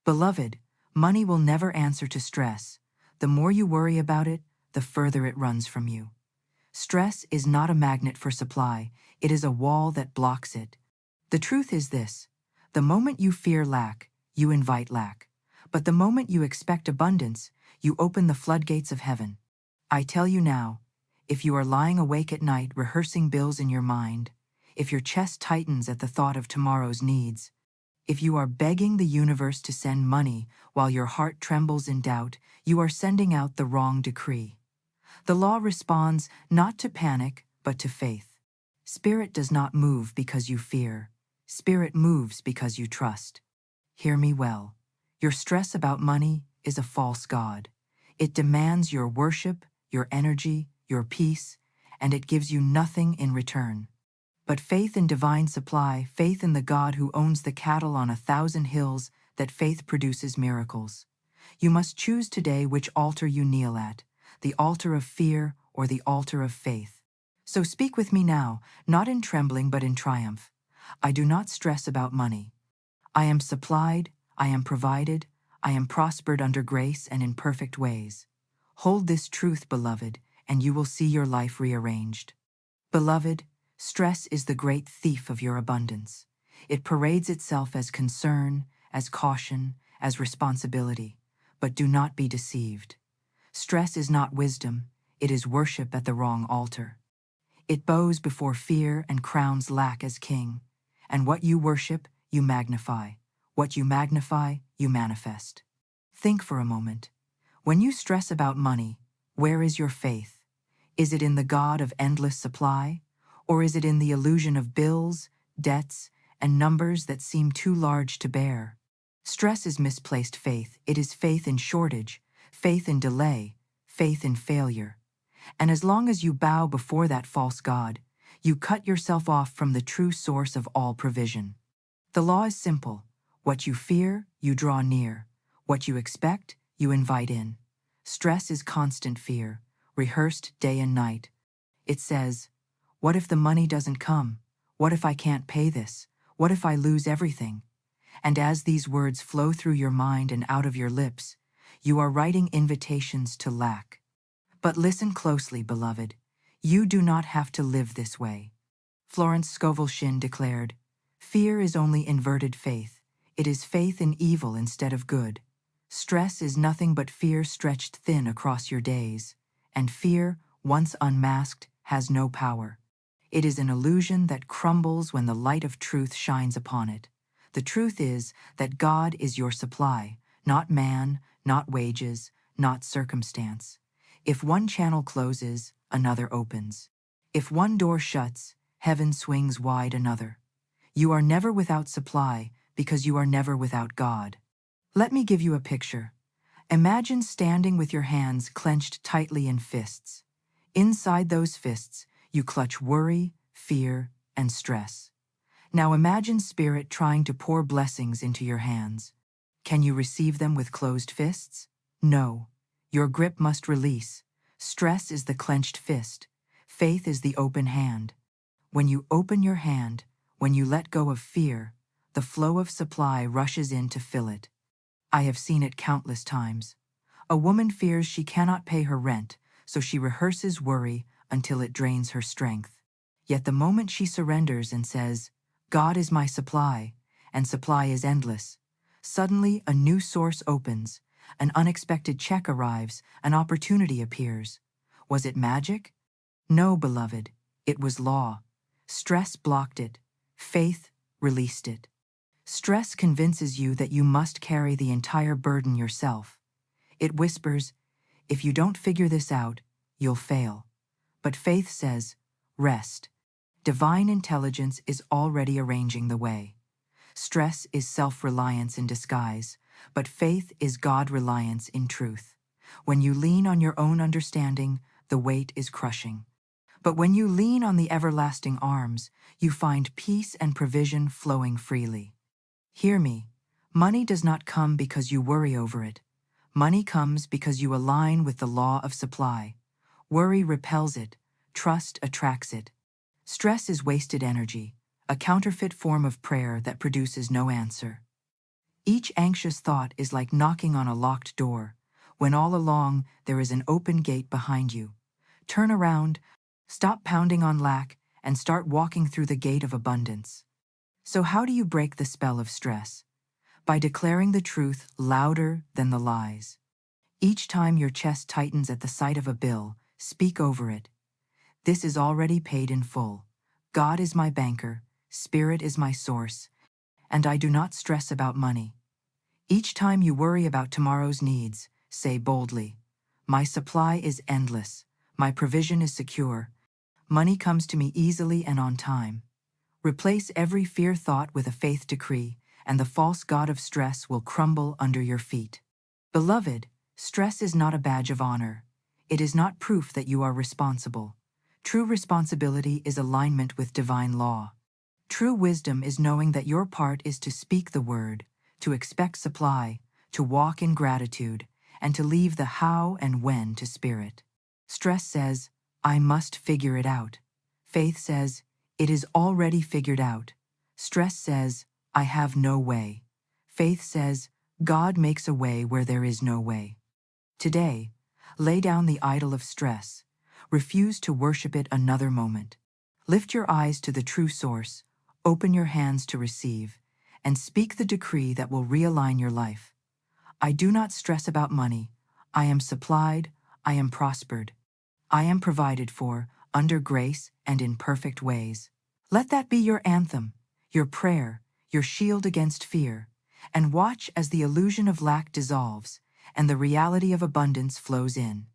Beloved, money will never answer to stress. The more you worry about it, the further it runs from you. Stress is not a magnet for supply, it is a wall that blocks it. The truth is this: the moment you fear lack, you invite lack. But the moment you expect abundance, you open the floodgates of heaven. I tell you now, if you are lying awake at night rehearsing bills in your mind, if your chest tightens at the thought of tomorrow's needs, if you are begging the universe to send money while your heart trembles in doubt, you are sending out the wrong decree. The law responds not to panic, but to faith. Spirit does not move because you fear. Spirit moves because you trust. Hear me well. Your stress about money is a false god. It demands your worship, your energy, your peace, and it gives you nothing in return. But faith in divine supply, faith in the God who owns the cattle on 1,000 hills, that faith produces miracles. You must choose today which altar you kneel at, the altar of fear or the altar of faith. So speak with me now, not in trembling but in triumph. I do not stress about money. I am supplied, I am provided, I am prospered under grace and in perfect ways. Hold this truth, beloved, and you will see your life rearranged. Beloved, stress is the great thief of your abundance. It parades itself as concern, as caution, as responsibility. But do not be deceived. Stress is not wisdom, it is worship at the wrong altar. It bows before fear and crowns lack as king. And what you worship, you magnify. What you magnify, you manifest. Think for a moment. When you stress about money, where is your faith? Is it in the God of endless supply? Or is it in the illusion of bills, debts, and numbers that seem too large to bear? Stress is misplaced faith. It is faith in shortage, faith in delay, faith in failure. And as long as you bow before that false god, you cut yourself off from the true source of all provision. The law is simple. What you fear, you draw near. What you expect, you invite in. Stress is constant fear, rehearsed day and night. It says, what if the money doesn't come? What if I can't pay this? What if I lose everything? And as these words flow through your mind and out of your lips, you are writing invitations to lack. But listen closely, beloved. You do not have to live this way. Florence Scovel Shinn declared, fear is only inverted faith. It is faith in evil instead of good. Stress is nothing but fear stretched thin across your days. And fear, once unmasked, has no power. It is an illusion that crumbles when the light of truth shines upon it. The truth is that God is your supply, not man, not wages, not circumstance. If one channel closes, another opens. If one door shuts, heaven swings wide another. You are never without supply because you are never without God. Let me give you a picture. Imagine standing with your hands clenched tightly in fists. Inside those fists, you clutch worry, fear, and stress. Now imagine Spirit trying to pour blessings into your hands. Can you receive them with closed fists? No. Your grip must release. Stress is the clenched fist. Faith is the open hand. When you open your hand, when you let go of fear, the flow of supply rushes in to fill it. I have seen it countless times. A woman fears she cannot pay her rent, so she rehearses worry until it drains her strength. Yet the moment she surrenders and says, God is my supply, and supply is endless, suddenly a new source opens, an unexpected check arrives, an opportunity appears. Was it magic? No, beloved, it was law. Stress blocked it. Faith released it. Stress convinces you that you must carry the entire burden yourself. It whispers, if you don't figure this out, you'll fail. But faith says, rest. Divine intelligence is already arranging the way. Stress is self-reliance in disguise, but faith is God-reliance in truth. When you lean on your own understanding, the weight is crushing. But when you lean on the everlasting arms, you find peace and provision flowing freely. Hear me, money does not come because you worry over it. Money comes because you align with the law of supply. Worry repels it, trust attracts it. Stress is wasted energy, a counterfeit form of prayer that produces no answer. Each anxious thought is like knocking on a locked door, when all along there is an open gate behind you. Turn around, stop pounding on lack, and start walking through the gate of abundance. So how do you break the spell of stress? By declaring the truth louder than the lies. Each time your chest tightens at the sight of a bill, speak over it. This is already paid in full. God is my banker, Spirit is my source, and I do not stress about money. Each time you worry about tomorrow's needs, say boldly, my supply is endless, my provision is secure, money comes to me easily and on time. Replace every fear thought with a faith decree, and the false god of stress will crumble under your feet. Beloved, stress is not a badge of honor. It is not proof that you are responsible. True responsibility is alignment with divine law. True wisdom is knowing that your part is to speak the word, to expect supply, to walk in gratitude, and to leave the how and when to Spirit. Stress says, I must figure it out. Faith says, it is already figured out. Stress says, I have no way. Faith says, God makes a way where there is no way. Today, lay down the idol of stress. Refuse to worship it another moment. Lift your eyes to the true source, open your hands to receive, and speak the decree that will realign your life. I do not stress about money. I am supplied, I am prospered. I am provided for, under grace and in perfect ways. Let that be your anthem, your prayer, your shield against fear, and watch as the illusion of lack dissolves and the reality of abundance flows in.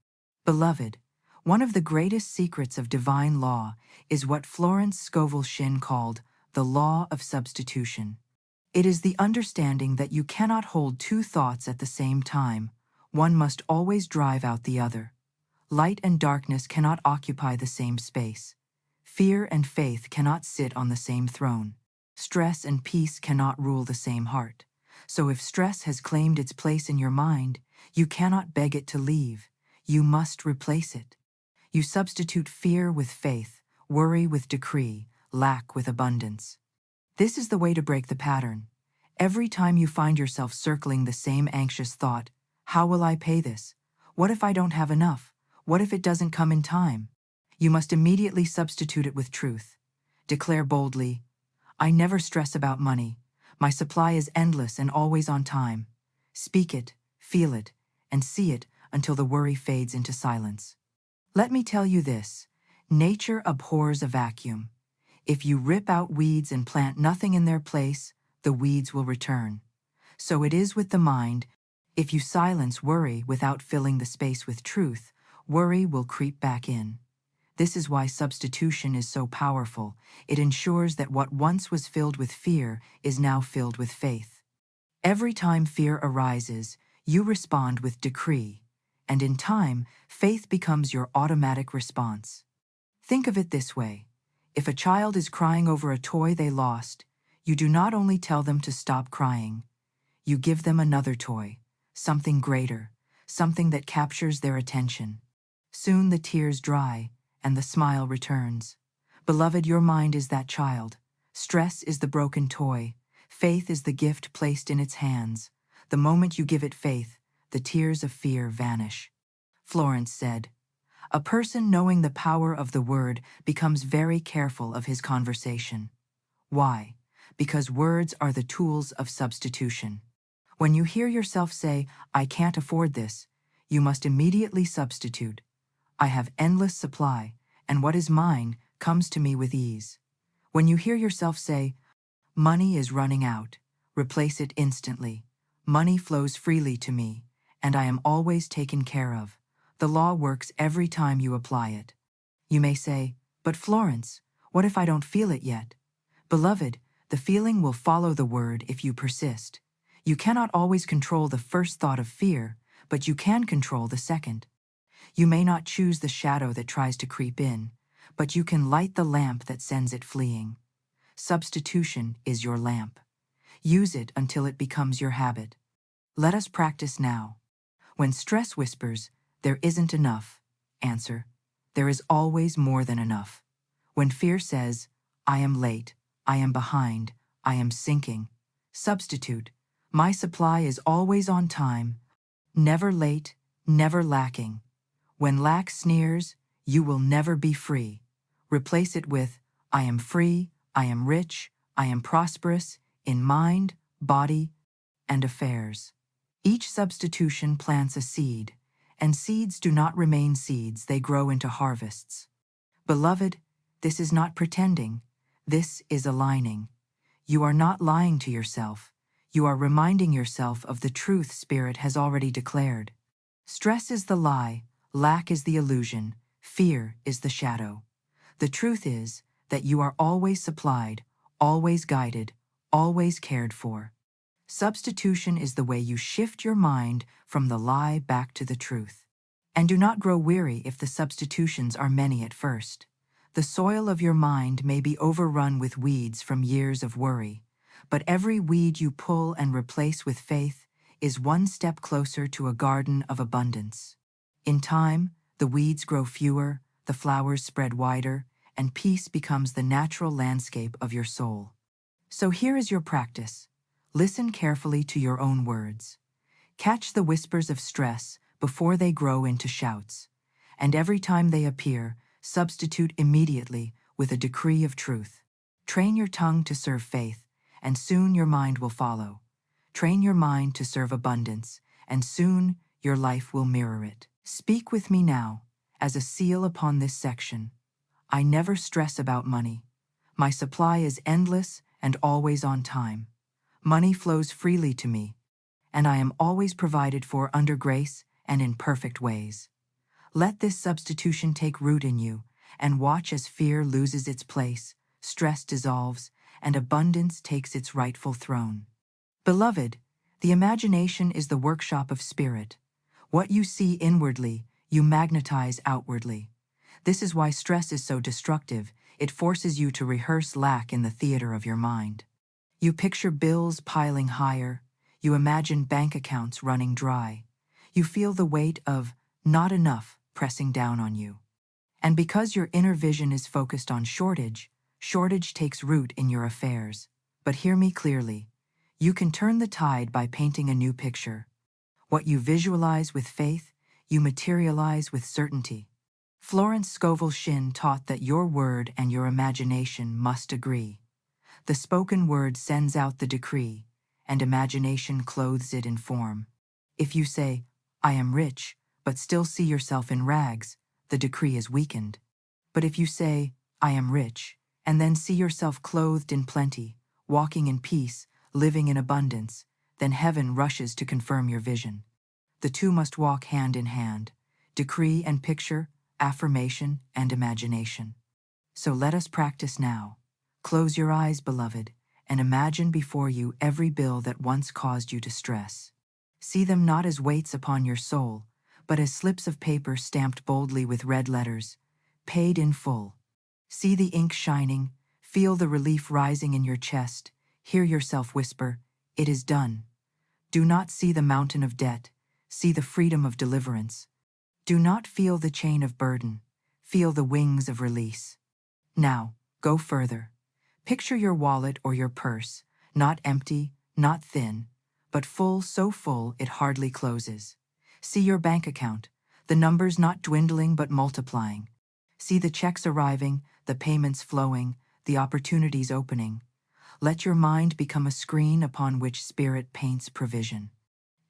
Beloved, one of the greatest secrets of divine law is what Florence Scovel Shinn called the law of substitution. It is the understanding that you cannot hold two thoughts at the same time. One must always drive out the other. Light and darkness cannot occupy the same space. Fear and faith cannot sit on the same throne. Stress and peace cannot rule the same heart. So if stress has claimed its place in your mind, you cannot beg it to leave. You must replace it. You substitute fear with faith, worry with decree, lack with abundance. This is the way to break the pattern. Every time you find yourself circling the same anxious thought, how will I pay this? What if I don't have enough? What if it doesn't come in time? You must immediately substitute it with truth. Declare boldly, I never stress about money. My supply is endless and always on time. Speak it, feel it, and see it until the worry fades into silence. Let me tell you this, nature abhors a vacuum. If you rip out weeds and plant nothing in their place, the weeds will return. So it is with the mind. If you silence worry without filling the space with truth, worry will creep back in. This is why substitution is so powerful. It ensures that what once was filled with fear is now filled with faith. Every time fear arises, you respond with decree, and in time, faith becomes your automatic response. Think of it this way. If a child is crying over a toy they lost, you do not only tell them to stop crying, you give them another toy, something greater, something that captures their attention. Soon the tears dry, and the smile returns. Beloved, your mind is that child. Stress is the broken toy. Faith is the gift placed in its hands. The moment you give it faith, the tears of fear vanish. Florence said, a person knowing the power of the word becomes very careful of his conversation. Why? Because words are the tools of substitution. When you hear yourself say, I can't afford this, you must immediately substitute. I have endless supply, and what is mine comes to me with ease. When you hear yourself say, money is running out, replace it instantly. Money flows freely to me, and I am always taken care of. The law works every time you apply it. You may say, but Florence, what if I don't feel it yet? Beloved, the feeling will follow the word if you persist. You cannot always control the first thought of fear, but you can control the second. You may not choose the shadow that tries to creep in, but you can light the lamp that sends it fleeing. Substitution is your lamp. Use it until it becomes your habit. Let us practice now. When stress whispers, there isn't enough, answer, there is always more than enough. When fear says, I am late, I am behind, I am sinking, substitute, My supply is always on time, never late, never lacking. When lack sneers, you will never be free. Replace it with, I am free, I am rich, I am prosperous, in mind, body, and affairs. Each substitution plants a seed, and seeds do not remain seeds, they grow into harvests. Beloved, this is not pretending, this is aligning. You are not lying to yourself, you are reminding yourself of the truth Spirit has already declared. Stress is the lie, lack is the illusion, fear is the shadow. The truth is that you are always supplied, always guided, always cared for. Substitution is the way you shift your mind from the lie back to the truth. And do not grow weary if the substitutions are many at first. The soil of your mind may be overrun with weeds from years of worry, but every weed you pull and replace with faith is one step closer to a garden of abundance. In time, the weeds grow fewer, the flowers spread wider, and peace becomes the natural landscape of your soul. So here is your practice. Listen carefully to your own words. Catch the whispers of stress before they grow into shouts, and every time they appear, substitute immediately with a decree of truth. Train your tongue to serve faith, and soon your mind will follow. Train your mind to serve abundance, and soon your life will mirror it. Speak with me now, as a seal upon this section. I never stress about money. My supply is endless and always on time. Money flows freely to me, and I am always provided for under grace and in perfect ways. Let this substitution take root in you, and watch as fear loses its place, stress dissolves, and abundance takes its rightful throne. Beloved, the imagination is the workshop of spirit. What you see inwardly, you magnetize outwardly. This is why stress is so destructive. It forces you to rehearse lack in the theater of your mind. You picture bills piling higher. You imagine bank accounts running dry. You feel the weight of not enough pressing down on you. And because your inner vision is focused on shortage takes root in your affairs. But hear me clearly. You can turn the tide by painting a new picture. What you visualize with faith, you materialize with certainty. Florence Scovel Shinn taught that your word and your imagination must agree. The spoken word sends out the decree, and imagination clothes it in form. If you say, I am rich, but still see yourself in rags, the decree is weakened. But if you say, I am rich, and then see yourself clothed in plenty, walking in peace, living in abundance, then heaven rushes to confirm your vision. The two must walk hand in hand, decree and picture, affirmation and imagination. So let us practice now. Close your eyes, beloved, and imagine before you every bill that once caused you distress. See them not as weights upon your soul, but as slips of paper stamped boldly with red letters, paid in full. See the ink shining, feel the relief rising in your chest, hear yourself whisper, it is done. Do not see the mountain of debt, see the freedom of deliverance. Do not feel the chain of burden, feel the wings of release. Now, go further. Picture your wallet or your purse, not empty, not thin, but full, so full it hardly closes. See your bank account, the numbers not dwindling but multiplying. See the checks arriving, the payments flowing, the opportunities opening. Let your mind become a screen upon which Spirit paints provision.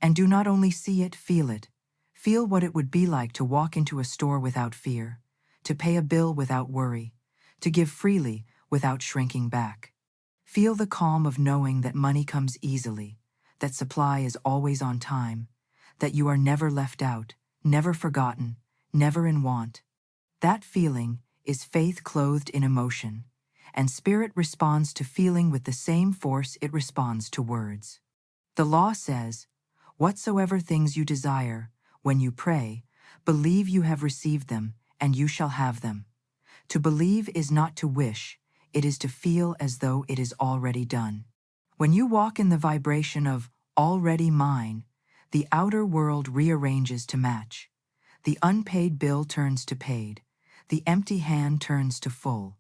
And do not only see it, feel it. Feel what it would be like to walk into a store without fear, to pay a bill without worry, to give freely without shrinking back. Feel the calm of knowing that money comes easily, that supply is always on time, that you are never left out, never forgotten, never in want. That feeling is faith clothed in emotion, and Spirit responds to feeling with the same force it responds to words. The law says, whatsoever things you desire, when you pray, believe you have received them, and you shall have them. To believe is not to wish, it is to feel as though it is already done. When you walk in the vibration of already mine, the outer world rearranges to match. The unpaid bill turns to paid, the empty hand turns to full,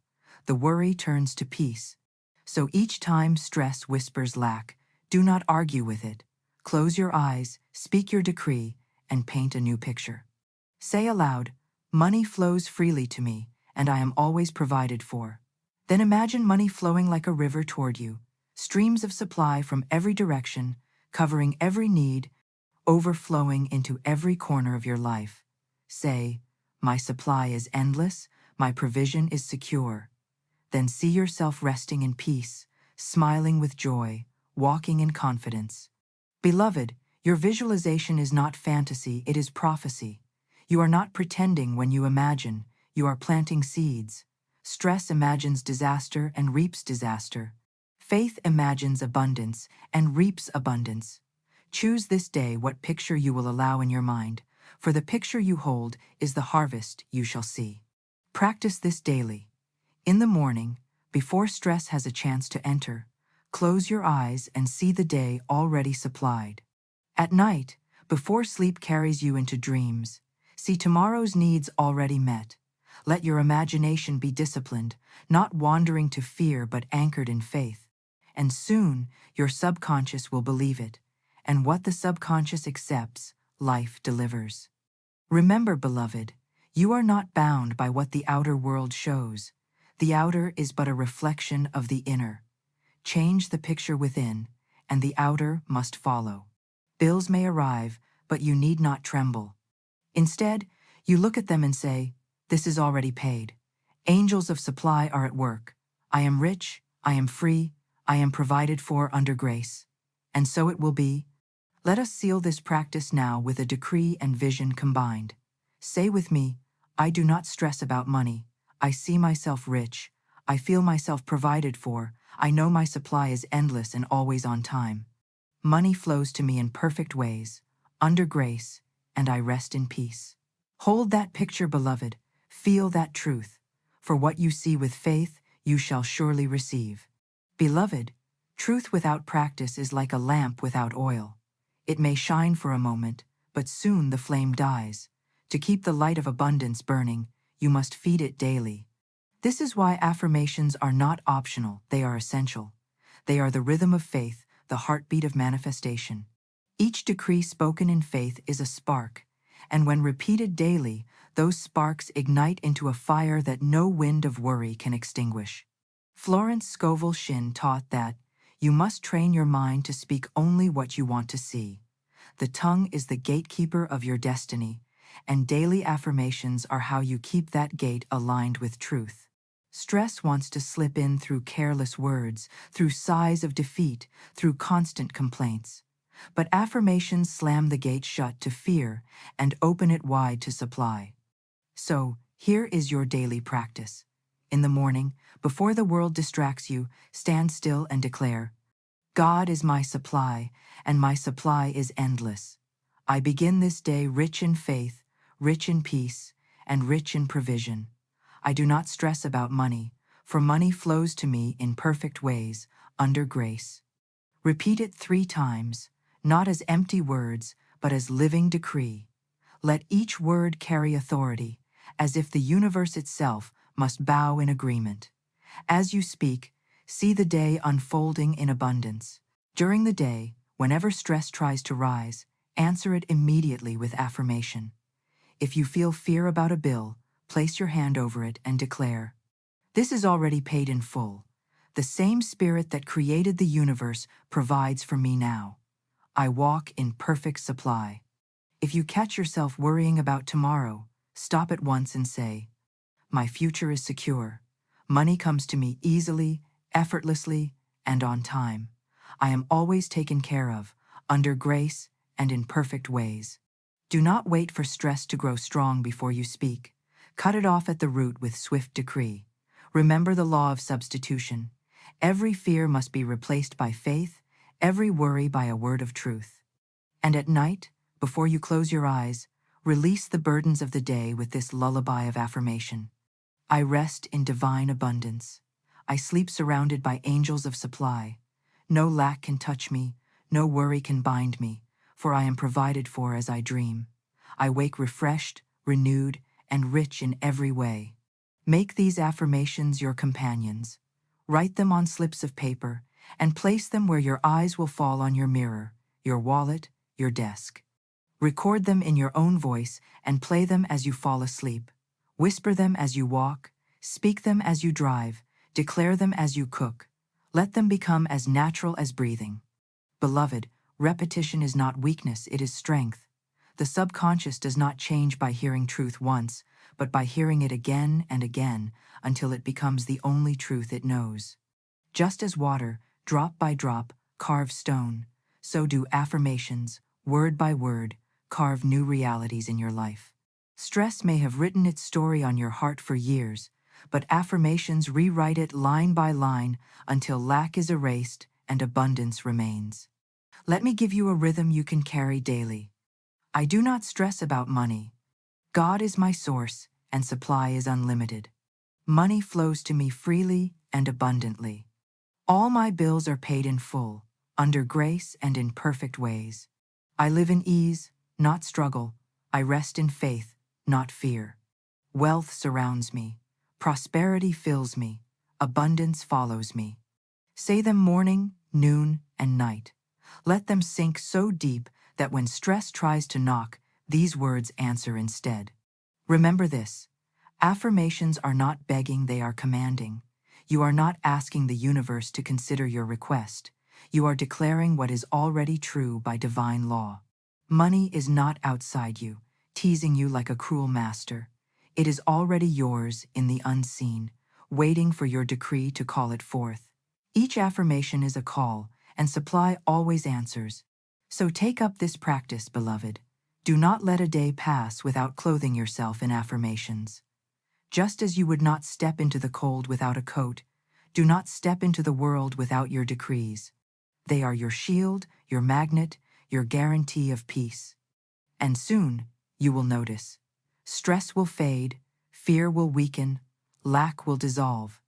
the worry turns to peace. So each time stress whispers lack, Do not argue with it. Close your eyes, speak your decree, and paint a new picture. Say aloud, "Money flows freely to me, and I am always provided for." Then imagine money flowing like a river toward you, streams of supply from every direction, covering every need, overflowing into every corner of your life. Say, "My supply is endless, my provision is secure." Then see yourself resting in peace, smiling with joy, walking in confidence. Beloved, your visualization is not fantasy, it is prophecy. You are not pretending when you imagine, you are planting seeds. Stress imagines disaster and reaps disaster. Faith imagines abundance and reaps abundance. Choose this day what picture you will allow in your mind, for the picture you hold is the harvest you shall see. Practice this daily. In the morning, before stress has a chance to enter, close your eyes and see the day already supplied. At night, before sleep carries you into dreams, see tomorrow's needs already met. Let your imagination be disciplined, not wandering to fear but anchored in faith. And soon, your subconscious will believe it, and what the subconscious accepts, life delivers. Remember, beloved, you are not bound by what the outer world shows. The outer is but a reflection of the inner. Change the picture within, and the outer must follow. Bills may arrive, but you need not tremble. Instead, you look at them and say, "This is already paid. Angels of supply are at work. I am rich, I am free, I am provided for under grace." And so it will be. Let us seal this practice now with a decree and vision combined. Say with me, "I do not stress about money. I see myself rich. I feel myself provided for. I know my supply is endless and always on time. Money flows to me in perfect ways, under grace, and I rest in peace." Hold that picture, beloved. Feel that truth. For what you see with faith, you shall surely receive. Beloved, truth without practice is like a lamp without oil. It may shine for a moment, but soon the flame dies. To keep the light of abundance burning, you must feed it daily. This is why affirmations are not optional, they are essential. They are the rhythm of faith, the heartbeat of manifestation. Each decree spoken in faith is a spark, and when repeated daily, those sparks ignite into a fire that no wind of worry can extinguish. Florence Scovel Shinn taught that you must train your mind to speak only what you want to see. The tongue is the gatekeeper of your destiny, and daily affirmations are how you keep that gate aligned with truth. Stress wants to slip in through careless words, through sighs of defeat, through constant complaints. But affirmations slam the gate shut to fear and open it wide to supply. So, here is your daily practice. In the morning, before the world distracts you, stand still and declare, "God is my supply, and my supply is endless. I begin this day rich in faith, rich in peace, and rich in provision. I do not stress about money, for money flows to me in perfect ways, under grace." Repeat it 3 times, not as empty words, but as living decree. Let each word carry authority, as if the universe itself must bow in agreement. As you speak, see the day unfolding in abundance. During the day, whenever stress tries to rise, answer it immediately with affirmation. If you feel fear about a bill, place your hand over it and declare, "This is already paid in full. The same Spirit that created the universe provides for me now. I walk in perfect supply." If you catch yourself worrying about tomorrow, stop at once and say, "My future is secure. Money comes to me easily, effortlessly, and on time. I am always taken care of, under grace and in perfect ways." Do not wait for stress to grow strong before you speak. Cut it off at the root with swift decree. Remember the law of substitution. Every fear must be replaced by faith, every worry by a word of truth. And at night, before you close your eyes, release the burdens of the day with this lullaby of affirmation. I rest in divine abundance. I sleep surrounded by angels of supply. No lack can touch me, no worry can bind me, for I am provided for as I dream. I wake refreshed, renewed, and rich in every way. Make these affirmations your companions. Write them on slips of paper and place them where your eyes will fall on your mirror, your wallet, your desk. Record them in your own voice and play them as you fall asleep. Whisper them as you walk, speak them as you drive, declare them as you cook. Let them become as natural as breathing. Beloved, repetition is not weakness, it is strength. The subconscious does not change by hearing truth once, but by hearing it again and again until it becomes the only truth it knows. Just as water, drop by drop, carves stone, so do affirmations, word by word, carve new realities in your life. Stress may have written its story on your heart for years, but affirmations rewrite it line by line until lack is erased and abundance remains. Let me give you a rhythm you can carry daily. I do not stress about money. God is my source, and supply is unlimited. Money flows to me freely and abundantly. All my bills are paid in full, under grace and in perfect ways. I live in ease, not struggle. I rest in faith, not fear. Wealth surrounds me. Prosperity fills me. Abundance follows me. Say them morning, noon, and night. Let them sink so deep that when stress tries to knock, these words answer instead. Remember this: affirmations are not begging, they are commanding. You are not asking the universe to consider your request. You are declaring what is already true by divine law. Money is not outside you, teasing you like a cruel master. It is already yours in the unseen, waiting for your decree to call it forth. Each affirmation is a call, and supply always answers. So take up this practice, beloved. Do not let a day pass without clothing yourself in affirmations. Just as you would not step into the cold without a coat, do not step into the world without your decrees. They are your shield, your magnet, your guarantee of peace. And soon, you will notice, stress will fade, fear will weaken, lack will dissolve.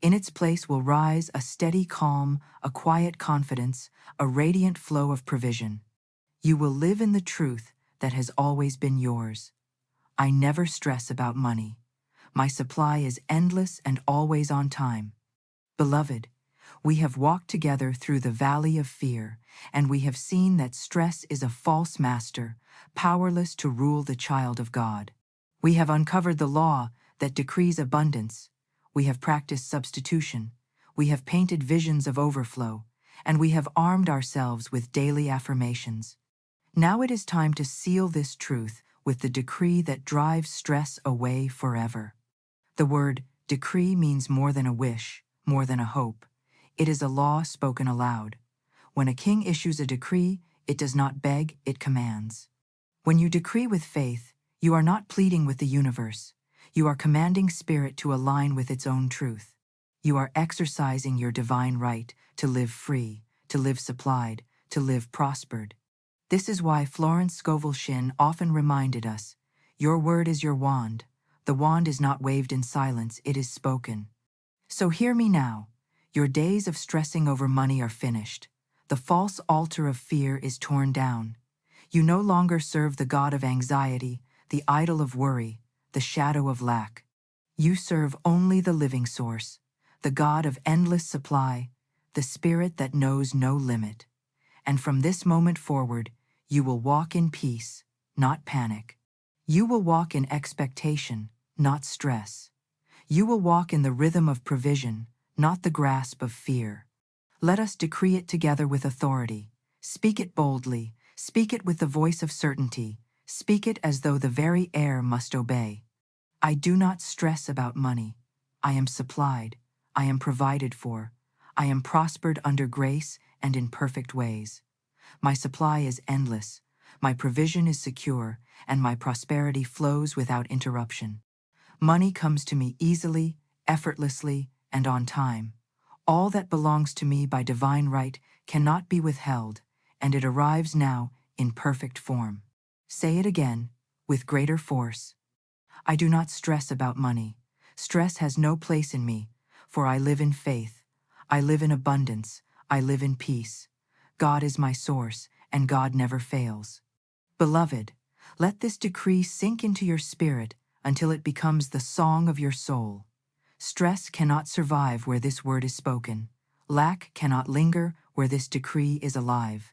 In its place will rise a steady calm, a quiet confidence, a radiant flow of provision. You will live in the truth that has always been yours. I never stress about money. My supply is endless and always on time. Beloved, we have walked together through the valley of fear, and we have seen that stress is a false master, powerless to rule the child of God. We have uncovered the law that decrees abundance. We have practiced substitution. We have painted visions of overflow, and we have armed ourselves with daily affirmations. Now it is time to seal this truth with the decree that drives stress away forever. The word decree means more than a wish, more than a hope. It is a law spoken aloud. When a king issues a decree, it does not beg, it commands. When you decree with faith, you are not pleading with the universe. You are commanding spirit to align with its own truth. You are exercising your divine right to live free, to live supplied, to live prospered. This is why Florence Scovel Shinn often reminded us, your word is your wand. The wand is not waved in silence, it is spoken. So hear me now. Your days of stressing over money are finished. The false altar of fear is torn down. You no longer serve the god of anxiety, the idol of worry, the shadow of lack. You serve only the living source, the God of endless supply, the spirit that knows no limit. And from this moment forward, you will walk in peace, not panic. You will walk in expectation, not stress. You will walk in the rhythm of provision, not the grasp of fear. Let us decree it together with authority. Speak it boldly. Speak it with the voice of certainty. Speak it as though the very air must obey. I do not stress about money. I am supplied. I am provided for. I am prospered under grace and in perfect ways. My supply is endless. My provision is secure, and my prosperity flows without interruption. Money comes to me easily, effortlessly, and on time. All that belongs to me by divine right cannot be withheld, and it arrives now in perfect form. Say it again, with greater force. I do not stress about money. Stress has no place in me, for I live in faith. I live in abundance. I live in peace. God is my source, and God never fails. Beloved, let this decree sink into your spirit until it becomes the song of your soul. Stress cannot survive where this word is spoken. Lack cannot linger where this decree is alive.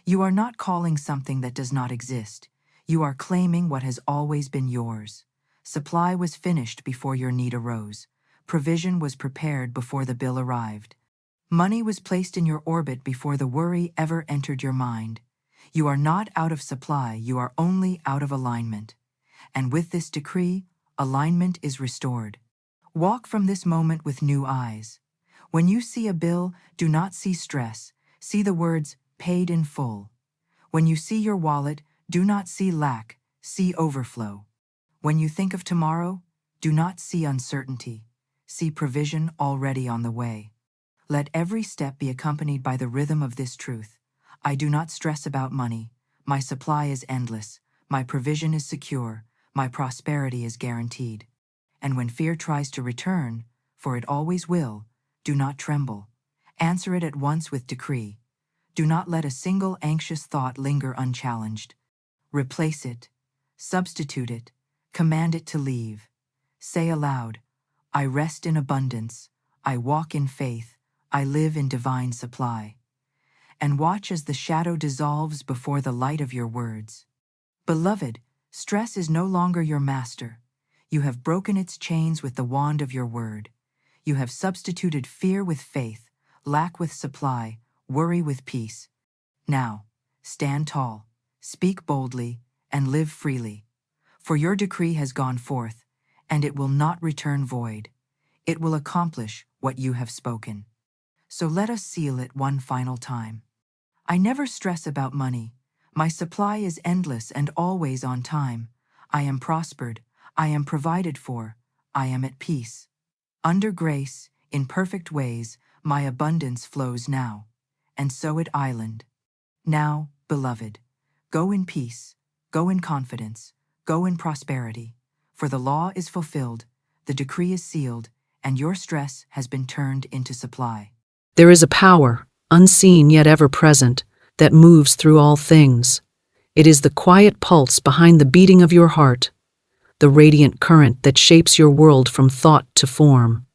You are not calling something that does not exist. You are claiming what has always been yours. Supply was finished before your need arose. Provision was prepared before the bill arrived. Money was placed in your orbit before the worry ever entered your mind. You are not out of supply, you are only out of alignment. And with this decree, alignment is restored. Walk from this moment with new eyes. When you see a bill, do not see stress. See the words, paid in full. When you see your wallet, do not see lack, see overflow. When you think of tomorrow, do not see uncertainty. See provision already on the way. Let every step be accompanied by the rhythm of this truth. I do not stress about money. My supply is endless. My provision is secure. My prosperity is guaranteed. And when fear tries to return, for it always will, do not tremble. Answer it at once with decree. Do not let a single anxious thought linger unchallenged. Replace it, substitute it, command it to leave. Say aloud, I rest in abundance, I walk in faith, I live in divine supply. And watch as the shadow dissolves before the light of your words. Beloved, stress is no longer your master. You have broken its chains with the wand of your word. You have substituted fear with faith, lack with supply, worry with peace. Now, stand tall, speak boldly, and live freely. For your decree has gone forth, and it will not return void. It will accomplish what you have spoken. So let us seal it one final time. I never stress about money. My supply is endless and always on time. I am prospered. I am provided for. I am at peace. Under grace, in perfect ways, my abundance flows now. And so it island. Now, beloved, go in peace, go in confidence, go in prosperity. For the law is fulfilled, the decree is sealed, and your stress has been turned into supply. There is a power, unseen yet ever present, that moves through all things. It is the quiet pulse behind the beating of your heart, the radiant current that shapes your world from thought to form.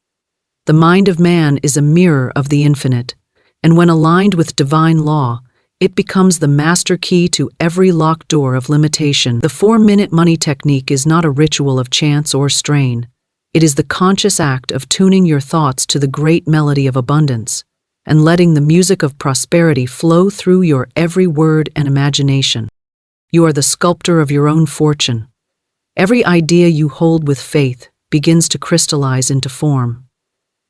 The mind of man is a mirror of the infinite, and when aligned with divine law, it becomes the master key to every locked door of limitation. The 4-minute money technique is not a ritual of chance or strain. It is the conscious act of tuning your thoughts to the great melody of abundance and letting the music of prosperity flow through your every word and imagination. You are the sculptor of your own fortune. Every idea you hold with faith begins to crystallize into form.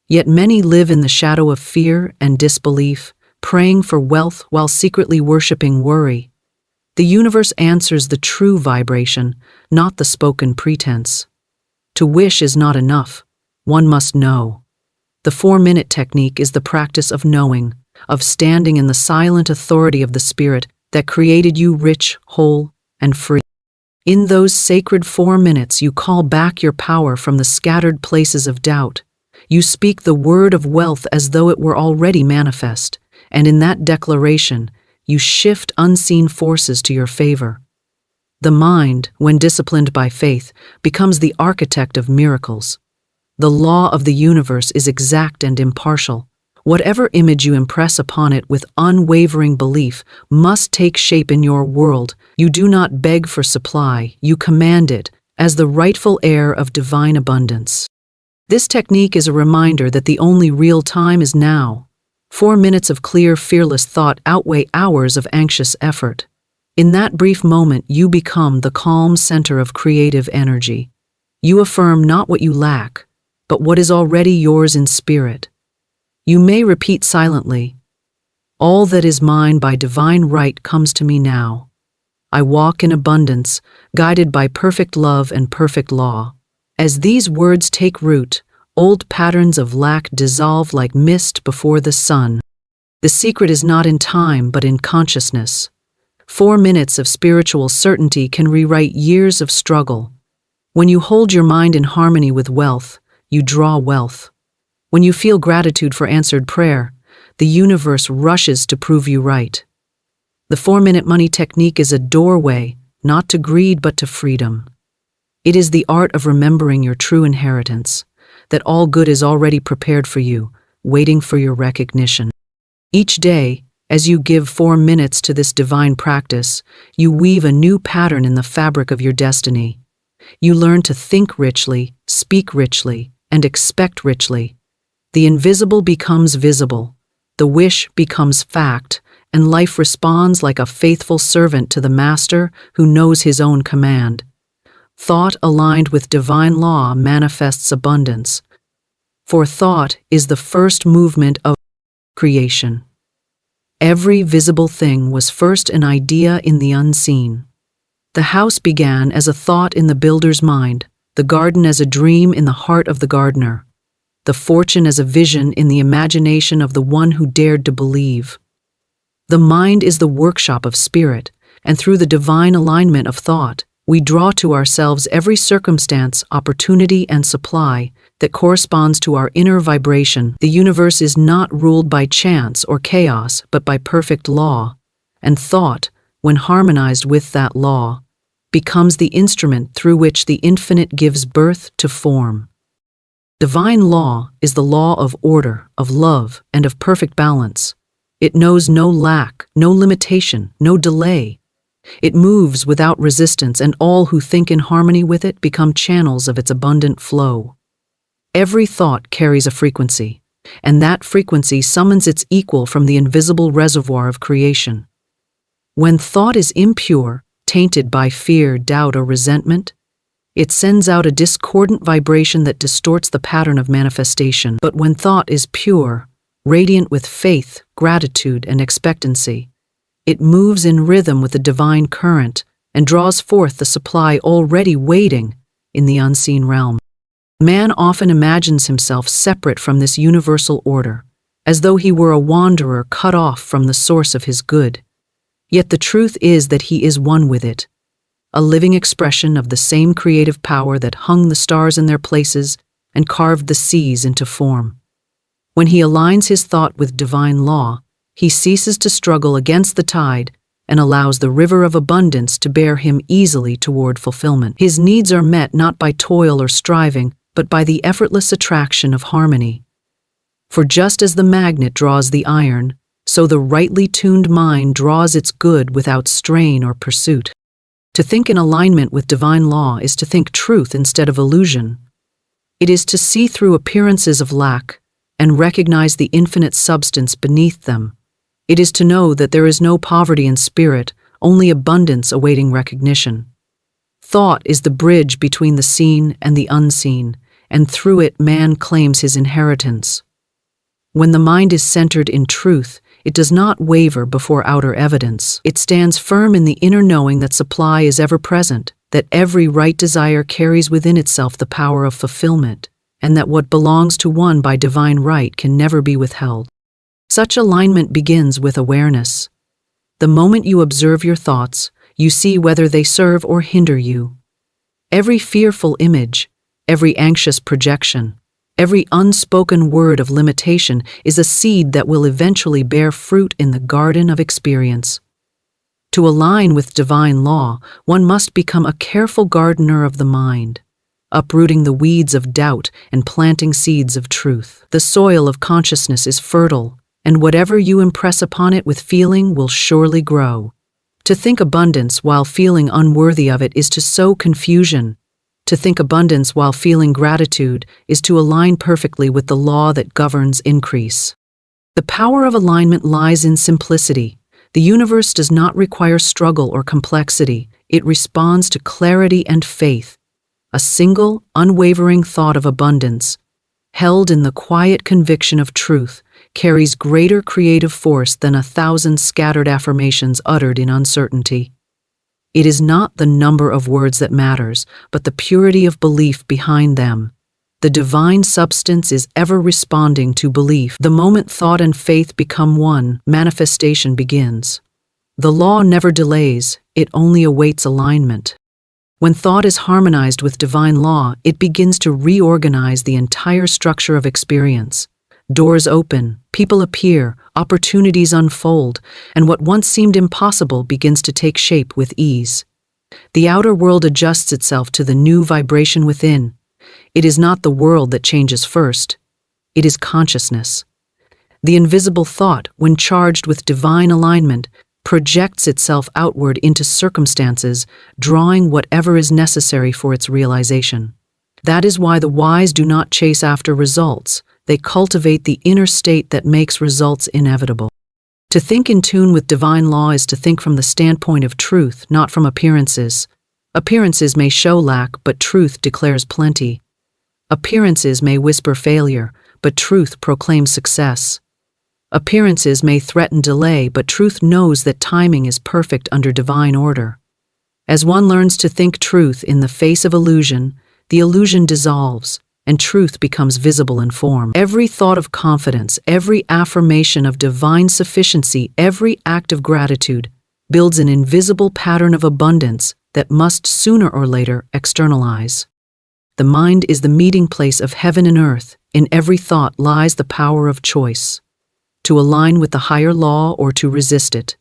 Yet many live in the shadow of fear and disbelief, praying for wealth while secretly worshiping worry. The universe answers the true vibration, not the spoken pretense. To wish is not enough. One must know. The 4-minute technique is the practice of knowing, of standing in the silent authority of the Spirit that created you rich, whole, and free. In those sacred 4 minutes, you call back your power from the scattered places of doubt. You speak the word of wealth as though it were already manifest, and in that declaration, you shift unseen forces to your favor. The mind, when disciplined by faith, becomes the architect of miracles. The law of the universe is exact and impartial. Whatever image you impress upon it with unwavering belief must take shape in your world. You do not beg for supply, you command it, as the rightful heir of divine abundance. This technique is a reminder that the only real time is now. 4 minutes of clear, fearless thought outweigh hours of anxious effort. In that brief moment, you become the calm center of creative energy. You affirm not what you lack, but what is already yours in spirit. You may repeat silently, "All that is mine by divine right comes to me now. I walk in abundance, guided by perfect love and perfect law." As these words take root, old patterns of lack dissolve like mist before the sun. The secret is not in time, but in consciousness. 4 minutes of spiritual certainty can rewrite years of struggle. When you hold your mind in harmony with wealth, you draw wealth. When you feel gratitude for answered prayer, the universe rushes to prove you right. The 4-minute money technique is a doorway, not to greed but to freedom. It is the art of remembering your true inheritance, that all good is already prepared for you, waiting for your recognition. Each day, as you give 4 minutes to this divine practice, you weave a new pattern in the fabric of your destiny. You learn to think richly, speak richly, and expect richly. The invisible becomes visible, the wish becomes fact, and life responds like a faithful servant to the master who knows his own command. Thought aligned with divine law manifests abundance. For thought is the first movement of creation. Every visible thing was first an idea in the unseen. The house began as a thought in the builder's mind, the garden as a dream in the heart of the gardener, the fortune as a vision in the imagination of the one who dared to believe. The mind is the workshop of spirit, and through the divine alignment of thought, we draw to ourselves every circumstance, opportunity, and supply that corresponds to our inner vibration. The universe is not ruled by chance or chaos, but by perfect law, and thought, when harmonized with that law, becomes the instrument through which the infinite gives birth to form. Divine law is the law of order, of love, and of perfect balance. It knows no lack, no limitation, no delay. It moves without resistance, and all who think in harmony with it become channels of its abundant flow. Every thought carries a frequency, and that frequency summons its equal from the invisible reservoir of creation. When thought is impure, tainted by fear, doubt, or resentment, it sends out a discordant vibration that distorts the pattern of manifestation. But when thought is pure, radiant with faith, gratitude, and expectancy, it moves in rhythm with the divine current and draws forth the supply already waiting in the unseen realm. Man often imagines himself separate from this universal order, as though he were a wanderer cut off from the source of his good. Yet the truth is that he is one with it, a living expression of the same creative power that hung the stars in their places and carved the seas into form. When he aligns his thought with divine law, he ceases to struggle against the tide and allows the river of abundance to bear him easily toward fulfillment. His needs are met not by toil or striving, but by the effortless attraction of harmony. For just as the magnet draws the iron, so the rightly tuned mind draws its good without strain or pursuit. To think in alignment with divine law is to think truth instead of illusion. It is to see through appearances of lack and recognize the infinite substance beneath them. It is to know that there is no poverty in spirit, only abundance awaiting recognition. Thought is the bridge between the seen and the unseen, and through it man claims his inheritance. When the mind is centered in truth, it does not waver before outer evidence. It stands firm in the inner knowing that supply is ever present, that every right desire carries within itself the power of fulfillment, and that what belongs to one by divine right can never be withheld. Such alignment begins with awareness. The moment you observe your thoughts, you see whether they serve or hinder you. Every fearful image, every anxious projection, every unspoken word of limitation is a seed that will eventually bear fruit in the garden of experience. To align with divine law, one must become a careful gardener of the mind, uprooting the weeds of doubt and planting seeds of truth. The soil of consciousness is fertile, and whatever you impress upon it with feeling will surely grow. To think abundance while feeling unworthy of it is to sow confusion. To think abundance while feeling gratitude is to align perfectly with the law that governs increase. The power of alignment lies in simplicity. The universe does not require struggle or complexity. It responds to clarity and faith. A single, unwavering thought of abundance, held in the quiet conviction of truth, carries greater creative force than 1,000 scattered affirmations uttered in uncertainty. It is not the number of words that matters, but the purity of belief behind them. The divine substance is ever responding to belief. The moment thought and faith become one, manifestation begins. The law never delays, it only awaits alignment. When thought is harmonized with divine law, it begins to reorganize the entire structure of experience. Doors open, people appear, opportunities unfold, and what once seemed impossible begins to take shape with ease. The outer world adjusts itself to the new vibration within. It is not the world that changes first. It is consciousness. The invisible thought, when charged with divine alignment, projects itself outward into circumstances, drawing whatever is necessary for its realization. That is why the wise do not chase after results. They cultivate the inner state that makes results inevitable. To think in tune with divine law is to think from the standpoint of truth, not from appearances. Appearances may show lack, but truth declares plenty. Appearances may whisper failure, but truth proclaims success. Appearances may threaten delay, but truth knows that timing is perfect under divine order. As one learns to think truth in the face of illusion, the illusion dissolves, and truth becomes visible in form. Every thought of confidence, every affirmation of divine sufficiency, every act of gratitude builds an invisible pattern of abundance that must sooner or later externalize. The mind is the meeting place of heaven and earth. In every thought lies the power of choice, to align with the higher law or to resist it.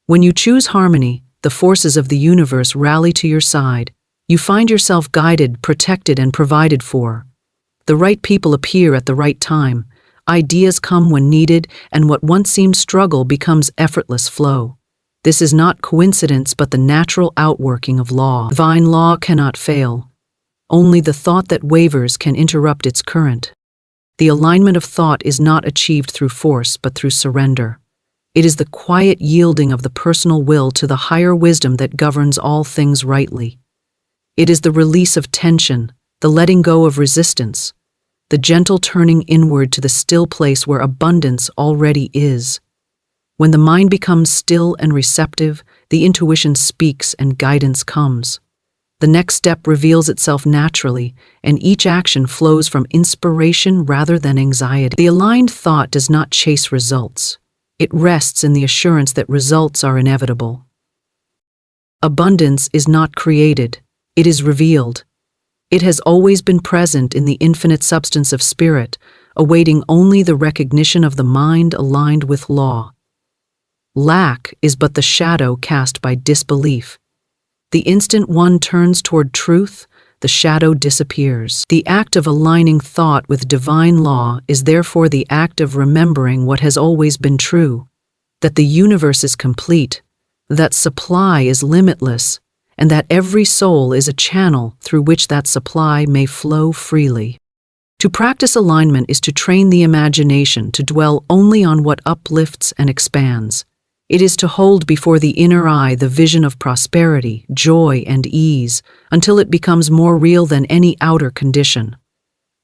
When you choose harmony, the forces of the universe rally to your side. You find yourself guided, protected, and provided for. The right people appear at the right time. Ideas come when needed, and what once seemed struggle becomes effortless flow. This is not coincidence, but the natural outworking of law. Divine law cannot fail. Only the thought that wavers can interrupt its current. The alignment of thought is not achieved through force, but through surrender. It is the quiet yielding of the personal will to the higher wisdom that governs all things rightly. It is the release of tension, the letting go of resistance, the gentle turning inward to the still place where abundance already is. When the mind becomes still and receptive, the intuition speaks and guidance comes. The next step reveals itself naturally, and each action flows from inspiration rather than anxiety. The aligned thought does not chase results. It rests in the assurance that results are inevitable. Abundance is not created, it is revealed. It has always been present in the infinite substance of spirit, awaiting only the recognition of the mind aligned with law. Lack is but the shadow cast by disbelief. The instant one turns toward truth, the shadow disappears. The act of aligning thought with divine law is therefore the act of remembering what has always been true, that the universe is complete, that supply is limitless, and that every soul is a channel through which that supply may flow freely. To practice alignment is to train the imagination to dwell only on what uplifts and expands. It is to hold before the inner eye the vision of prosperity, joy, and ease, until it becomes more real than any outer condition.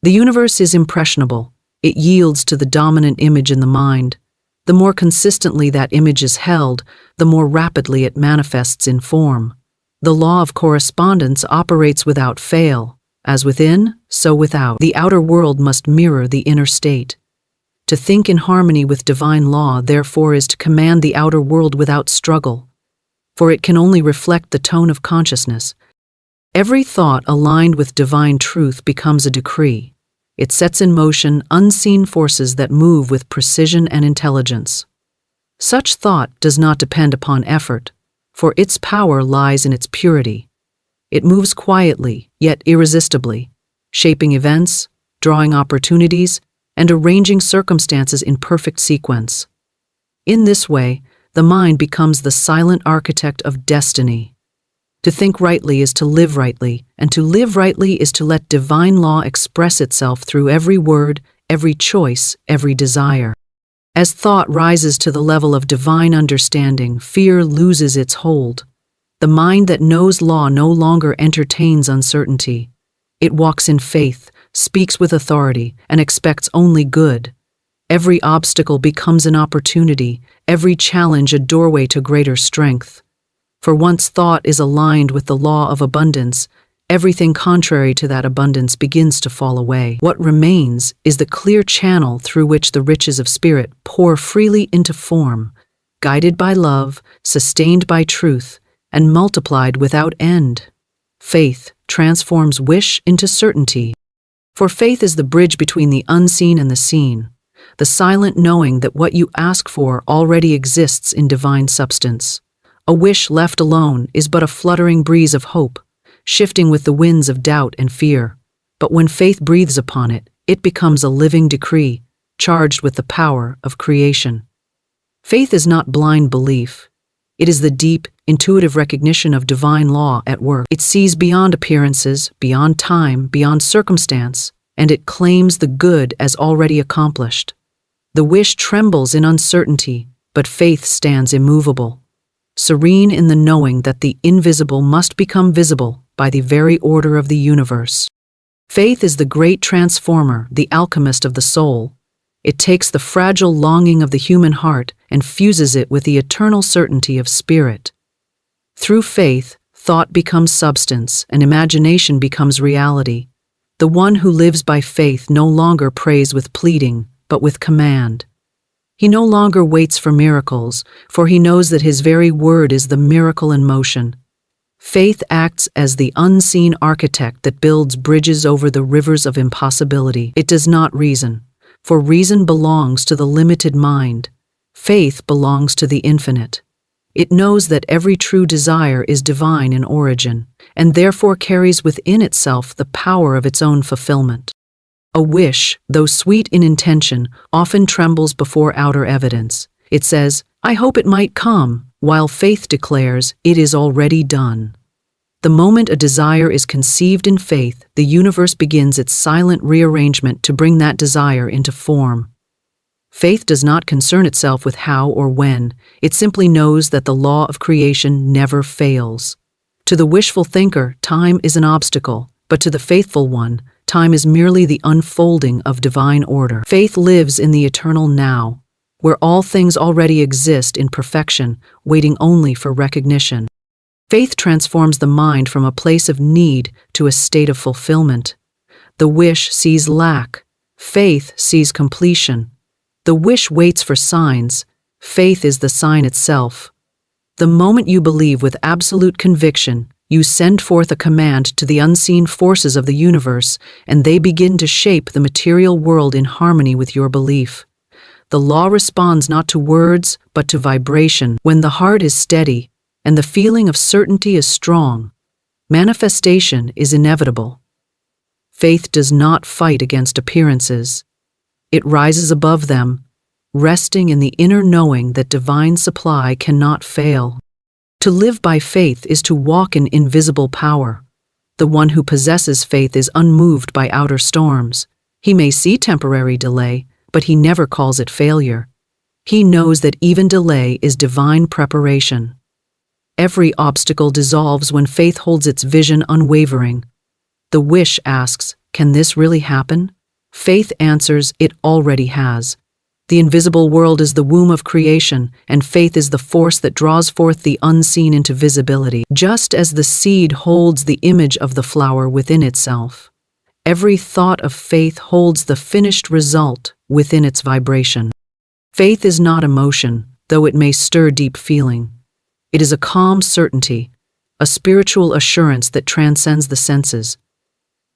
The universe is impressionable. It yields to the dominant image in the mind. The more consistently that image is held, the more rapidly it manifests in form. The law of correspondence operates without fail. As within, so without. The outer world must mirror the inner state. To think in harmony with divine law, therefore, is to command the outer world without struggle, for it can only reflect the tone of consciousness. Every thought aligned with divine truth becomes a decree. It sets in motion unseen forces that move with precision and intelligence. Such thought does not depend upon effort, for its power lies in its purity. It moves quietly, yet irresistibly, shaping events, drawing opportunities, and arranging circumstances in perfect sequence. In this way, the mind becomes the silent architect of destiny. To think rightly is to live rightly, and to live rightly is to let divine law express itself through every word, every choice, every desire. As thought rises to the level of divine understanding, fear loses its hold. The mind that knows law no longer entertains uncertainty. It walks in faith, speaks with authority, and expects only good. Every obstacle becomes an opportunity, every challenge a doorway to greater strength. For once thought is aligned with the law of abundance, everything contrary to that abundance begins to fall away. What remains is the clear channel through which the riches of spirit pour freely into form, guided by love, sustained by truth, and multiplied without end. Faith transforms wish into certainty. For faith is the bridge between the unseen and the seen, the silent knowing that what you ask for already exists in divine substance. A wish left alone is but a fluttering breeze of hope, shifting with the winds of doubt and fear. But when faith breathes upon it, it becomes a living decree, charged with the power of creation. Faith is not blind belief. It is the deep, intuitive recognition of divine law at work. It sees beyond appearances, beyond time, beyond circumstance, and it claims the good as already accomplished. The wish trembles in uncertainty, but faith stands immovable, serene in the knowing that the invisible must become visible by the very order of the universe. Faith is the great transformer, the alchemist of the soul. It takes the fragile longing of the human heart and fuses it with the eternal certainty of spirit. Through faith, thought becomes substance and imagination becomes reality. The one who lives by faith no longer prays with pleading, but with command. He no longer waits for miracles, for he knows that his very word is the miracle in motion. Faith acts as the unseen architect that builds bridges over the rivers of impossibility. It does not reason, for reason belongs to the limited mind. Faith belongs to the infinite. It knows that every true desire is divine in origin, and therefore carries within itself the power of its own fulfillment. A wish, though sweet in intention, often trembles before outer evidence. It says, "I hope it might come," while faith declares, "It is already done." The moment a desire is conceived in faith, the universe begins its silent rearrangement to bring that desire into form. Faith does not concern itself with how or when, it simply knows that the law of creation never fails. To the wishful thinker, time is an obstacle, but to the faithful one, time is merely the unfolding of divine order. Faith lives in the eternal now, where all things already exist in perfection, waiting only for recognition. Faith transforms the mind from a place of need to a state of fulfillment. The wish sees lack. Faith sees completion. The wish waits for signs. Faith is the sign itself. The moment you believe with absolute conviction, you send forth a command to the unseen forces of the universe, and they begin to shape the material world in harmony with your belief. The law responds not to words, but to vibration. When the heart is steady, and the feeling of certainty is strong, manifestation is inevitable. Faith does not fight against appearances. It rises above them, resting in the inner knowing that divine supply cannot fail. To live by faith is to walk in invisible power. The one who possesses faith is unmoved by outer storms. He may see temporary delay, but he never calls it failure. He knows that even delay is divine preparation. Every obstacle dissolves when faith holds its vision unwavering. The wish asks, "Can this really happen?" Faith answers, "It already has." The invisible world is the womb of creation, and faith is the force that draws forth the unseen into visibility. Just as the seed holds the image of the flower within itself, every thought of faith holds the finished result within its vibration. Faith is not emotion, though it may stir deep feeling. It is a calm certainty, a spiritual assurance that transcends the senses.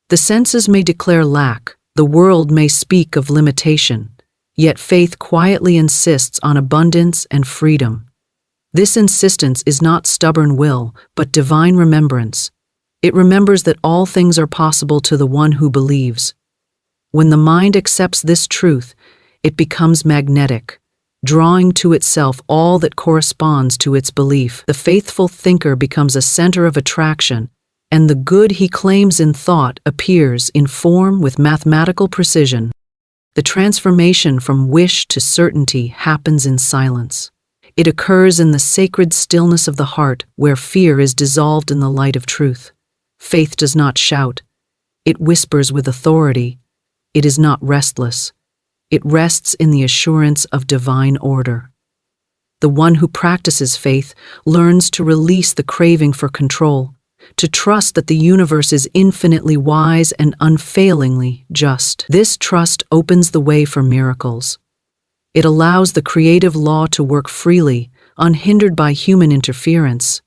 The senses may declare lack, the world may speak of limitation, yet faith quietly insists on abundance and freedom. This insistence is not stubborn will, but divine remembrance. It remembers that all things are possible to the one who believes. When the mind accepts this truth, it becomes magnetic, drawing to itself all that corresponds to its belief. The faithful thinker becomes a center of attraction, and the good he claims in thought appears in form with mathematical precision. The transformation from wish to certainty happens in silence. It occurs in the sacred stillness of the heart, where fear is dissolved in the light of truth. Faith does not shout. It whispers with authority. It is not restless. It rests in the assurance of divine order. The one who practices faith learns to release the craving for control, to trust that the universe is infinitely wise and unfailingly just. This trust opens the way for miracles. It allows the creative law to work freely, unhindered by human interference.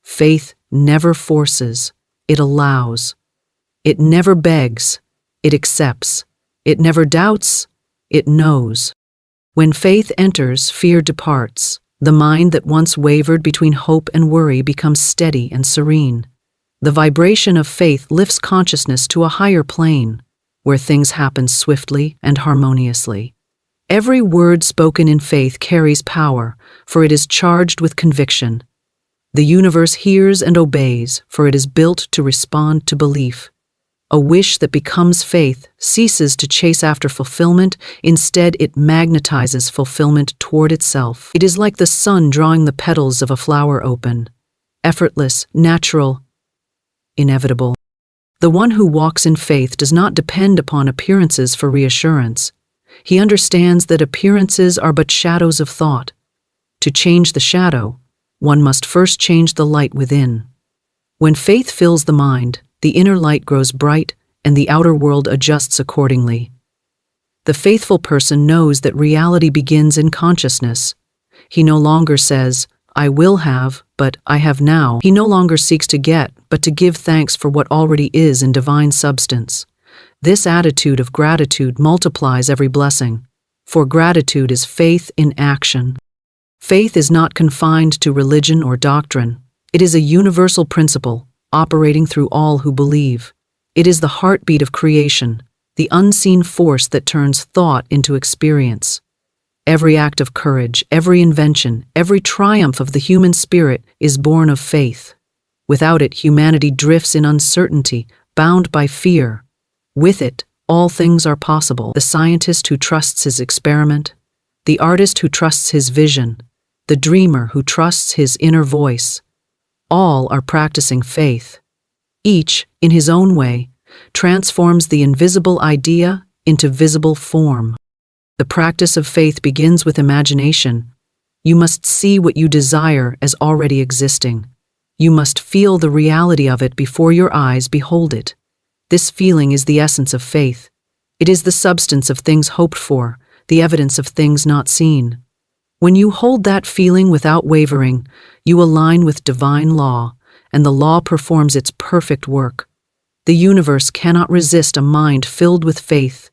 Faith never forces, it allows. It never begs, it accepts. It never doubts, it knows. When faith enters, fear departs. The mind that once wavered between hope and worry becomes steady and serene. The vibration of faith lifts consciousness to a higher plane, where things happen swiftly and harmoniously. Every word spoken in faith carries power, for it is charged with conviction. The universe hears and obeys, for it is built to respond to belief. A wish that becomes faith ceases to chase after fulfillment, instead it magnetizes fulfillment toward itself. It is like the sun drawing the petals of a flower open. Effortless, natural, inevitable. The one who walks in faith does not depend upon appearances for reassurance. He understands that appearances are but shadows of thought. To change the shadow, one must first change the light within. When faith fills the mind, the inner light grows bright, and the outer world adjusts accordingly. The faithful person knows that reality begins in consciousness. He no longer says, "I will have, but I have now." He no longer seeks to get, but to give thanks for what already is in divine substance. This attitude of gratitude multiplies every blessing, for gratitude is faith in action. Faith is not confined to religion or doctrine. It is a universal principle, operating through all who believe. It is the heartbeat of creation, the unseen force that turns thought into experience. Every act of courage, every invention, every triumph of the human spirit is born of faith. Without it, humanity drifts in uncertainty, bound by fear. With it, all things are possible. The scientist who trusts his experiment, the artist who trusts his vision, the dreamer who trusts his inner voice, all are practicing faith. Each, in his own way, transforms the invisible idea into visible form. The practice of faith begins with imagination. You must see what you desire as already existing. You must feel the reality of it before your eyes behold it. This feeling is the essence of faith. It is the substance of things hoped for, the evidence of things not seen. When you hold that feeling without wavering, you align with divine law, and the law performs its perfect work. The universe cannot resist a mind filled with faith.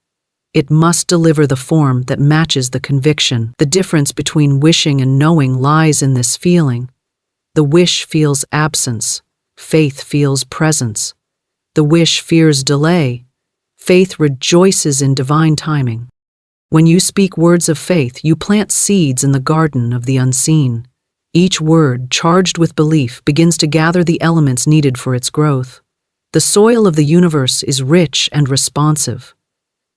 It must deliver the form that matches the conviction. The difference between wishing and knowing lies in this feeling. The wish feels absence. Faith feels presence. The wish fears delay. Faith rejoices in divine timing. When you speak words of faith, you plant seeds in the garden of the unseen. Each word, charged with belief, begins to gather the elements needed for its growth. The soil of the universe is rich and responsive.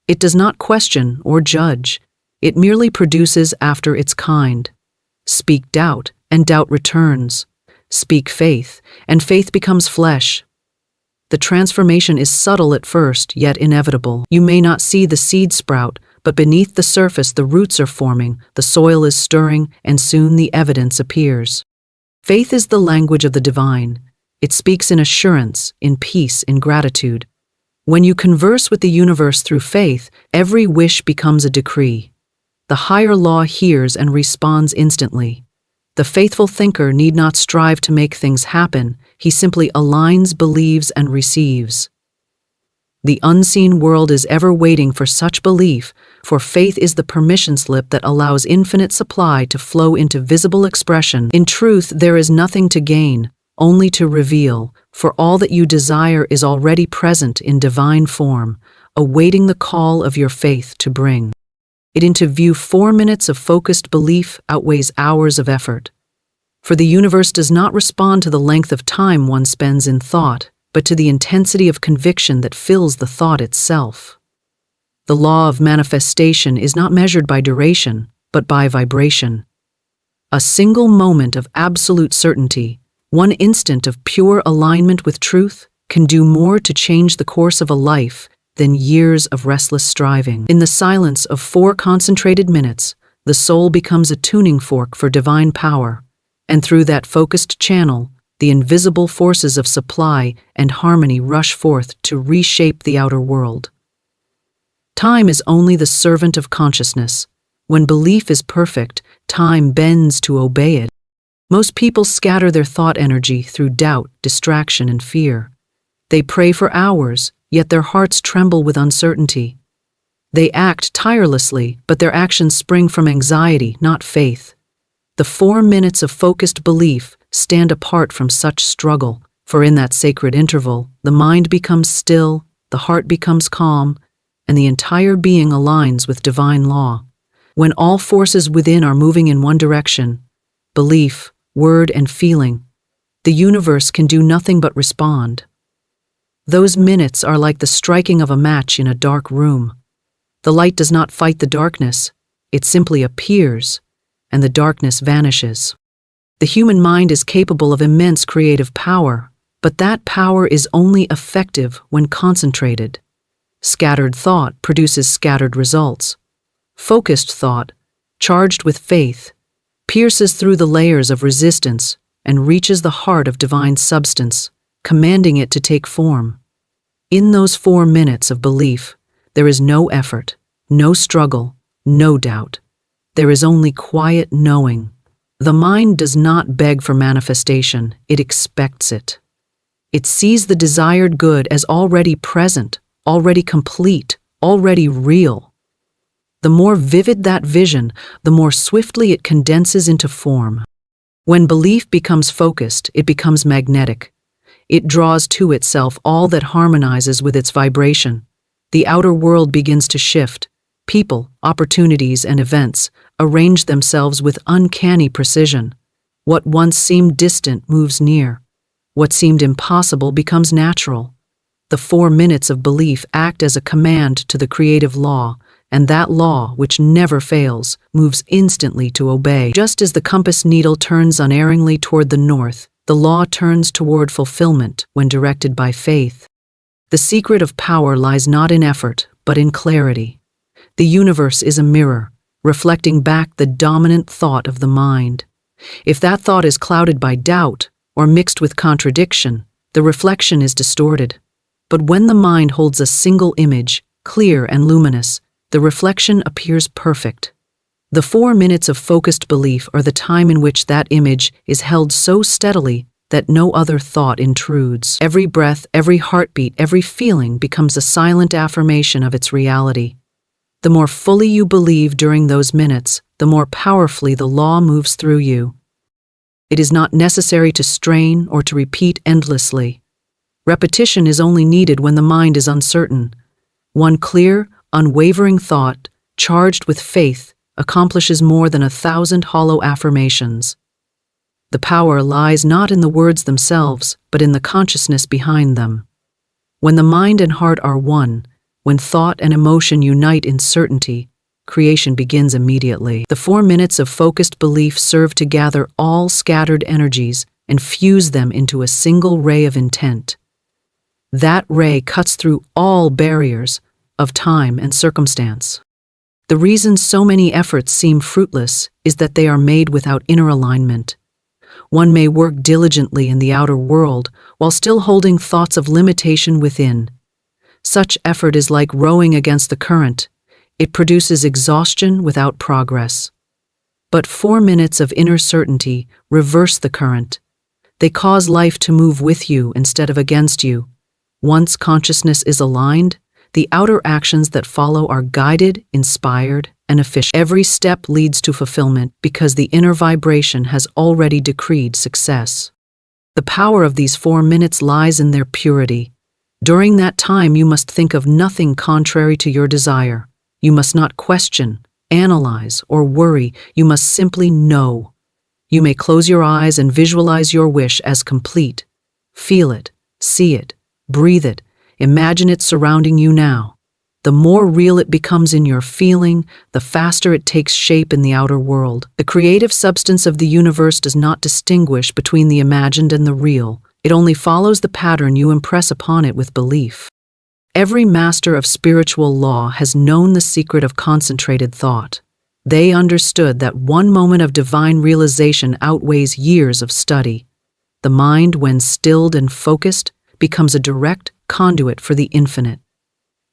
It does not question or judge. It merely produces after its kind. Speak doubt, and doubt returns. Speak faith, and faith becomes flesh. The transformation is subtle at first, yet inevitable. You may not see the seed sprout, but beneath the surface the roots are forming, the soil is stirring, and soon the evidence appears. Faith is the language of the divine. It speaks in assurance, in peace, in gratitude. When you converse with the universe through faith, every wish becomes a decree. The higher law hears and responds instantly. The faithful thinker need not strive to make things happen. He simply aligns, believes, and receives. The unseen world is ever waiting for such belief, for faith is the permission slip that allows infinite supply to flow into visible expression. In truth, there is nothing to gain, only to reveal, for all that you desire is already present in divine form, awaiting the call of your faith to bring it into view. 4 minutes of focused belief outweighs hours of effort. For the universe does not respond to the length of time one spends in thought, but to the intensity of conviction that fills the thought itself. The law of manifestation is not measured by duration, but by vibration. A single moment of absolute certainty, one instant of pure alignment with truth, can do more to change the course of a life than years of restless striving. In the silence of 4 concentrated minutes, the soul becomes a tuning fork for divine power, and through that focused channel, the invisible forces of supply and harmony rush forth to reshape the outer world. Time is only the servant of consciousness. When belief is perfect, time bends to obey it. Most people scatter their thought energy through doubt, distraction, and fear. They pray for hours, yet their hearts tremble with uncertainty. They act tirelessly, but their actions spring from anxiety, not faith. The 4 minutes of focused belief stand apart from such struggle, for in that sacred interval, the mind becomes still, the heart becomes calm, and the entire being aligns with divine law. When all forces within are moving in one direction, belief, word, and feeling, the universe can do nothing but respond. Those minutes are like the striking of a match in a dark room. The light does not fight the darkness, it simply appears, and the darkness vanishes. The human mind is capable of immense creative power, but that power is only effective when concentrated. Scattered thought produces scattered results. Focused thought, charged with faith, pierces through the layers of resistance and reaches the heart of divine substance, commanding it to take form. In those 4 minutes of belief, there is no effort, no struggle, no doubt. There is only quiet knowing. The mind does not beg for manifestation, it expects it. It sees the desired good as already present, already complete, already real. The more vivid that vision, the more swiftly it condenses into form. When belief becomes focused, it becomes magnetic. It draws to itself all that harmonizes with its vibration. The outer world begins to shift. People, opportunities, and events arrange themselves with uncanny precision. What once seemed distant moves near. What seemed impossible becomes natural. The 4 minutes of belief act as a command to the creative law, and that law, which never fails, moves instantly to obey. Just as the compass needle turns unerringly toward the north, the law turns toward fulfillment when directed by faith. The secret of power lies not in effort, but in clarity. The universe is a mirror, reflecting back the dominant thought of the mind. If that thought is clouded by doubt or mixed with contradiction, the reflection is distorted. But when the mind holds a single image, clear and luminous, the reflection appears perfect. The 4 minutes of focused belief are the time in which that image is held so steadily that no other thought intrudes. Every breath, every heartbeat, every feeling becomes a silent affirmation of its reality. The more fully you believe during those minutes, the more powerfully the law moves through you. It is not necessary to strain or to repeat endlessly. Repetition is only needed when the mind is uncertain. One clear, unwavering thought, charged with faith, accomplishes more than 1,000 hollow affirmations. The power lies not in the words themselves, but in the consciousness behind them. When the mind and heart are one, when thought and emotion unite in certainty, creation begins immediately. The 4 minutes of focused belief serve to gather all scattered energies and fuse them into a single ray of intent. That ray cuts through all barriers of time and circumstance. The reason so many efforts seem fruitless is that they are made without inner alignment. One may work diligently in the outer world while still holding thoughts of limitation within. Such effort is like rowing against the current. It produces exhaustion without progress. But 4 minutes of inner certainty reverse the current. They cause life to move with you instead of against you. Once consciousness is aligned, the outer actions that follow are guided, inspired, and efficient. Every step leads to fulfillment because the inner vibration has already decreed success. The power of these 4 minutes lies in their purity. During that time, you must think of nothing contrary to your desire. You must not question, analyze, or worry. You must simply know. You may close your eyes and visualize your wish as complete. Feel it, see it, breathe it. Imagine it surrounding you now. The more real it becomes in your feeling, the faster it takes shape in the outer world. The creative substance of the universe does not distinguish between the imagined and the real. It only follows the pattern you impress upon it with belief. Every master of spiritual law has known the secret of concentrated thought. They understood that one moment of divine realization outweighs years of study. The mind, when stilled and focused, becomes a direct conduit for the infinite.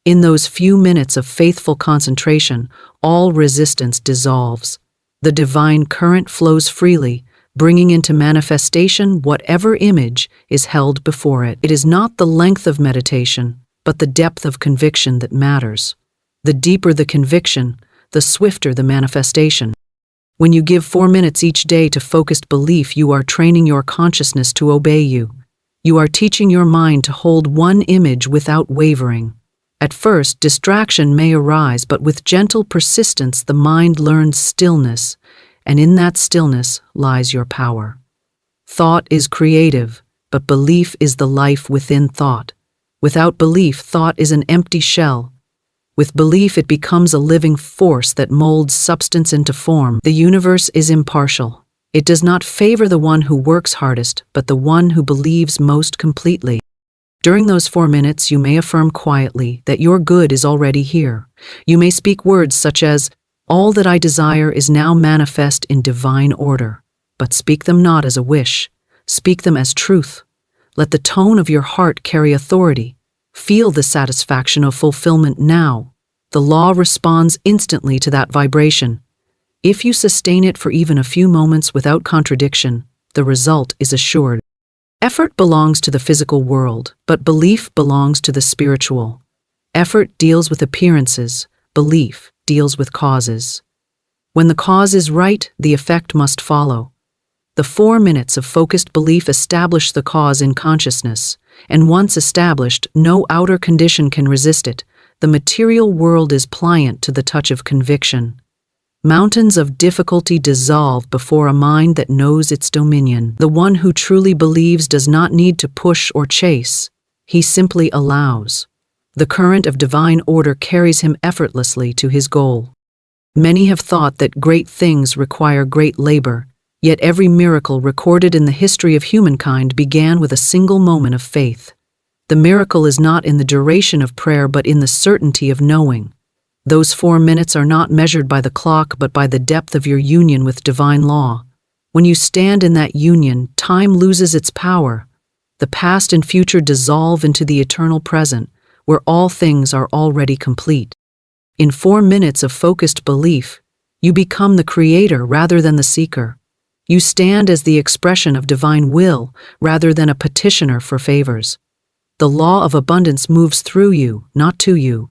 In those few minutes of faithful concentration, all resistance dissolves. The divine current flows freely, bringing into manifestation whatever image is held before it. It is not the length of meditation, but the depth of conviction that matters. The deeper the conviction, the swifter the manifestation. When you give 4 minutes each day to focused belief, you are training your consciousness to obey you. You are teaching your mind to hold one image without wavering. At first, distraction may arise, but with gentle persistence, the mind learns stillness, and in that stillness lies your power. Thought is creative, but belief is the life within thought. Without belief, thought is an empty shell. With belief, it becomes a living force that molds substance into form. The universe is impartial. It does not favor the one who works hardest, but the one who believes most completely. During those 4 minutes, you may affirm quietly that your good is already here. You may speak words such as, "All that I desire is now manifest in divine order." But speak them not as a wish. Speak them as truth. Let the tone of your heart carry authority. Feel the satisfaction of fulfillment now. The law responds instantly to that vibration. If you sustain it for even a few moments without contradiction, the result is assured. Effort belongs to the physical world, but belief belongs to the spiritual. Effort deals with appearances, belief deals with causes. When the cause is right, the effect must follow. The 4 minutes of focused belief establish the cause in consciousness, and once established, no outer condition can resist it. The material world is pliant to the touch of conviction. Mountains of difficulty dissolve before a mind that knows its dominion. The one who truly believes does not need to push or chase. He simply allows. The current of divine order carries him effortlessly to his goal. Many have thought that great things require great labor, yet every miracle recorded in the history of humankind began with a single moment of faith. The miracle is not in the duration of prayer, but in the certainty of knowing. Those 4 minutes are not measured by the clock, but by the depth of your union with divine law. When you stand in that union, time loses its power. The past and future dissolve into the eternal present, where all things are already complete. In 4 minutes of focused belief, you become the creator rather than the seeker. You stand as the expression of divine will rather than a petitioner for favors. The law of abundance moves through you, not to you.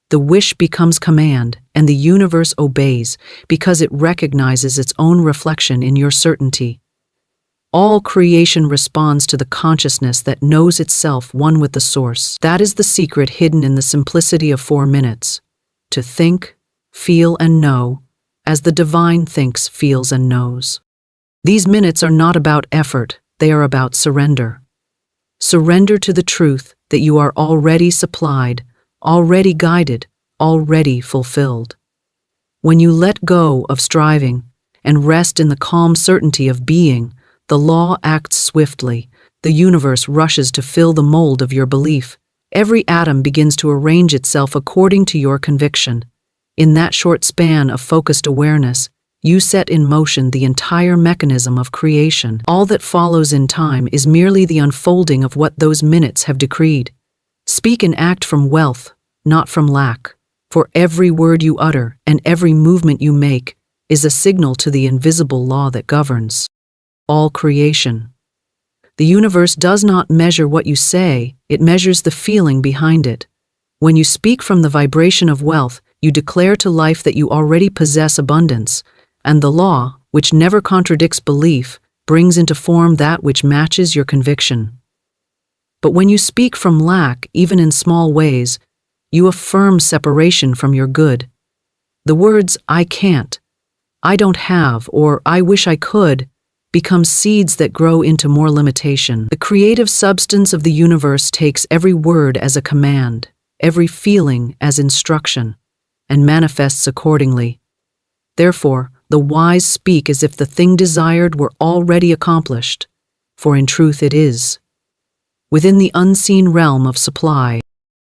The wish becomes command, and the universe obeys because it recognizes its own reflection in your certainty. All creation responds to the consciousness that knows itself one with the source. That is the secret hidden in the simplicity of 4 minutes. To think, feel, and know, as the divine thinks, feels, and knows. These minutes are not about effort, they are about surrender. Surrender to the truth that you are already supplied, already guided, already fulfilled. When you let go of striving and rest in the calm certainty of being, the law acts swiftly. The universe rushes to fill the mold of your belief. Every atom begins to arrange itself according to your conviction. In that short span of focused awareness, you set in motion the entire mechanism of creation. All that follows in time is merely the unfolding of what those minutes have decreed. Speak and act from wealth, not from lack. For every word you utter and every movement you make is a signal to the invisible law that governs all creation. The universe does not measure what you say, it measures the feeling behind it. When you speak from the vibration of wealth, you declare to life that you already possess abundance, and the law, which never contradicts belief, brings into form that which matches your conviction. But when you speak from lack, even in small ways, you affirm separation from your good. The words, "I can't," "I don't have," or "I wish I could," become seeds that grow into more limitation. The creative substance of the universe takes every word as a command, every feeling as instruction, and manifests accordingly. Therefore, the wise speak as if the thing desired were already accomplished, for in truth it is. Within the unseen realm of supply,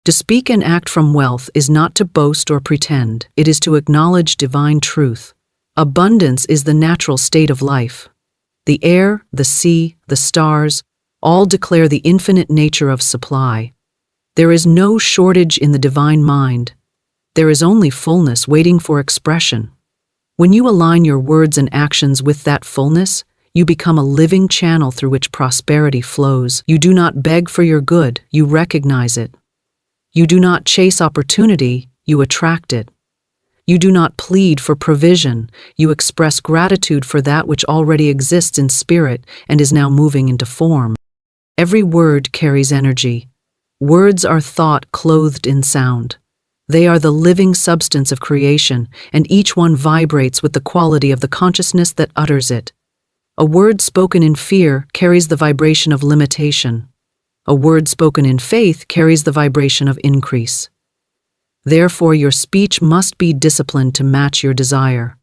to speak and act from wealth is not to boast or pretend, it is to acknowledge divine truth. Abundance is the natural state of life. The air, the sea, the stars, all declare the infinite nature of supply. There is no shortage in the divine mind. There is only fullness waiting for expression. When you align your words and actions with that fullness, you become a living channel through which prosperity flows. You do not beg for your good, you recognize it. You do not chase opportunity, you attract it. You do not plead for provision, you express gratitude for that which already exists in spirit and is now moving into form. Every word carries energy. Words are thought clothed in sound. They are the living substance of creation, and each one vibrates with the quality of the consciousness that utters it. A word spoken in fear carries the vibration of limitation. A word spoken in faith carries the vibration of increase. Therefore, your speech must be disciplined to match your desire.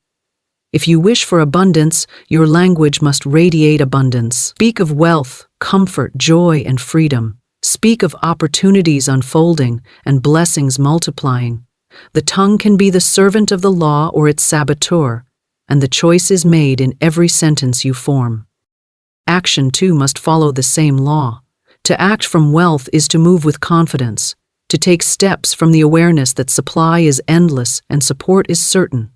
If you wish for abundance, your language must radiate abundance. Speak of wealth, comfort, joy, and freedom. Speak of opportunities unfolding and blessings multiplying. The tongue can be the servant of the law or its saboteur, and the choice is made in every sentence you form. Action, too, must follow the same law. To act from wealth is to move with confidence, to take steps from the awareness that supply is endless and support is certain.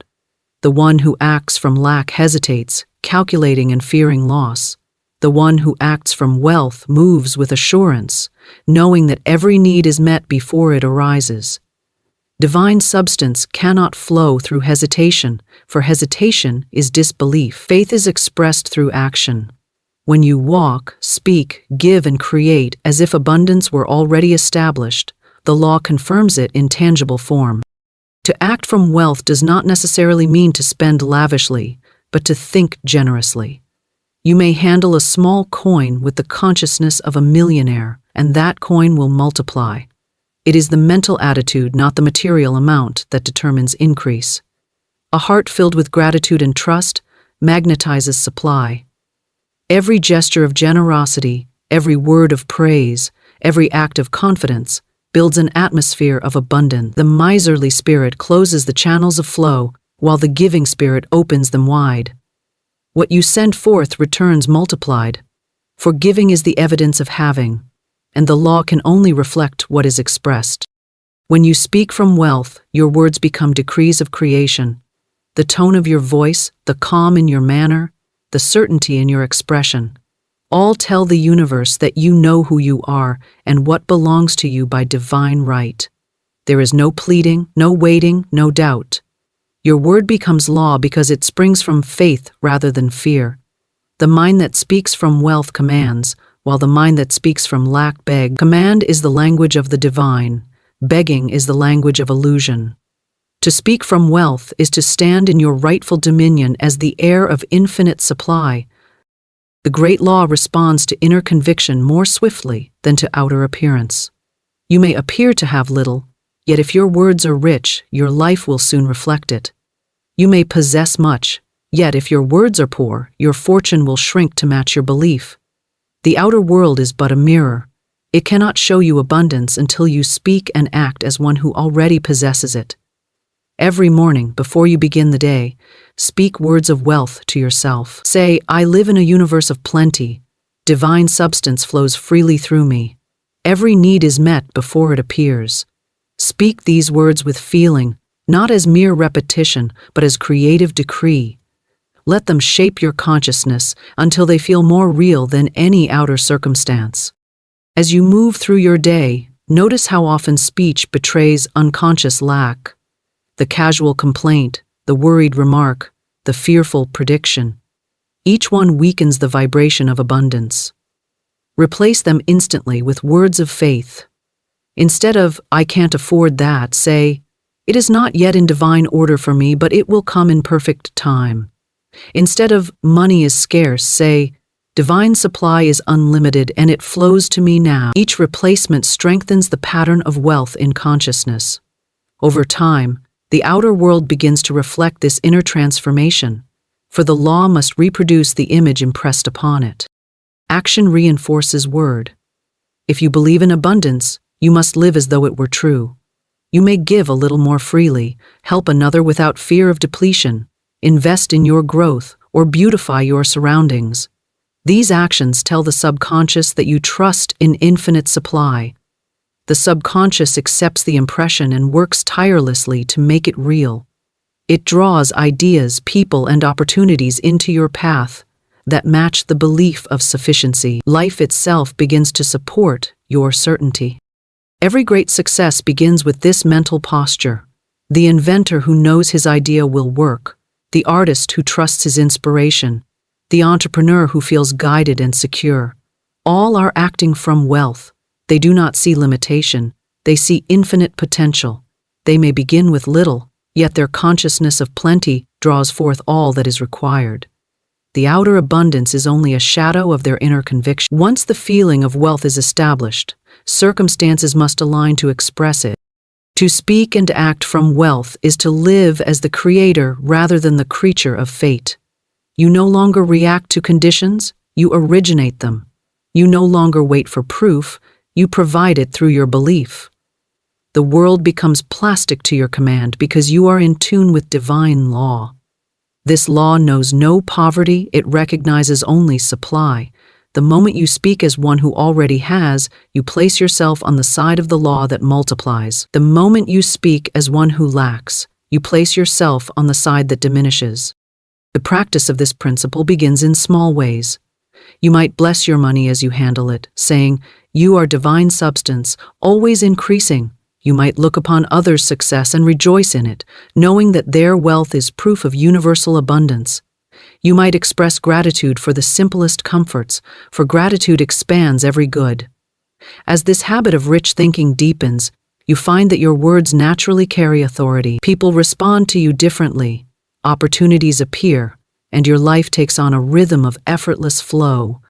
The one who acts from lack hesitates, calculating and fearing loss. The one who acts from wealth moves with assurance, knowing that every need is met before it arises. Divine substance cannot flow through hesitation, for hesitation is disbelief. Faith is expressed through action. When you walk, speak, give, and create as if abundance were already established, the law confirms it in tangible form. To act from wealth does not necessarily mean to spend lavishly, but to think generously. You may handle a small coin with the consciousness of a millionaire, and that coin will multiply. It is the mental attitude, not the material amount, that determines increase. A heart filled with gratitude and trust magnetizes supply. Every gesture of generosity, every word of praise, every act of confidence builds an atmosphere of abundance. The miserly spirit closes the channels of flow, while the giving spirit opens them wide. What you send forth returns multiplied, for giving is the evidence of having, and the law can only reflect what is expressed. When you speak from wealth, your words become decrees of creation. The tone of your voice, the calm in your manner, the certainty in your expression, all tell the universe that you know who you are and what belongs to you by divine right. There is no pleading, no waiting, no doubt. Your word becomes law because it springs from faith rather than fear. The mind that speaks from wealth commands, while the mind that speaks from lack begs. Command is the language of the divine. Begging is the language of illusion. To speak from wealth is to stand in your rightful dominion as the heir of infinite supply. The great law responds to inner conviction more swiftly than to outer appearance. You may appear to have little, yet if your words are rich, your life will soon reflect it. You may possess much, yet if your words are poor, your fortune will shrink to match your belief. The outer world is but a mirror. It cannot show you abundance until you speak and act as one who already possesses it. Every morning, before you begin the day, speak words of wealth to yourself. Say, I live in a universe of plenty. Divine substance flows freely through me. Every need is met before it appears. Speak these words with feeling, not as mere repetition, but as creative decree. Let them shape your consciousness until they feel more real than any outer circumstance. As you move through your day, notice how often speech betrays unconscious lack. The casual complaint, the worried remark, the fearful prediction. Each one weakens the vibration of abundance. Replace them instantly with words of faith. Instead of, I can't afford that, say, it is not yet in divine order for me, but it will come in perfect time. Instead of, money is scarce, say, divine supply is unlimited and it flows to me now. Each replacement strengthens the pattern of wealth in consciousness. Over time, the outer world begins to reflect this inner transformation, for the law must reproduce the image impressed upon it. Action reinforces word. If you believe in abundance, you must live as though it were true. You may give a little more freely, help another without fear of depletion, invest in your growth, or beautify your surroundings. These actions tell the subconscious that you trust in infinite supply. The subconscious accepts the impression and works tirelessly to make it real. It draws ideas, people, and opportunities into your path that match the belief of sufficiency. Life itself begins to support your certainty. Every great success begins with this mental posture. The inventor who knows his idea will work, the artist who trusts his inspiration, the entrepreneur who feels guided and secure. All are acting from wealth, They do not see limitation, they see infinite potential. They may begin with little, yet their consciousness of plenty draws forth all that is required. The outer abundance is only a shadow of their inner conviction. Once the feeling of wealth is established, circumstances must align to express it. To speak and act from wealth is to live as the creator rather than the creature of fate. You no longer react to conditions, you originate them. You no longer wait for proof, you provide it through your belief. The world becomes plastic to your command because you are in tune with divine law. This law knows no poverty, it recognizes only supply. The moment you speak as one who already has, you place yourself on the side of the law that multiplies. The moment you speak as one who lacks, you place yourself on the side that diminishes. The practice of this principle begins in small ways. You might bless your money as you handle it, saying, "You are divine substance, always increasing." You might look upon others' success and rejoice in it, knowing that their wealth is proof of universal abundance. You might express gratitude for the simplest comforts, for gratitude expands every good. As this habit of rich thinking deepens, you find that your words naturally carry authority. People respond to you differently, opportunities appear, and your life takes on a rhythm of effortless flow.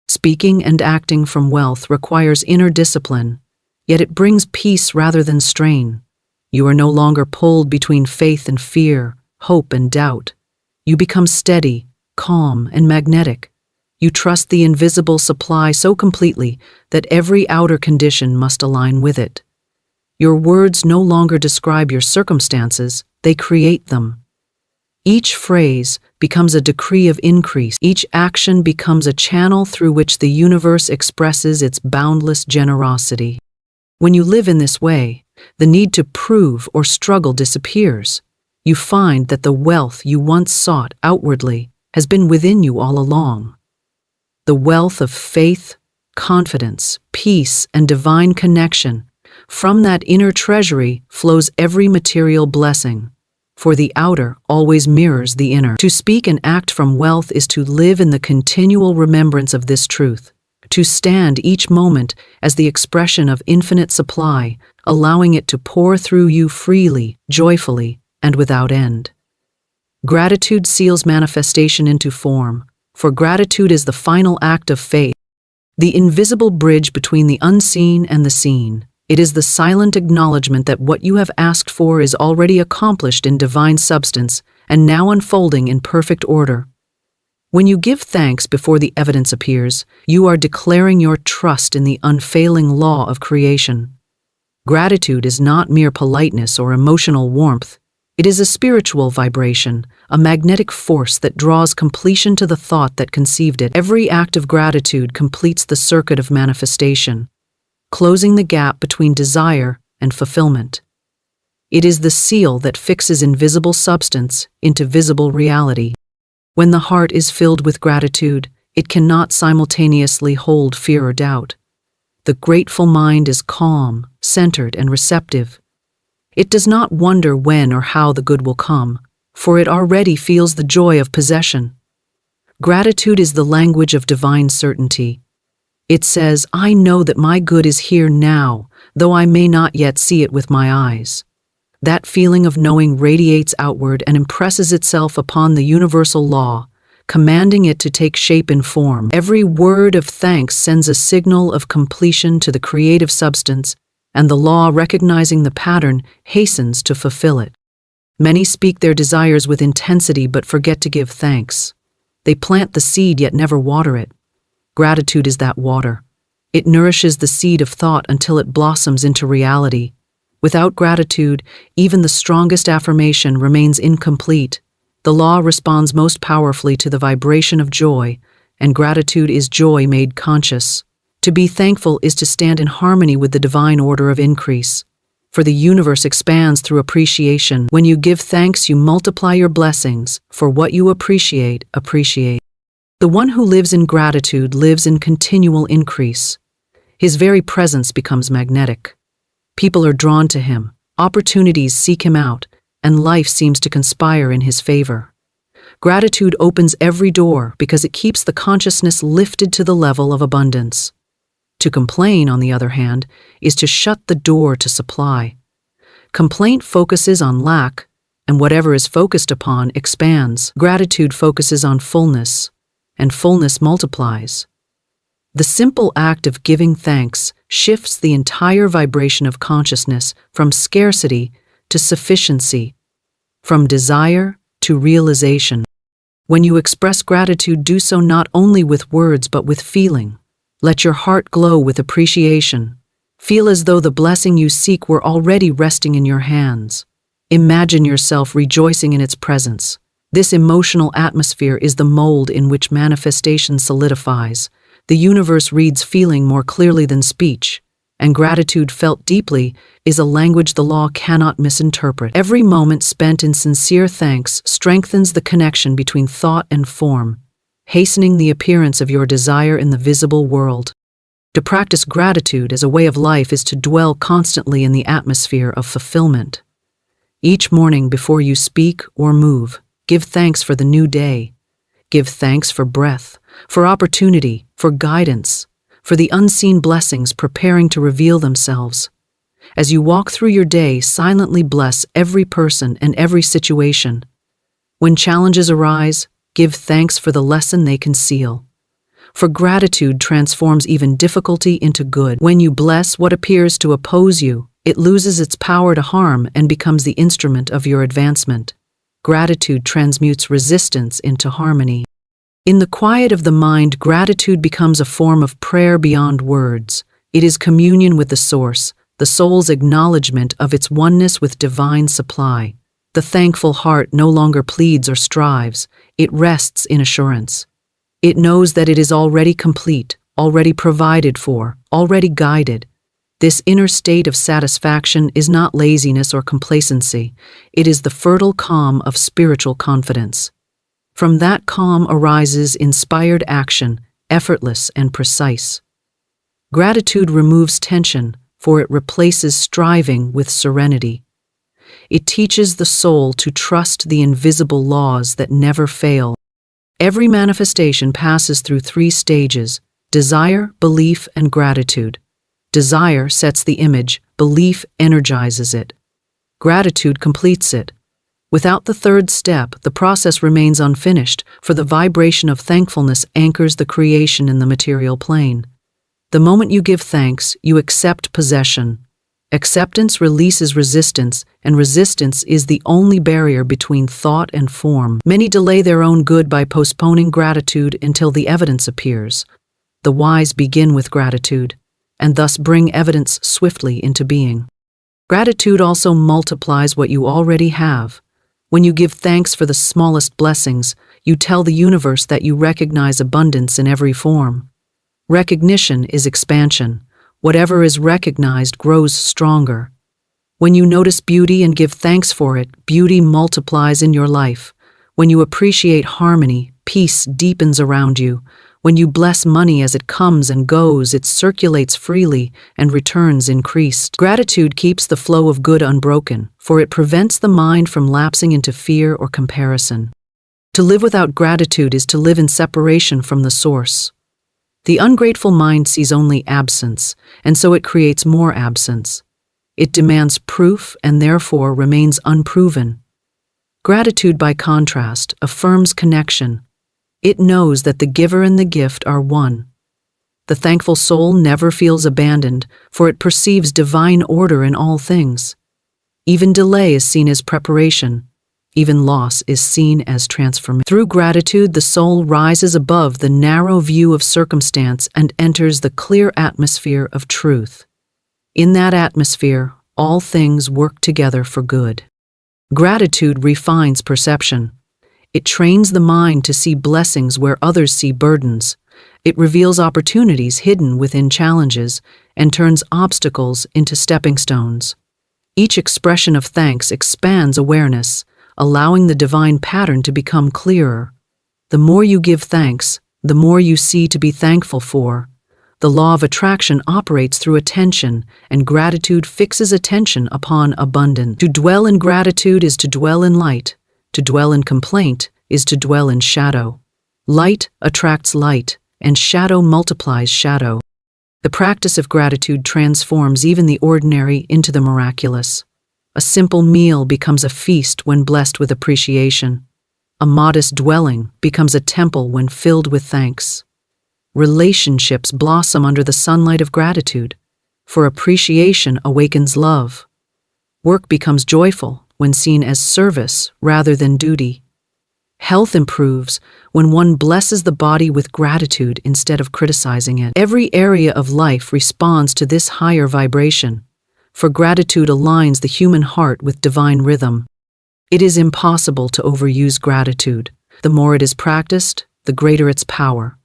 Speaking and acting from wealth requires inner discipline, yet it brings peace rather than strain. You are no longer pulled between faith and fear, hope and doubt. You become steady, calm, and magnetic. You trust the invisible supply so completely that every outer condition must align with it. Your words no longer describe your circumstances, they create them. Each phrase becomes a decree of increase. Each action becomes a channel through which the universe expresses its boundless generosity. When you live in this way, the need to prove or struggle disappears. You find that the wealth you once sought outwardly has been within you all along. The wealth of faith, confidence, peace, and divine connection. From that inner treasury flows every material blessing, for the outer always mirrors the inner. To speak and act from wealth is to live in the continual remembrance of this truth, to stand each moment as the expression of infinite supply, allowing it to pour through you freely, joyfully, and without end. Gratitude seals manifestation into form, for gratitude is the final act of faith, the invisible bridge between the unseen and the seen. It is the silent acknowledgement that what you have asked for is already accomplished in divine substance and now unfolding in perfect order. When you give thanks before the evidence appears, you are declaring your trust in the unfailing law of creation. Gratitude is not mere politeness or emotional warmth. It is a spiritual vibration, a magnetic force that draws completion to the thought that conceived it. Every act of gratitude completes the circuit of manifestation, closing the gap between desire and fulfillment. It is the seal that fixes invisible substance into visible reality. When the heart is filled with gratitude, it cannot simultaneously hold fear or doubt. The grateful mind is calm, centered, and receptive. It does not wonder when or how the good will come, for it already feels the joy of possession. Gratitude is the language of divine certainty. It says, "I know that my good is here now, though I may not yet see it with my eyes." That feeling of knowing radiates outward and impresses itself upon the universal law, commanding it to take shape and form. Every word of thanks sends a signal of completion to the creative substance, and the law, recognizing the pattern, hastens to fulfill it. Many speak their desires with intensity but forget to give thanks. They plant the seed yet never water it. Gratitude is that water. It nourishes the seed of thought until it blossoms into reality. Without gratitude, even the strongest affirmation remains incomplete. The law responds most powerfully to the vibration of joy, and gratitude is joy made conscious. To be thankful is to stand in harmony with the divine order of increase. For the universe expands through appreciation. When you give thanks, you multiply your blessings, for what you appreciate, appreciate. The one who lives in gratitude lives in continual increase. His very presence becomes magnetic. People are drawn to him, opportunities seek him out, and life seems to conspire in his favor. Gratitude opens every door because it keeps the consciousness lifted to the level of abundance. To complain, on the other hand, is to shut the door to supply. Complaint focuses on lack, and whatever is focused upon expands. Gratitude focuses on fullness, and fullness multiplies. The simple act of giving thanks shifts the entire vibration of consciousness from scarcity to sufficiency, from desire to realization. When you express gratitude, do so not only with words but with feeling. Let your heart glow with appreciation. Feel as though the blessing you seek were already resting in your hands. Imagine yourself rejoicing in its presence. This emotional atmosphere is the mold in which manifestation solidifies. The universe reads feeling more clearly than speech, and gratitude felt deeply is a language the law cannot misinterpret. Every moment spent in sincere thanks strengthens the connection between thought and form, hastening the appearance of your desire in the visible world. To practice gratitude as a way of life is to dwell constantly in the atmosphere of fulfillment. Each morning before you speak or move, give thanks for the new day. Give thanks for breath, for opportunity, for guidance, for the unseen blessings preparing to reveal themselves. As you walk through your day, silently bless every person and every situation. When challenges arise, give thanks for the lesson they conceal. For gratitude transforms even difficulty into good. When you bless what appears to oppose you, it loses its power to harm and becomes the instrument of your advancement. Gratitude transmutes resistance into harmony. In the quiet of the mind, gratitude becomes a form of prayer beyond words. It is communion with the source, the soul's acknowledgement of its oneness with divine supply. The thankful heart no longer pleads or strives, it rests in assurance. It knows that it is already complete, already provided for, already guided. This inner state of satisfaction is not laziness or complacency, it is the fertile calm of spiritual confidence. From that calm arises inspired action, effortless and precise. Gratitude removes tension, for it replaces striving with serenity. It teaches the soul to trust the invisible laws that never fail. Every manifestation passes through 3 stages: desire, belief, and gratitude. Desire sets the image, belief energizes it. Gratitude completes it. Without the 3rd step, the process remains unfinished, for the vibration of thankfulness anchors the creation in the material plane. The moment you give thanks, you accept possession. Acceptance releases resistance, and resistance is the only barrier between thought and form. Many delay their own good by postponing gratitude until the evidence appears. The wise begin with gratitude, and thus bring evidence swiftly into being. Gratitude also multiplies what you already have. When you give thanks for the smallest blessings, you tell the universe that you recognize abundance in every form. Recognition is expansion. Whatever is recognized grows stronger. When you notice beauty and give thanks for it, beauty multiplies in your life. When you appreciate harmony, peace deepens around you. When you bless money as it comes and goes, it circulates freely and returns increased. Gratitude keeps the flow of good unbroken, for it prevents the mind from lapsing into fear or comparison. To live without gratitude is to live in separation from the source. The ungrateful mind sees only absence, and so it creates more absence. It demands proof and therefore remains unproven. Gratitude, by contrast, affirms connection. It knows that the giver and the gift are one. The thankful soul never feels abandoned, for it perceives divine order in all things. Even delay is seen as preparation. Even loss is seen as transformation. Through gratitude, the soul rises above the narrow view of circumstance and enters the clear atmosphere of truth. In that atmosphere, all things work together for good. Gratitude refines perception. It trains the mind to see blessings where others see burdens. It reveals opportunities hidden within challenges and turns obstacles into stepping stones. Each expression of thanks expands awareness, allowing the divine pattern to become clearer. The more you give thanks, the more you see to be thankful for. The law of attraction operates through attention, and gratitude fixes attention upon abundance. To dwell in gratitude is to dwell in light. To dwell in complaint is to dwell in shadow. Light attracts light, and shadow multiplies shadow. The practice of gratitude transforms even the ordinary into the miraculous. A simple meal becomes a feast when blessed with appreciation. A modest dwelling becomes a temple when filled with thanks. Relationships blossom under the sunlight of gratitude, for appreciation awakens love. Work becomes joyful when seen as service rather than duty. Health improves when one blesses the body with gratitude instead of criticizing it. Every area of life responds to this higher vibration, for gratitude aligns the human heart with divine rhythm. It is impossible to overuse gratitude. The more it is practiced, the greater its power.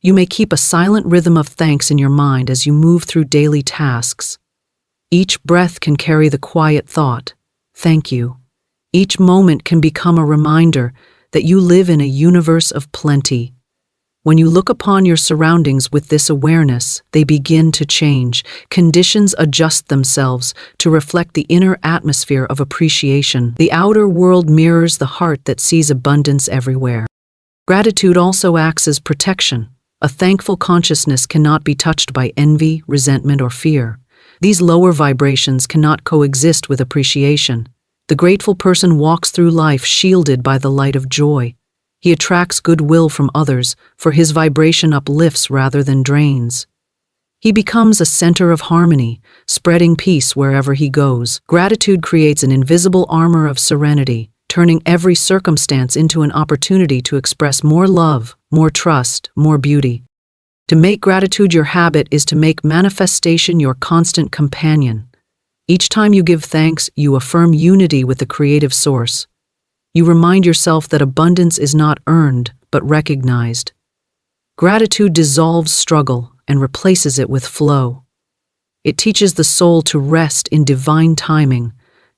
You may keep a silent rhythm of thanks in your mind as you move through daily tasks. Each breath can carry the quiet thought, "Thank you." Each moment can become a reminder that you live in a universe of plenty. When you look upon your surroundings with this awareness, they begin to change. Conditions adjust themselves to reflect the inner atmosphere of appreciation. The outer world mirrors the heart that sees abundance everywhere. Gratitude also acts as protection. A thankful consciousness cannot be touched by envy, resentment, or fear. These lower vibrations cannot coexist with appreciation. The grateful person walks through life shielded by the light of joy. He attracts goodwill from others, for his vibration uplifts rather than drains. He becomes a center of harmony, spreading peace wherever he goes. Gratitude creates an invisible armor of serenity, turning every circumstance into an opportunity to express more love, more trust, more beauty. To make gratitude your habit is to make manifestation your constant companion. Each time you give thanks, you affirm unity with the creative source. You remind yourself that abundance is not earned, but recognized. Gratitude dissolves struggle and replaces it with flow. It teaches the soul to rest in divine timing,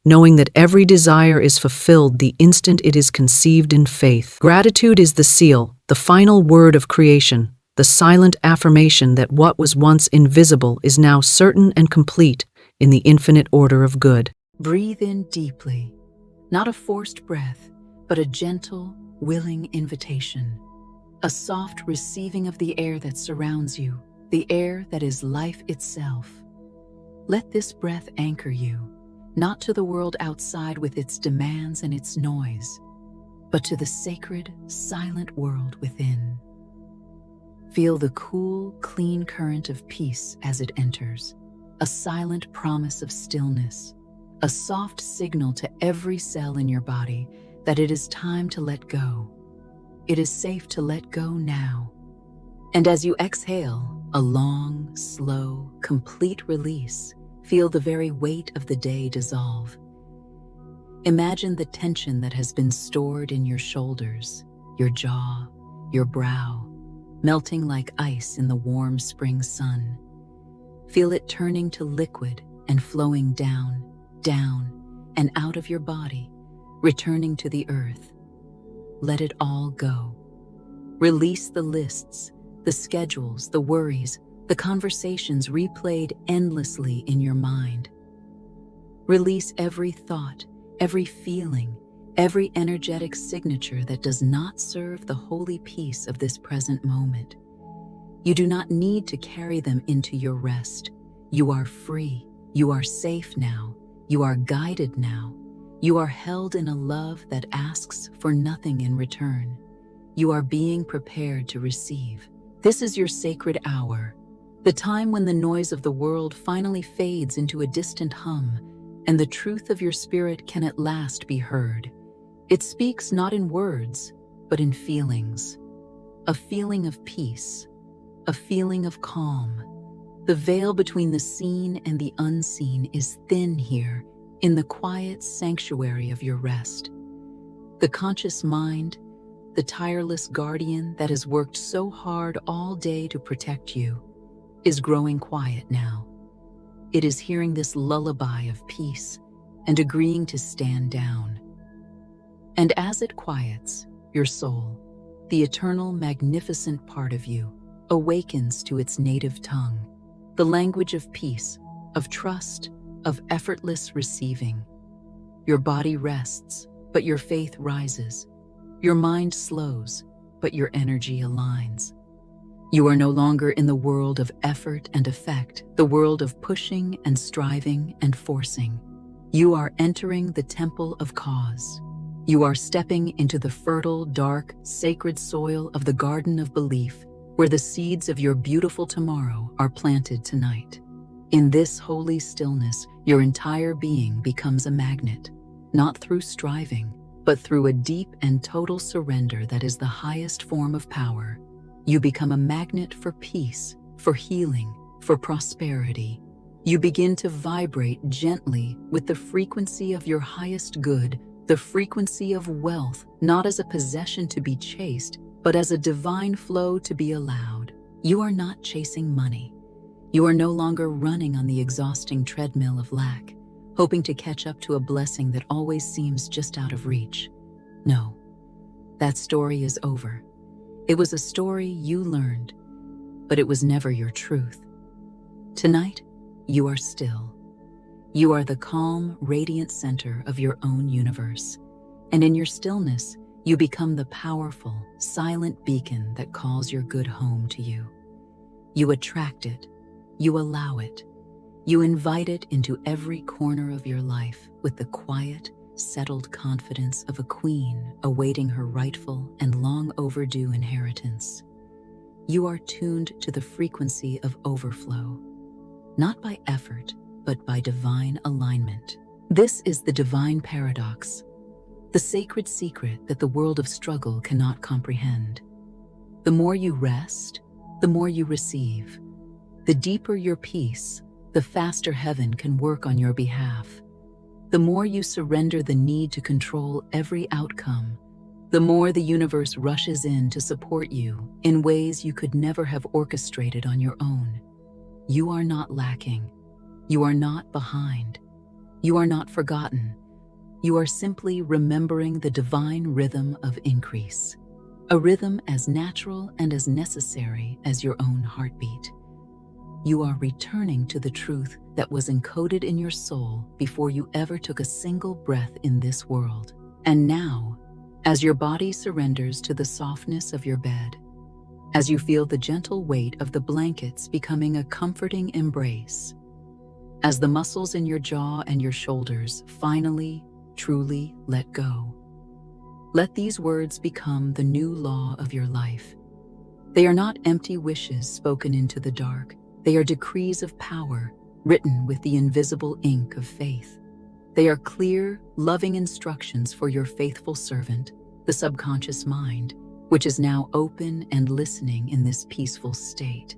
knowing that every desire is fulfilled the instant it is conceived in faith. Gratitude is the seal, the final word of creation, the silent affirmation that what was once invisible is now certain and complete in the infinite order of good. Breathe in deeply, not a forced breath, but a gentle, willing invitation. A soft receiving of the air that surrounds you, the air that is life itself. Let this breath anchor you, not to the world outside with its demands and its noise, but to the sacred, silent world within. Feel the cool, clean current of peace as it enters, a silent promise of stillness, a soft signal to every cell in your body that it is time to let go. It is safe to let go now. And as you exhale, a long, slow, complete release, feel the very weight of the day dissolve. Imagine the tension that has been stored in your shoulders, your jaw, your brow, melting like ice in the warm spring sun. Feel it turning to liquid and flowing down, down, and out of your body, returning to the earth. Let it all go. Release the lists, the schedules, the worries, the conversations replayed endlessly in your mind. Release every thought, every feeling, every energetic signature that does not serve the holy peace of this present moment. You do not need to carry them into your rest. You are free. You are safe now. You are guided now. You are held in a love that asks for nothing in return. You are being prepared to receive. This is your sacred hour, the time when the noise of the world finally fades into a distant hum, and the truth of your spirit can at last be heard. It speaks not in words, but in feelings. A feeling of peace, a feeling of calm. The veil between the seen and the unseen is thin here, in the quiet sanctuary of your rest. The conscious mind, the tireless guardian that has worked so hard all day to protect you, is growing quiet now. It is hearing this lullaby of peace and agreeing to stand down. And as it quiets, your soul, the eternal, magnificent part of you, awakens to its native tongue, the language of peace, of trust, of effortless receiving. Your body rests, but your faith rises. Your mind slows, but your energy aligns. You are no longer in the world of effort and effect, the world of pushing and striving and forcing. You are entering the temple of cause. You are stepping into the fertile, dark, sacred soil of the garden of belief, where the seeds of your beautiful tomorrow are planted tonight. In this holy stillness, your entire being becomes a magnet, not through striving, but through a deep and total surrender that is the highest form of power. You become a magnet for peace, for healing, for prosperity. You begin to vibrate gently with the frequency of your highest good, the frequency of wealth, not as a possession to be chased, but as a divine flow to be allowed. You are not chasing money. You are no longer running on the exhausting treadmill of lack, hoping to catch up to a blessing that always seems just out of reach. No, that story is over. It was a story you learned, but it was never your truth. Tonight, you are still. You are the calm, radiant center of your own universe. And in your stillness, you become the powerful, silent beacon that calls your good home to you. You attract it. You allow it. You invite it into every corner of your life with the quiet, settled confidence of a queen awaiting her rightful and long overdue inheritance. You are tuned to the frequency of overflow, not by effort, but by divine alignment. This is the divine paradox, the sacred secret that the world of struggle cannot comprehend. The more you rest, the more you receive. The deeper your peace, the faster heaven can work on your behalf. The more you surrender the need to control every outcome, the more the universe rushes in to support you in ways you could never have orchestrated on your own. You are not lacking. You are not behind. You are not forgotten. You are simply remembering the divine rhythm of increase, a rhythm as natural and as necessary as your own heartbeat. You are returning to the truth that was encoded in your soul before you ever took a single breath in this world. And now, as your body surrenders to the softness of your bed, as you feel the gentle weight of the blankets becoming a comforting embrace, as the muscles in your jaw and your shoulders finally, truly let go, let these words become the new law of your life. They are not empty wishes spoken into the dark. They are decrees of power, written with the invisible ink of faith. They are clear, loving instructions for your faithful servant, the subconscious mind, which is now open and listening in this peaceful state.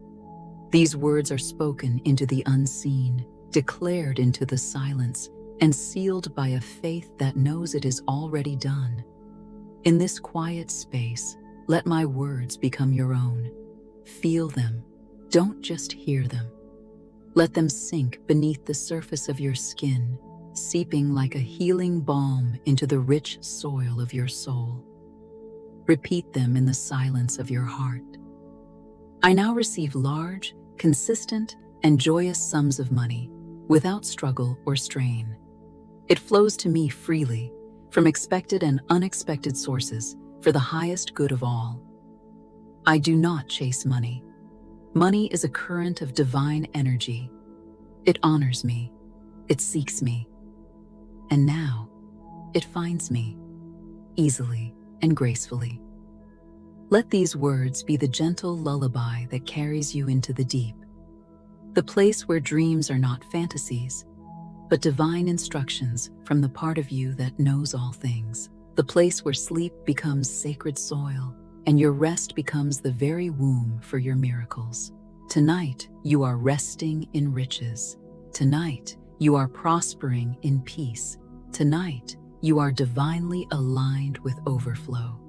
These words are spoken into the unseen, declared into the silence, and sealed by a faith that knows it is already done. In this quiet space, let my words become your own. Feel them. Don't just hear them. Let them sink beneath the surface of your skin, seeping like a healing balm into the rich soil of your soul. Repeat them in the silence of your heart. I now receive large, consistent, and joyous sums of money, without struggle or strain. It flows to me freely, from expected and unexpected sources, for the highest good of all. I do not chase money. Money is a current of divine energy. It honors me. It seeks me. And now, it finds me, easily and gracefully. Let these words be the gentle lullaby that carries you into the deep, the place where dreams are not fantasies, but divine instructions from the part of you that knows all things, the place where sleep becomes sacred soil, and your rest becomes the very womb for your miracles. Tonight, you are resting in riches. Tonight, you are prospering in peace. Tonight, you are divinely aligned with overflow.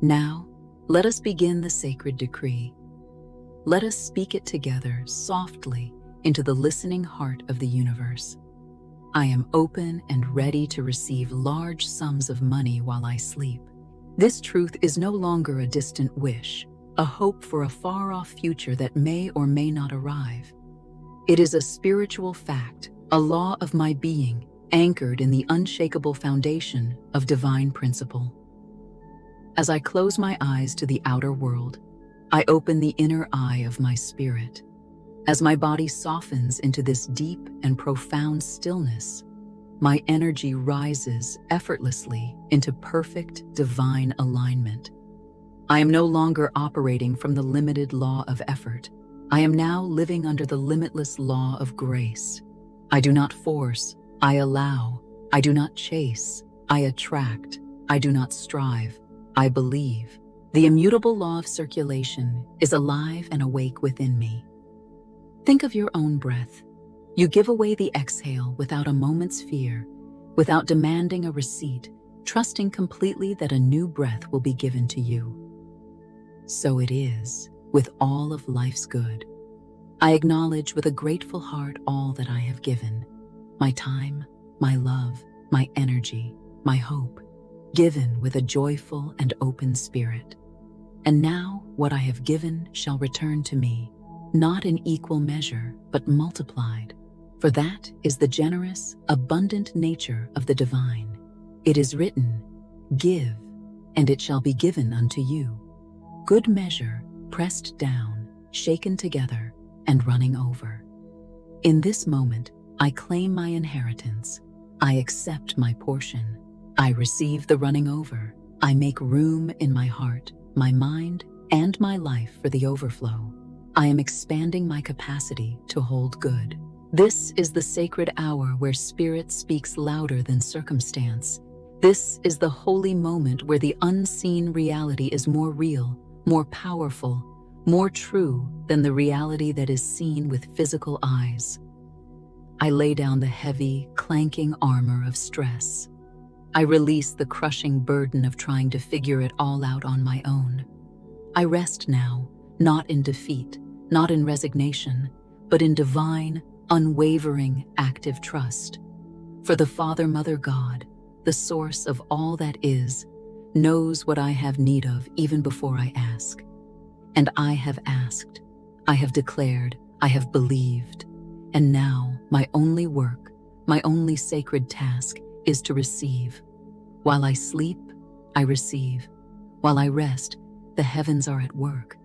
Now, let us begin the sacred decree. Let us speak it together softly into the listening heart of the universe. I am open and ready to receive large sums of money while I sleep. This truth is no longer a distant wish, a hope for a far-off future that may or may not arrive. It is a spiritual fact, a law of my being, anchored in the unshakable foundation of divine principle. As I close my eyes to the outer world, I open the inner eye of my spirit. As my body softens into this deep and profound stillness, my energy rises effortlessly into perfect divine alignment. I am no longer operating from the limited law of effort. I am now living under the limitless law of grace. I do not force, I allow. I do not chase, I attract. I do not strive, I believe. The immutable law of circulation is alive and awake within me. Think of your own breath. You give away the exhale without a moment's fear, without demanding a receipt, trusting completely that a new breath will be given to you. So it is with all of life's good. I acknowledge with a grateful heart all that I have given, my time, my love, my energy, my hope, given with a joyful and open spirit. And now what I have given shall return to me, not in equal measure, but multiplied. For that is the generous, abundant nature of the divine. It is written, "Give, and it shall be given unto you. Good measure, pressed down, shaken together, and running over." In this moment, I claim my inheritance. I accept my portion. I receive the running over. I make room in my heart, my mind, and my life for the overflow. I am expanding my capacity to hold good. This is the sacred hour where spirit speaks louder than circumstance. This is the holy moment where the unseen reality is more real, more powerful, more true than the reality that is seen with physical eyes. I lay down the heavy, clanking armor of stress. I release the crushing burden of trying to figure it all out on my own. I rest now, not in defeat, not in resignation, but in divine, unwavering, active trust. For the Father, Mother, God, the source of all that is, knows what I have need of even before I ask. And I have asked, I have declared, I have believed. And now my only work, my only sacred task is to receive. While I sleep, I receive. While I rest, the heavens are at work.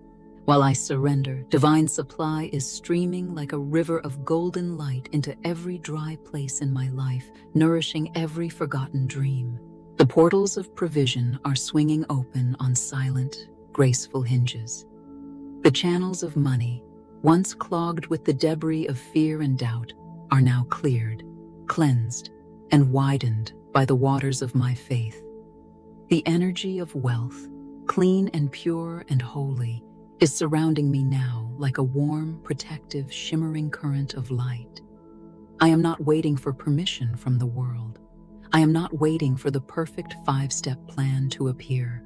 While I surrender, divine supply is streaming like a river of golden light into every dry place in my life, nourishing every forgotten dream. The portals of provision are swinging open on silent, graceful hinges. The channels of money, once clogged with the debris of fear and doubt, are now cleared, cleansed, and widened by the waters of my faith. The energy of wealth, clean and pure and holy, is surrounding me now like a warm, protective, shimmering current of light. I am not waiting for permission from the world. I am not waiting for the perfect 5-step plan to appear.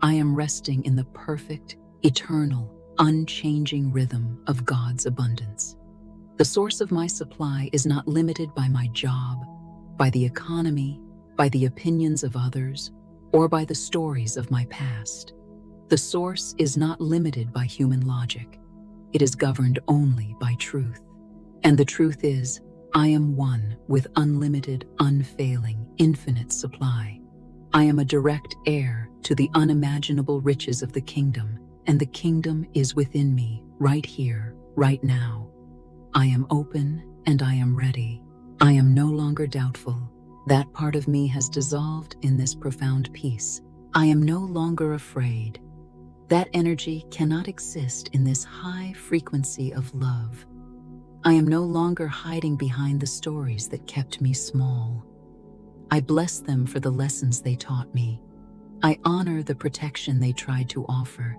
I am resting in the perfect, eternal, unchanging rhythm of God's abundance. The source of my supply is not limited by my job, by the economy, by the opinions of others, or by the stories of my past. The source is not limited by human logic. It is governed only by truth. And the truth is, I am one with unlimited, unfailing, infinite supply. I am a direct heir to the unimaginable riches of the kingdom, and the kingdom is within me, right here, right now. I am open and I am ready. I am no longer doubtful. That part of me has dissolved in this profound peace. I am no longer afraid. That energy cannot exist in this high frequency of love. I am no longer hiding behind the stories that kept me small. I bless them for the lessons they taught me. I honor the protection they tried to offer,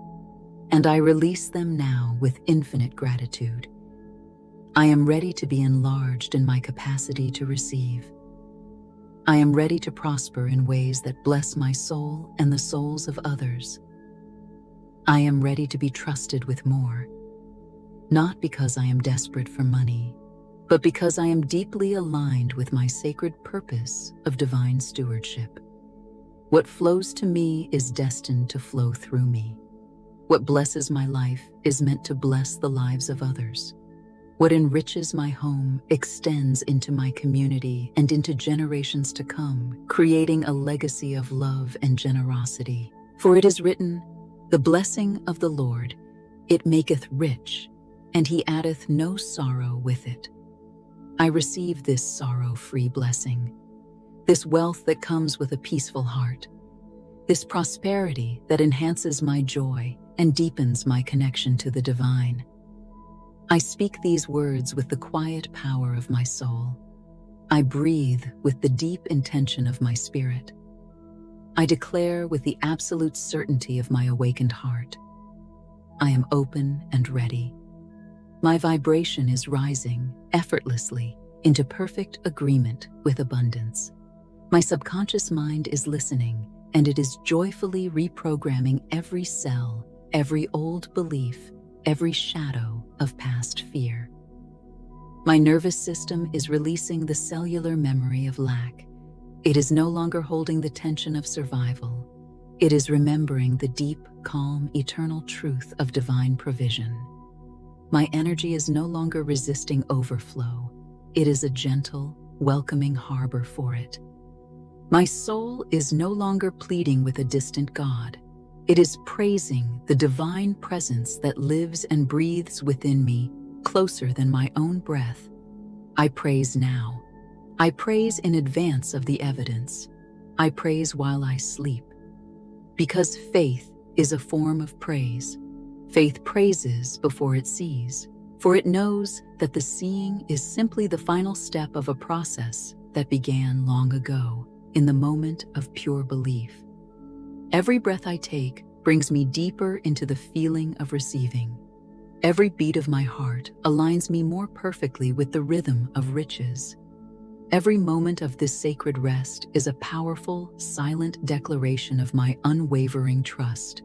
and I release them now with infinite gratitude. I am ready to be enlarged in my capacity to receive. I am ready to prosper in ways that bless my soul and the souls of others. I am ready to be trusted with more, not because I am desperate for money, but because I am deeply aligned with my sacred purpose of divine stewardship. What flows to me is destined to flow through me. What blesses my life is meant to bless the lives of others. What enriches my home extends into my community and into generations to come, creating a legacy of love and generosity. For it is written, "The blessing of the Lord It maketh rich, and he addeth no sorrow with it. I receive this sorrow-free blessing, this wealth that comes with a peaceful heart, this prosperity that enhances my joy and deepens my connection to the divine. I speak these words with the quiet power of my soul. I breathe with the deep intention of my spirit. I declare with the absolute certainty of my awakened heart. I am open and ready. My vibration is rising effortlessly into perfect agreement with abundance. My subconscious mind is listening, and it is joyfully reprogramming every cell, every old belief, every shadow of past fear. My nervous system is releasing the cellular memory of lack. It is no longer holding the tension of survival. It is remembering the deep, calm, eternal truth of divine provision. My energy is no longer resisting overflow. It is a gentle, welcoming harbor for it. My soul is no longer pleading with a distant God. It is praising the divine presence that lives and breathes within me, closer than my own breath. I praise now. I praise in advance of the evidence. I praise while I sleep. Because faith is a form of praise. Faith praises before it sees, for it knows that the seeing is simply the final step of a process that began long ago, in the moment of pure belief. Every breath I take brings me deeper into the feeling of receiving. Every beat of my heart aligns me more perfectly with the rhythm of riches. Every moment of this sacred rest is a powerful, silent declaration of my unwavering trust.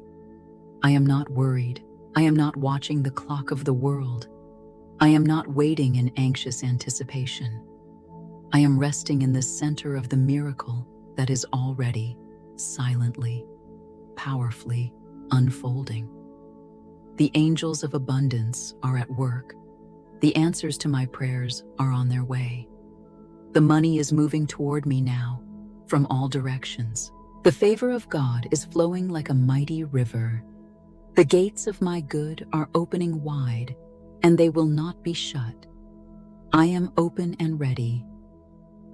I am not worried. I am not watching the clock of the world. I am not waiting in anxious anticipation. I am resting in the center of the miracle that is already, silently, powerfully unfolding. The angels of abundance are at work. The answers to my prayers are on their way. The money is moving toward me now, from all directions. The favor of God is flowing like a mighty river. The gates of my good are opening wide, and they will not be shut. I am open and ready.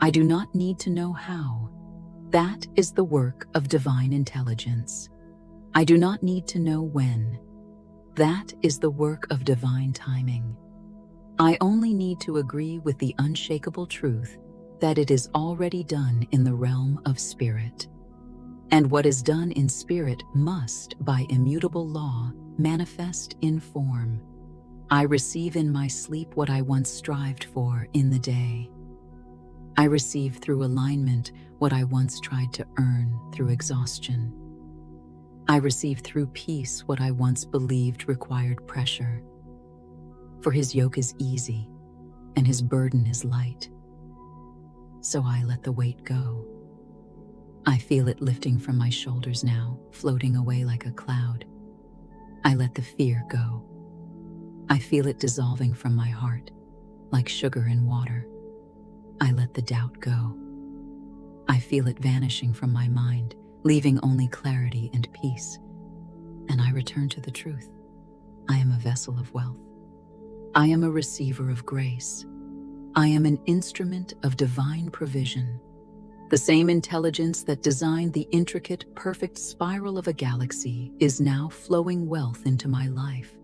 I do not need to know how. That is the work of divine intelligence. I do not need to know when. That is the work of divine timing. I only need to agree with the unshakable truth that it is already done in the realm of spirit. And what is done in spirit must, by immutable law, manifest in form. I receive in my sleep what I once strived for in the day. I receive through alignment what I once tried to earn through exhaustion. I receive through peace what I once believed required pressure. For his yoke is easy, and his burden is light. So I let the weight go. I feel it lifting from my shoulders now, floating away like a cloud. I let the fear go. I feel it dissolving from my heart, like sugar in water. I let the doubt go. I feel it vanishing from my mind, leaving only clarity and peace. And I return to the truth. I am a vessel of wealth. I am a receiver of grace. I am an instrument of divine provision. The same intelligence that designed the intricate, perfect spiral of a galaxy is now flowing wealth into my life.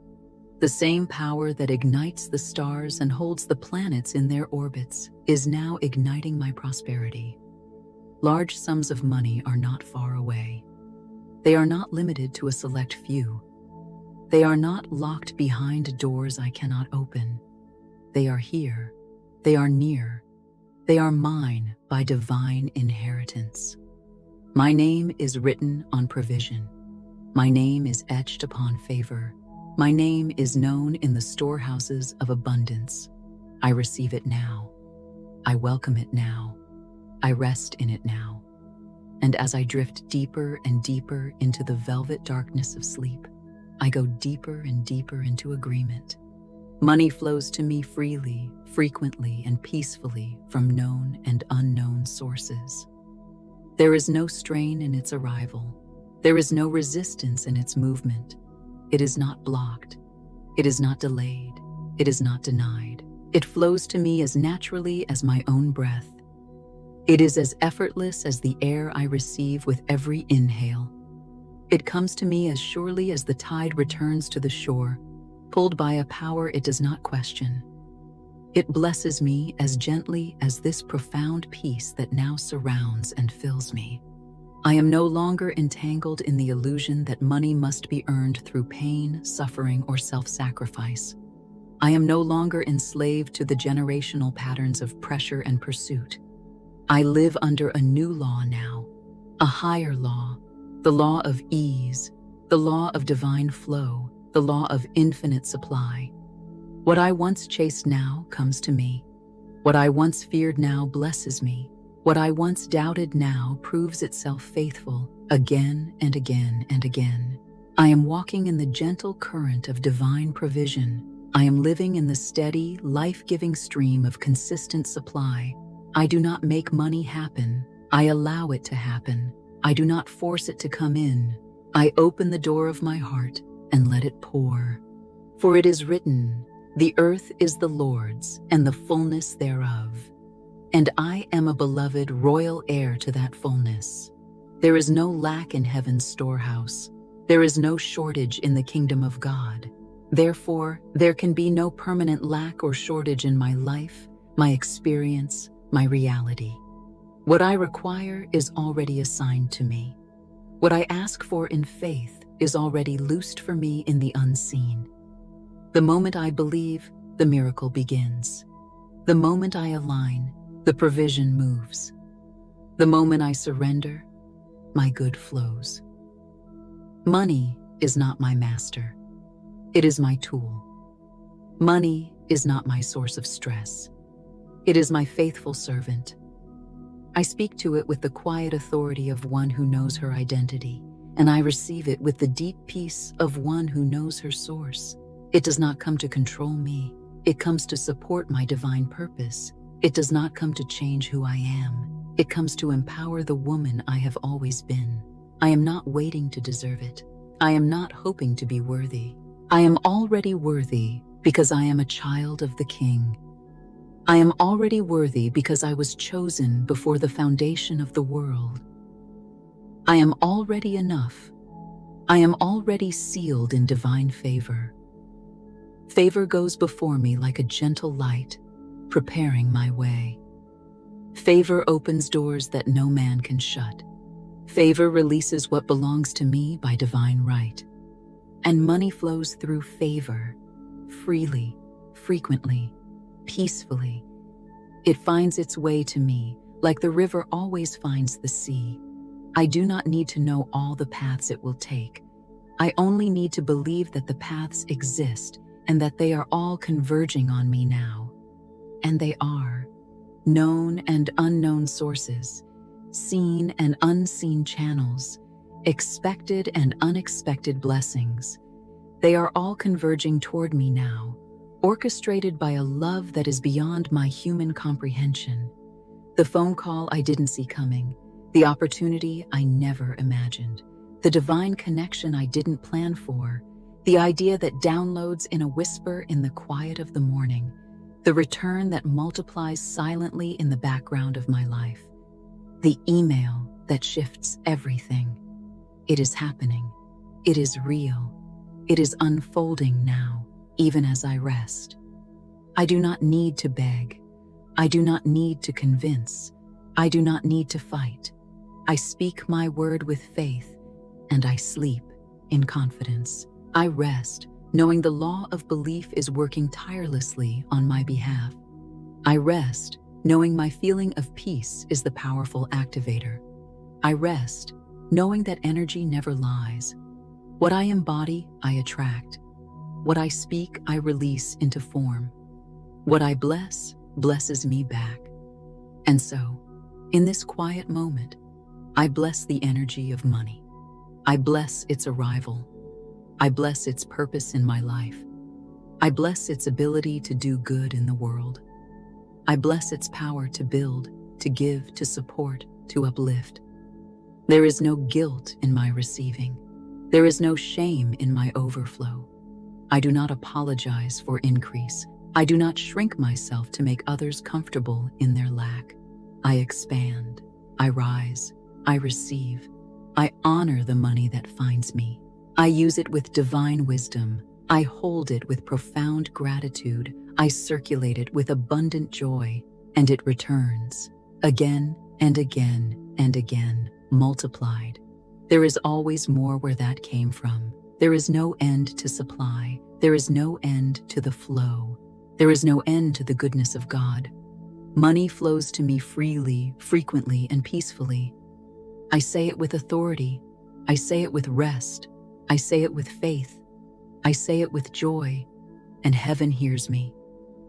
The same power that ignites the stars and holds the planets in their orbits is now igniting my prosperity. Large sums of money are not far away. They are not limited to a select few. They are not locked behind doors I cannot open. They are here. They are near. They are mine by divine inheritance. My name is written on provision. My name is etched upon favor. My name is known in the storehouses of abundance. I receive it now. I welcome it now. I rest in it now. And as I drift deeper and deeper into the velvet darkness of sleep, I go deeper and deeper into agreement. Money flows to me freely, frequently, and peacefully from known and unknown sources. There is no strain in its arrival. There is no resistance in its movement. It is not blocked. It is not delayed. It is not denied. It flows to me as naturally as my own breath. It is as effortless as the air I receive with every inhale. It comes to me as surely as the tide returns to the shore, pulled by a power it does not question. It blesses me as gently as this profound peace that now surrounds and fills me. I am no longer entangled in the illusion that money must be earned through pain, suffering, or self-sacrifice. I am no longer enslaved to the generational patterns of pressure and pursuit. I live under a new law now, a higher law, the law of ease, the law of divine flow, the law of infinite supply. What I once chased now comes to me. What I once feared now blesses me. What I once doubted now proves itself faithful again and again and again. I am walking in the gentle current of divine provision. I am living in the steady, life-giving stream of consistent supply. I do not make money happen. I allow it to happen. I do not force it to come in. I open the door of my heart and let it pour. For it is written, "The earth is the Lord's, and the fullness thereof." And I am a beloved royal heir to that fullness. There is no lack in heaven's storehouse. There is no shortage in the kingdom of God. Therefore, there can be no permanent lack or shortage in my life, my experience, my reality. What I require is already assigned to me. What I ask for in faith is already loosed for me in the unseen. The moment I believe, the miracle begins. The moment I align, the provision moves. The moment I surrender, my good flows. Money is not my master. It is my tool. Money is not my source of stress. It is my faithful servant. I speak to it with the quiet authority of one who knows her identity, and I receive it with the deep peace of one who knows her source. It does not come to control me. It comes to support my divine purpose. It does not come to change who I am. It comes to empower the woman I have always been. I am not waiting to deserve it. I am not hoping to be worthy. I am already worthy because I am a child of the King. I am already worthy because I was chosen before the foundation of the world. I am already enough. I am already sealed in divine favor. Favor goes before me like a gentle light, preparing my way. Favor opens doors that no man can shut. Favor releases what belongs to me by divine right. And money flows through favor, freely, frequently, peacefully. It finds its way to me like the river always finds the sea. I do not need to know all the paths it will take. I only need to believe that the paths exist and that they are all converging on me now. And they are. Known and unknown sources, seen and unseen channels, expected and unexpected blessings. They are all converging toward me now, orchestrated by a love that is beyond my human comprehension. The phone call I didn't see coming, the opportunity I never imagined, the divine connection I didn't plan for, the idea that downloads in a whisper in the quiet of the morning, the return that multiplies silently in the background of my life, the email that shifts everything. It is happening. It is real. It is unfolding now, even as I rest. I do not need to beg. I do not need to convince. I do not need to fight. I speak my word with faith, and I sleep in confidence. I rest, knowing the law of belief is working tirelessly on my behalf. I rest, knowing my feeling of peace is the powerful activator. I rest, knowing that energy never lies. What I embody, I attract. What I speak, I release into form. What I bless, blesses me back. And so, in this quiet moment, I bless the energy of money. I bless its arrival. I bless its purpose in my life. I bless its ability to do good in the world. I bless its power to build, to give, to support, to uplift. There is no guilt in my receiving. There is no shame in my overflow. I do not apologize for increase. I do not shrink myself to make others comfortable in their lack. I expand. I rise. I receive. I honor the money that finds me. I use it with divine wisdom. I hold it with profound gratitude. I circulate it with abundant joy, and it returns again and again and again, multiplied. There is always more where that came from. There is no end to supply. There is no end to the flow. There is no end to the goodness of God. Money flows to me freely, frequently, and peacefully. I say it with authority. I say it with rest. I say it with faith. I say it with joy, and heaven hears me.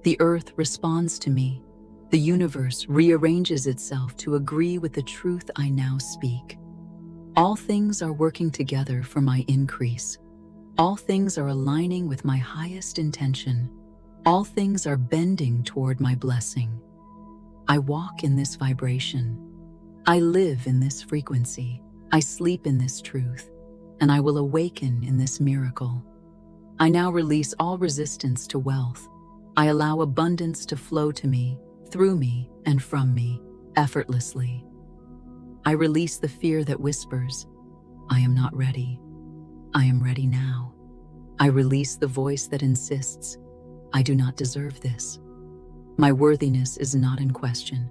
The earth responds to me. The universe rearranges itself to agree with the truth I now speak. All things are working together for my increase. All things are aligning with my highest intention. All things are bending toward my blessing. I walk in this vibration. I live in this frequency. I sleep in this truth, and I will awaken in this miracle. I now release all resistance to wealth. I allow abundance to flow to me, through me, and from me, effortlessly. I release the fear that whispers, "I am not ready." I am ready now. I release the voice that insists, "I do not deserve this." My worthiness is not in question.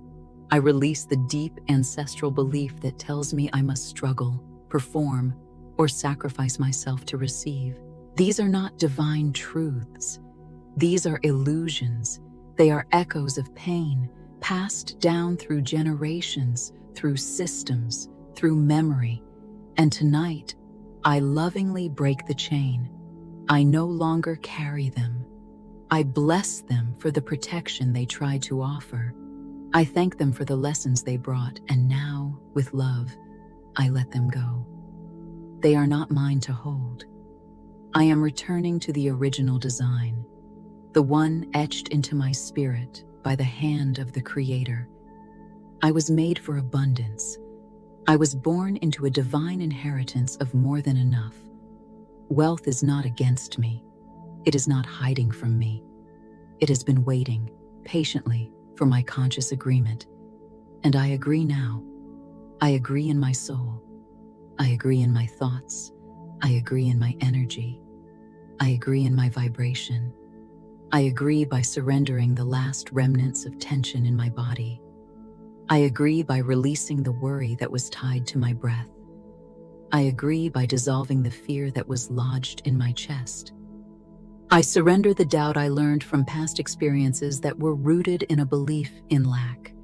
I release the deep ancestral belief that tells me I must struggle, perform, or sacrifice myself to receive. These are not divine truths. These are illusions. They are echoes of pain, passed down through generations, through systems, through memory. And tonight, I lovingly break the chain. I no longer carry them. I bless them for the protection they tried to offer. I thank them for the lessons they brought, and now, with love, I let them go. They are not mine to hold. I am returning to the original design, the one etched into my spirit by the hand of the Creator. I was made for abundance. I was born into a divine inheritance of more than enough. Wealth is not against me. It is not hiding from me. It has been waiting patiently for my conscious agreement. And I agree now. I agree in my soul. I agree in my thoughts. I agree in my energy. I agree in my vibration. I agree by surrendering the last remnants of tension in my body. I agree by releasing the worry that was tied to my breath. I agree by dissolving the fear that was lodged in my chest. I surrender the doubt I learned from past experiences that were rooted in a belief in lack.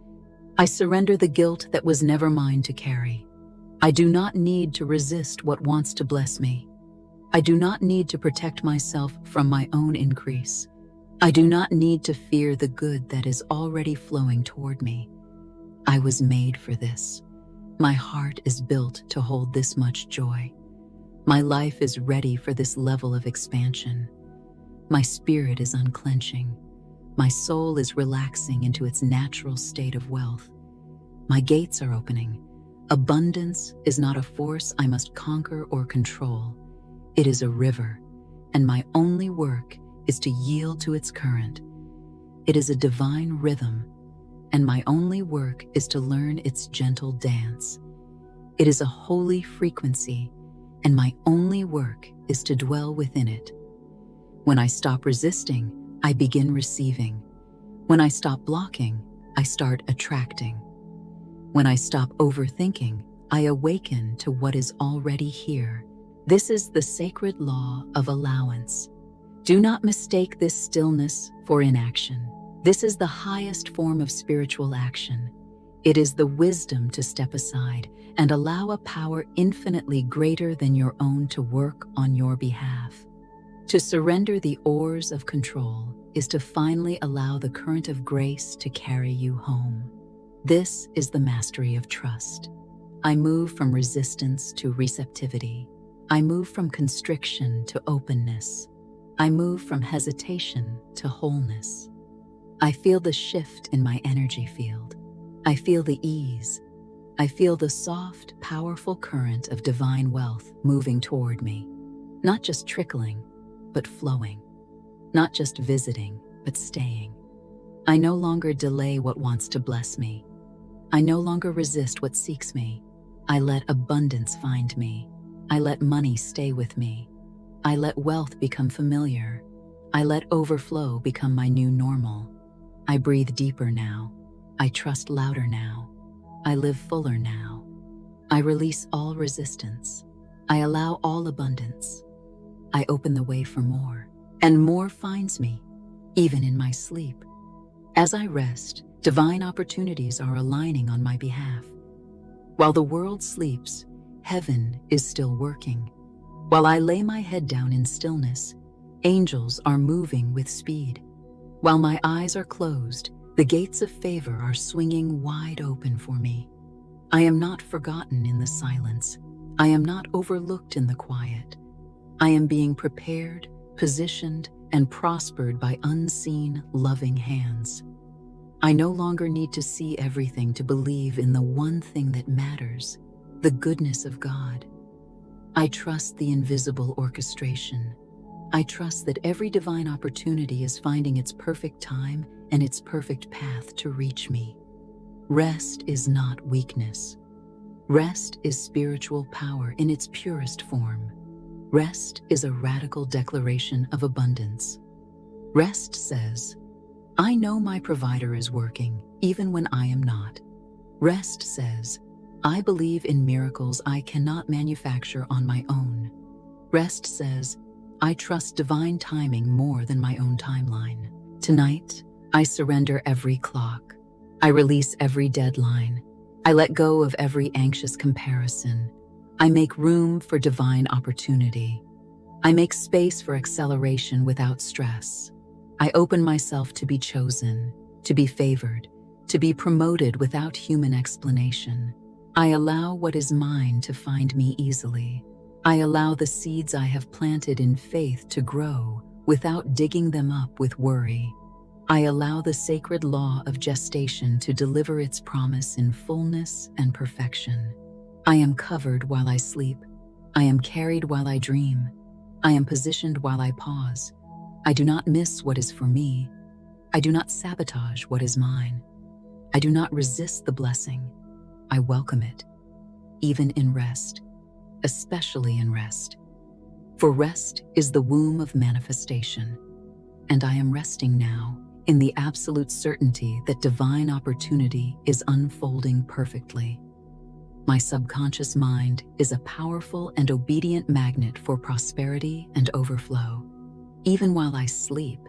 I surrender the guilt that was never mine to carry. I do not need to resist what wants to bless me. I do not need to protect myself from my own increase. I do not need to fear the good that is already flowing toward me. I was made for this. My heart is built to hold this much joy. My life is ready for this level of expansion. My spirit is unclenching. My soul is relaxing into its natural state of wealth. My gates are opening. Abundance is not a force I must conquer or control. It is a river, and my only work is to yield to its current. It is a divine rhythm, and my only work is to learn its gentle dance. It is a holy frequency, and my only work is to dwell within it. When I stop resisting, I begin receiving. When I stop blocking, I start attracting. When I stop overthinking, I awaken to what is already here. This is the sacred law of allowance. Do not mistake this stillness for inaction. This is the highest form of spiritual action. It is the wisdom to step aside and allow a power infinitely greater than your own to work on your behalf. To surrender the oars of control is to finally allow the current of grace to carry you home. This is the mastery of trust. I move from resistance to receptivity. I move from constriction to openness. I move from hesitation to wholeness. I feel the shift in my energy field. I feel the ease. I feel the soft, powerful current of divine wealth moving toward me, not just trickling, but flowing. Not just visiting, but staying. I no longer delay what wants to bless me. I no longer resist what seeks me. I let abundance find me. I let money stay with me. I let wealth become familiar. I let overflow become my new normal. I breathe deeper now. I trust louder now. I live fuller now. I release all resistance. I allow all abundance. I open the way for more, and more finds me, even in my sleep. As I rest, divine opportunities are aligning on my behalf. While the world sleeps, heaven is still working. While I lay my head down in stillness, angels are moving with speed. While my eyes are closed, the gates of favor are swinging wide open for me. I am not forgotten in the silence. I am not overlooked in the quiet. I am being prepared, positioned, and prospered by unseen, loving hands. I no longer need to see everything to believe in the one thing that matters, the goodness of God. I trust the invisible orchestration. I trust that every divine opportunity is finding its perfect time and its perfect path to reach me. Rest is not weakness. Rest is spiritual power in its purest form. Rest is a radical declaration of abundance. Rest says, I know my provider is working, even when I am not. Rest says, I believe in miracles I cannot manufacture on my own. Rest says, I trust divine timing more than my own timeline. Tonight, I surrender every clock. I release every deadline. I let go of every anxious comparison. I make room for divine opportunity. I make space for acceleration without stress. I open myself to be chosen, to be favored, to be promoted without human explanation. I allow what is mine to find me easily. I allow the seeds I have planted in faith to grow without digging them up with worry. I allow the sacred law of gestation to deliver its promise in fullness and perfection. I am covered while I sleep. I am carried while I dream. I am positioned while I pause. I do not miss what is for me. I do not sabotage what is mine. I do not resist the blessing. I welcome it, even in rest, especially in rest. For rest is the womb of manifestation, and I am resting now in the absolute certainty that divine opportunity is unfolding perfectly. My subconscious mind is a powerful and obedient magnet for prosperity and overflow. Even while I sleep,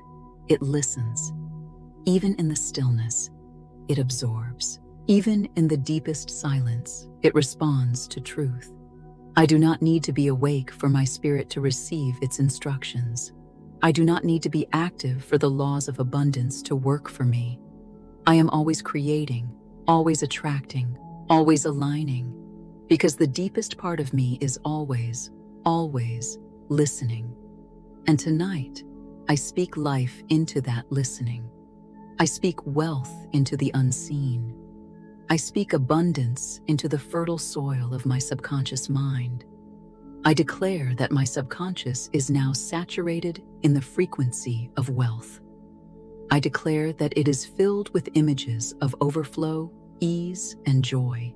it listens. Even in the stillness, it absorbs. Even in the deepest silence, it responds to truth. I do not need to be awake for my spirit to receive its instructions. I do not need to be active for the laws of abundance to work for me. I am always creating, always attracting, always aligning, because the deepest part of me is always, always listening. And tonight, I speak life into that listening. I speak wealth into the unseen. I speak abundance into the fertile soil of my subconscious mind. I declare that my subconscious is now saturated in the frequency of wealth. I declare that it is filled with images of overflow, ease, and joy.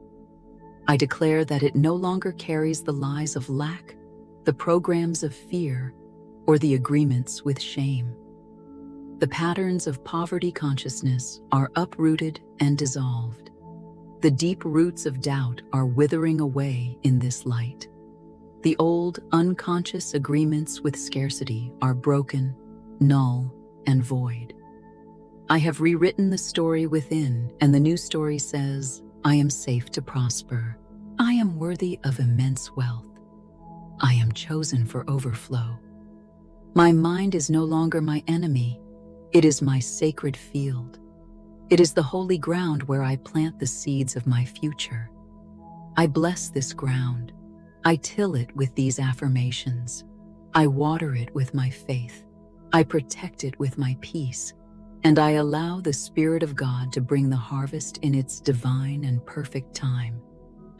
I declare that it no longer carries the lies of lack, the programs of fear, or the agreements with shame. The patterns of poverty consciousness are uprooted and dissolved. The deep roots of doubt are withering away in this light. The old, unconscious agreements with scarcity are broken, null, and void. I have rewritten the story within, and the new story says, I am safe to prosper. I am worthy of immense wealth. I am chosen for overflow. My mind is no longer my enemy. It is my sacred field. It is the holy ground where I plant the seeds of my future. I bless this ground. I till it with these affirmations. I water it with my faith. I protect it with my peace. And I allow the Spirit of God to bring the harvest in its divine and perfect time.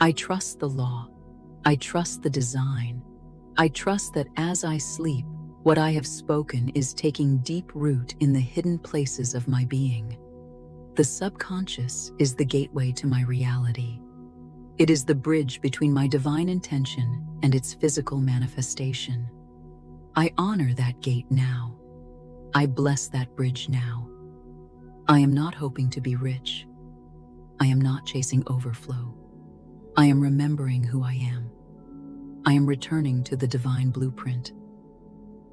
I trust the law. I trust the design. I trust that as I sleep, What I have spoken is taking deep root in the hidden places of my being. The subconscious is the gateway to my reality. It is the bridge between my divine intention and its physical manifestation. I honor that gate now. I bless that bridge now. I am not hoping to be rich. I am not chasing overflow. I am remembering who I am. I am returning to the divine blueprint.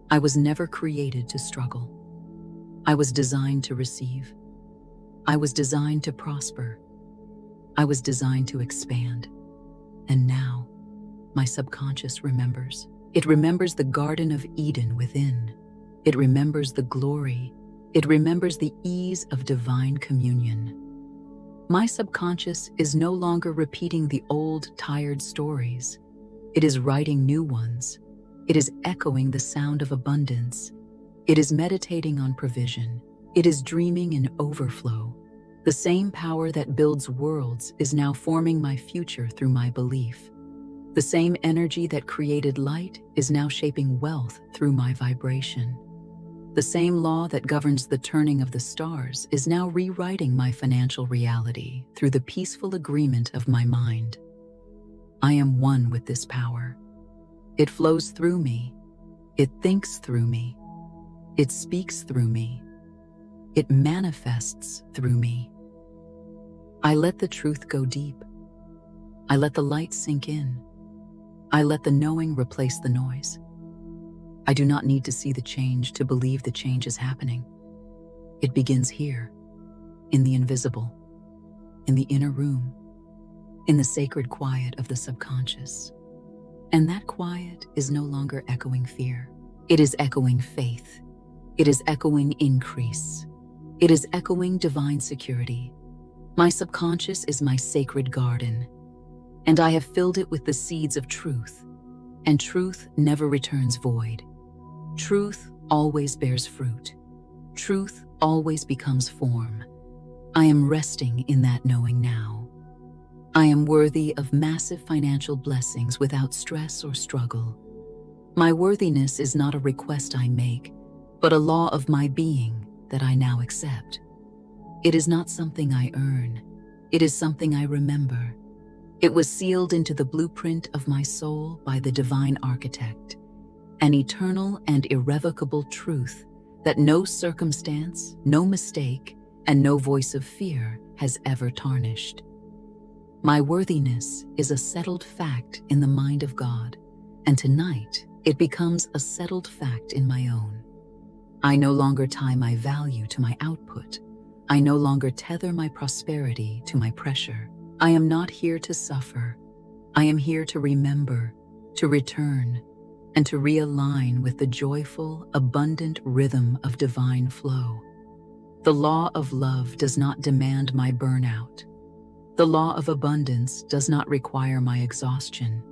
I was never created to struggle. I was designed to receive. I was designed to prosper. I was designed to expand. And now, my subconscious remembers. It remembers the Garden of Eden within. It remembers the glory. It remembers the ease of divine communion. My subconscious is no longer repeating the old, tired stories. It is writing new ones. It is echoing the sound of abundance. It is meditating on provision. It is dreaming in overflow. The same power that builds worlds is now forming my future through my belief. The same energy that created light is now shaping wealth through my vibration. The same law that governs the turning of the stars is now rewriting my financial reality through the peaceful agreement of my mind. I am one with this power. It flows through me. It thinks through me. It speaks through me. It manifests through me. I let the truth go deep. I let the light sink in. I let the knowing replace the noise. I do not need to see the change to believe the change is happening. It begins here, in the invisible, in the inner room, in the sacred quiet of the subconscious. And that quiet is no longer echoing fear. It is echoing faith. It is echoing increase. It is echoing divine security. My subconscious is my sacred garden, and I have filled it with the seeds of truth, and truth never returns void. Truth always bears fruit. Truth always becomes form. I am resting in that knowing now. I am worthy of massive financial blessings without stress or struggle. My worthiness is not a request I make, but a law of my being that I now accept. It is not something I earn. It is something I remember. It was sealed into the blueprint of my soul by the divine architect, an eternal and irrevocable truth that no circumstance, no mistake, and no voice of fear has ever tarnished. My worthiness is a settled fact in the mind of God, and tonight it becomes a settled fact in my own. I no longer tie my value to my output. I no longer tether my prosperity to my pressure. I am not here to suffer. I am here to remember, to return, and to realign with the joyful, abundant rhythm of divine flow. The law of love does not demand my burnout. The law of abundance does not require my exhaustion.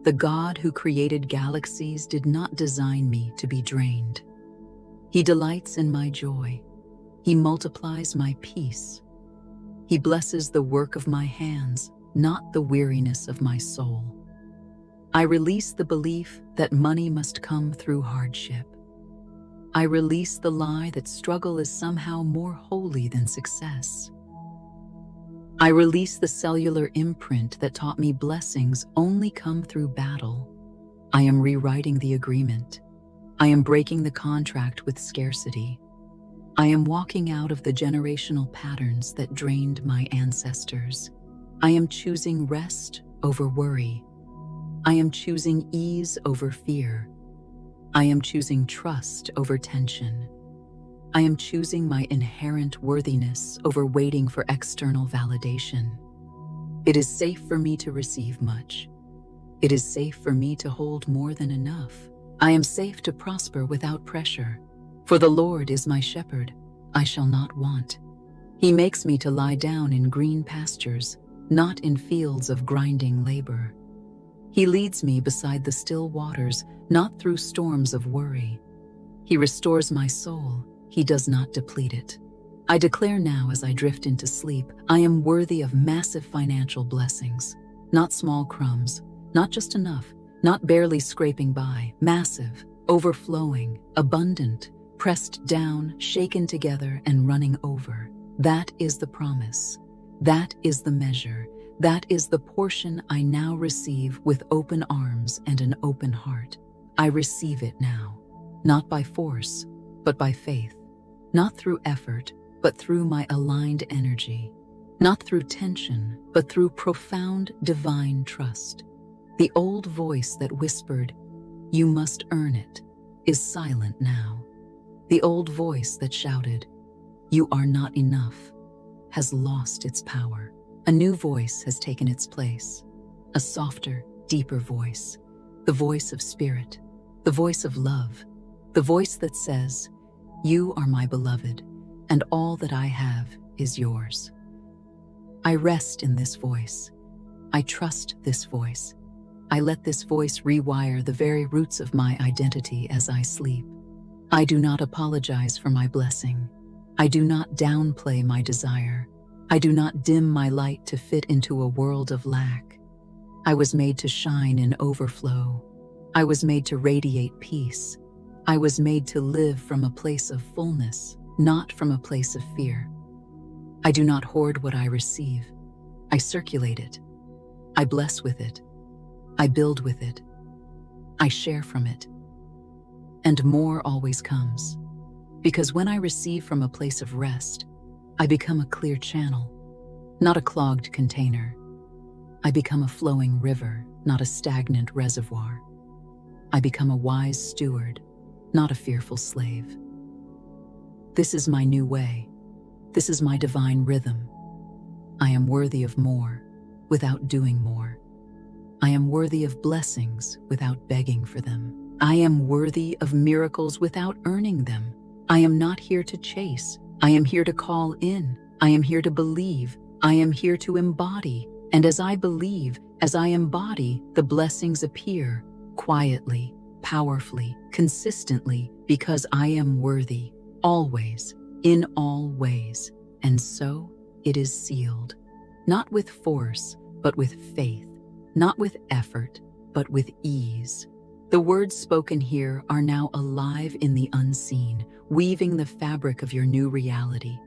The God who created galaxies did not design me to be drained. He delights in my joy. He multiplies my peace. He blesses the work of my hands, not the weariness of my soul. I release the belief that money must come through hardship. I release the lie that struggle is somehow more holy than success. I release the cellular imprint that taught me blessings only come through battle. I am rewriting the agreement. I am breaking the contract with scarcity. I am walking out of the generational patterns that drained my ancestors. I am choosing rest over worry. I am choosing ease over fear. I am choosing trust over tension. I am choosing my inherent worthiness over waiting for external validation. It is safe for me to receive much. It is safe for me to hold more than enough. I am safe to prosper without pressure. For the Lord is my shepherd, I shall not want. He makes me to lie down in green pastures, not in fields of grinding labor. He leads me beside the still waters, not through storms of worry. He restores my soul, he does not deplete it. I declare now as I drift into sleep, I am worthy of massive financial blessings, not small crumbs, not just enough, not barely scraping by, massive, overflowing, abundant, pressed down, shaken together, and running over. That is the promise. That is the measure. That is the portion I now receive with open arms and an open heart. I receive it now, not by force, but by faith, not through effort, but through my aligned energy, not through tension, but through profound divine trust. The old voice that whispered, "You must earn it," is silent now. The old voice that shouted, "You are not enough," has lost its power. A new voice has taken its place, a softer, deeper voice, the voice of spirit, the voice of love, the voice that says, "You are my beloved, and all that I have is yours." I rest in this voice. I trust this voice. I let this voice rewire the very roots of my identity as I sleep. I do not apologize for my blessing. I do not downplay my desire. I do not dim my light to fit into a world of lack. I was made to shine in overflow. I was made to radiate peace. I was made to live from a place of fullness, not from a place of fear. I do not hoard what I receive. I circulate it. I bless with it. I build with it. I share from it. And more always comes. Because when I receive from a place of rest, I become a clear channel, not a clogged container. I become a flowing river, not a stagnant reservoir. I become a wise steward, not a fearful slave. This is my new way. This is my divine rhythm. I am worthy of more without doing more. I am worthy of blessings without begging for them. I am worthy of miracles without earning them. I am not here to chase. I am here to call in. I am here to believe. I am here to embody. And as I believe, as I embody, the blessings appear quietly, powerfully, consistently, because I am worthy, always, in all ways. And so it is sealed, not with force, but with faith, not with effort, but with ease. The words spoken here are now alive in the unseen, weaving the fabric of your new reality.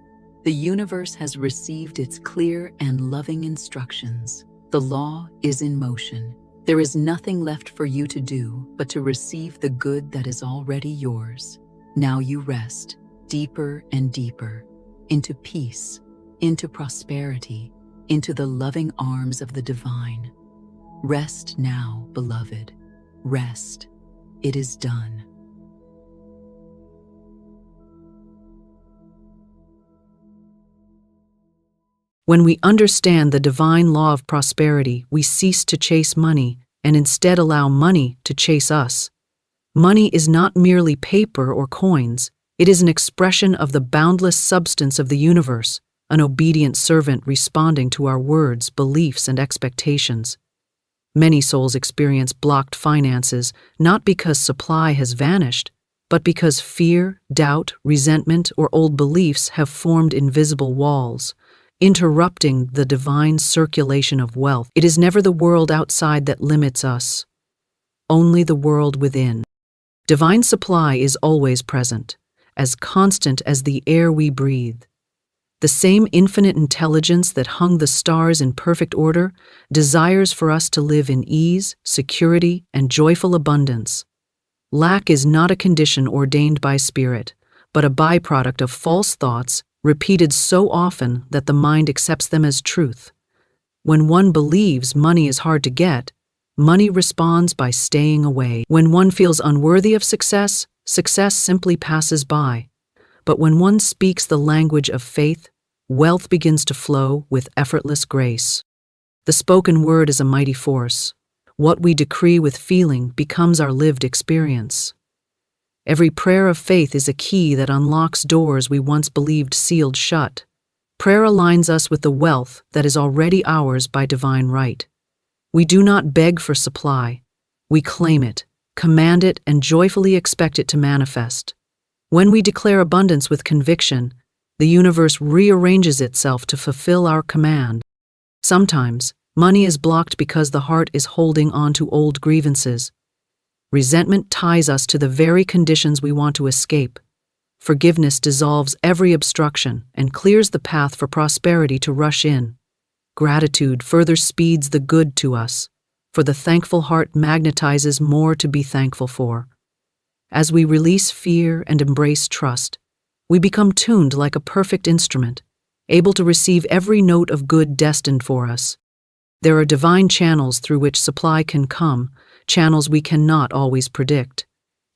The universe has received its clear and loving instructions. The law is in motion. There is nothing left for you to do but to receive the good that is already yours. Now you rest deeper and deeper into peace, into prosperity, into the loving arms of the divine. Rest now, beloved. Rest. It is done. When we understand the divine law of prosperity, we cease to chase money and instead allow money to chase us. Money is not merely paper or coins. It is an expression of the boundless substance of the universe, an obedient servant responding to our words, beliefs, and expectations. Many souls experience blocked finances not because supply has vanished, but because fear, doubt, resentment, or old beliefs have formed invisible walls, interrupting the divine circulation of wealth. It is never the world outside that limits us, only the world within. Divine supply is always present, as constant as the air we breathe. The same infinite intelligence that hung the stars in perfect order desires for us to live in ease, security, and joyful abundance. Lack is not a condition ordained by spirit, but a byproduct of false thoughts repeated so often that the mind accepts them as truth. When one believes money is hard to get, money responds by staying away. When one feels unworthy of success, success simply passes by. But when one speaks the language of faith, wealth begins to flow with effortless grace. The spoken word is a mighty force. What we decree with feeling becomes our lived experience. Every prayer of faith is a key that unlocks doors we once believed sealed shut. Prayer aligns us with the wealth that is already ours by divine right. We do not beg for supply. We claim it, command it, and joyfully expect it to manifest. When we declare abundance with conviction, the universe rearranges itself to fulfill our command. Sometimes, money is blocked because the heart is holding on to old grievances. Resentment ties us to the very conditions we want to escape. Forgiveness dissolves every obstruction and clears the path for prosperity to rush in. Gratitude further speeds the good to us, for the thankful heart magnetizes more to be thankful for. As we release fear and embrace trust, we become tuned like a perfect instrument, able to receive every note of good destined for us. There are divine channels through which supply can come, channels we cannot always predict.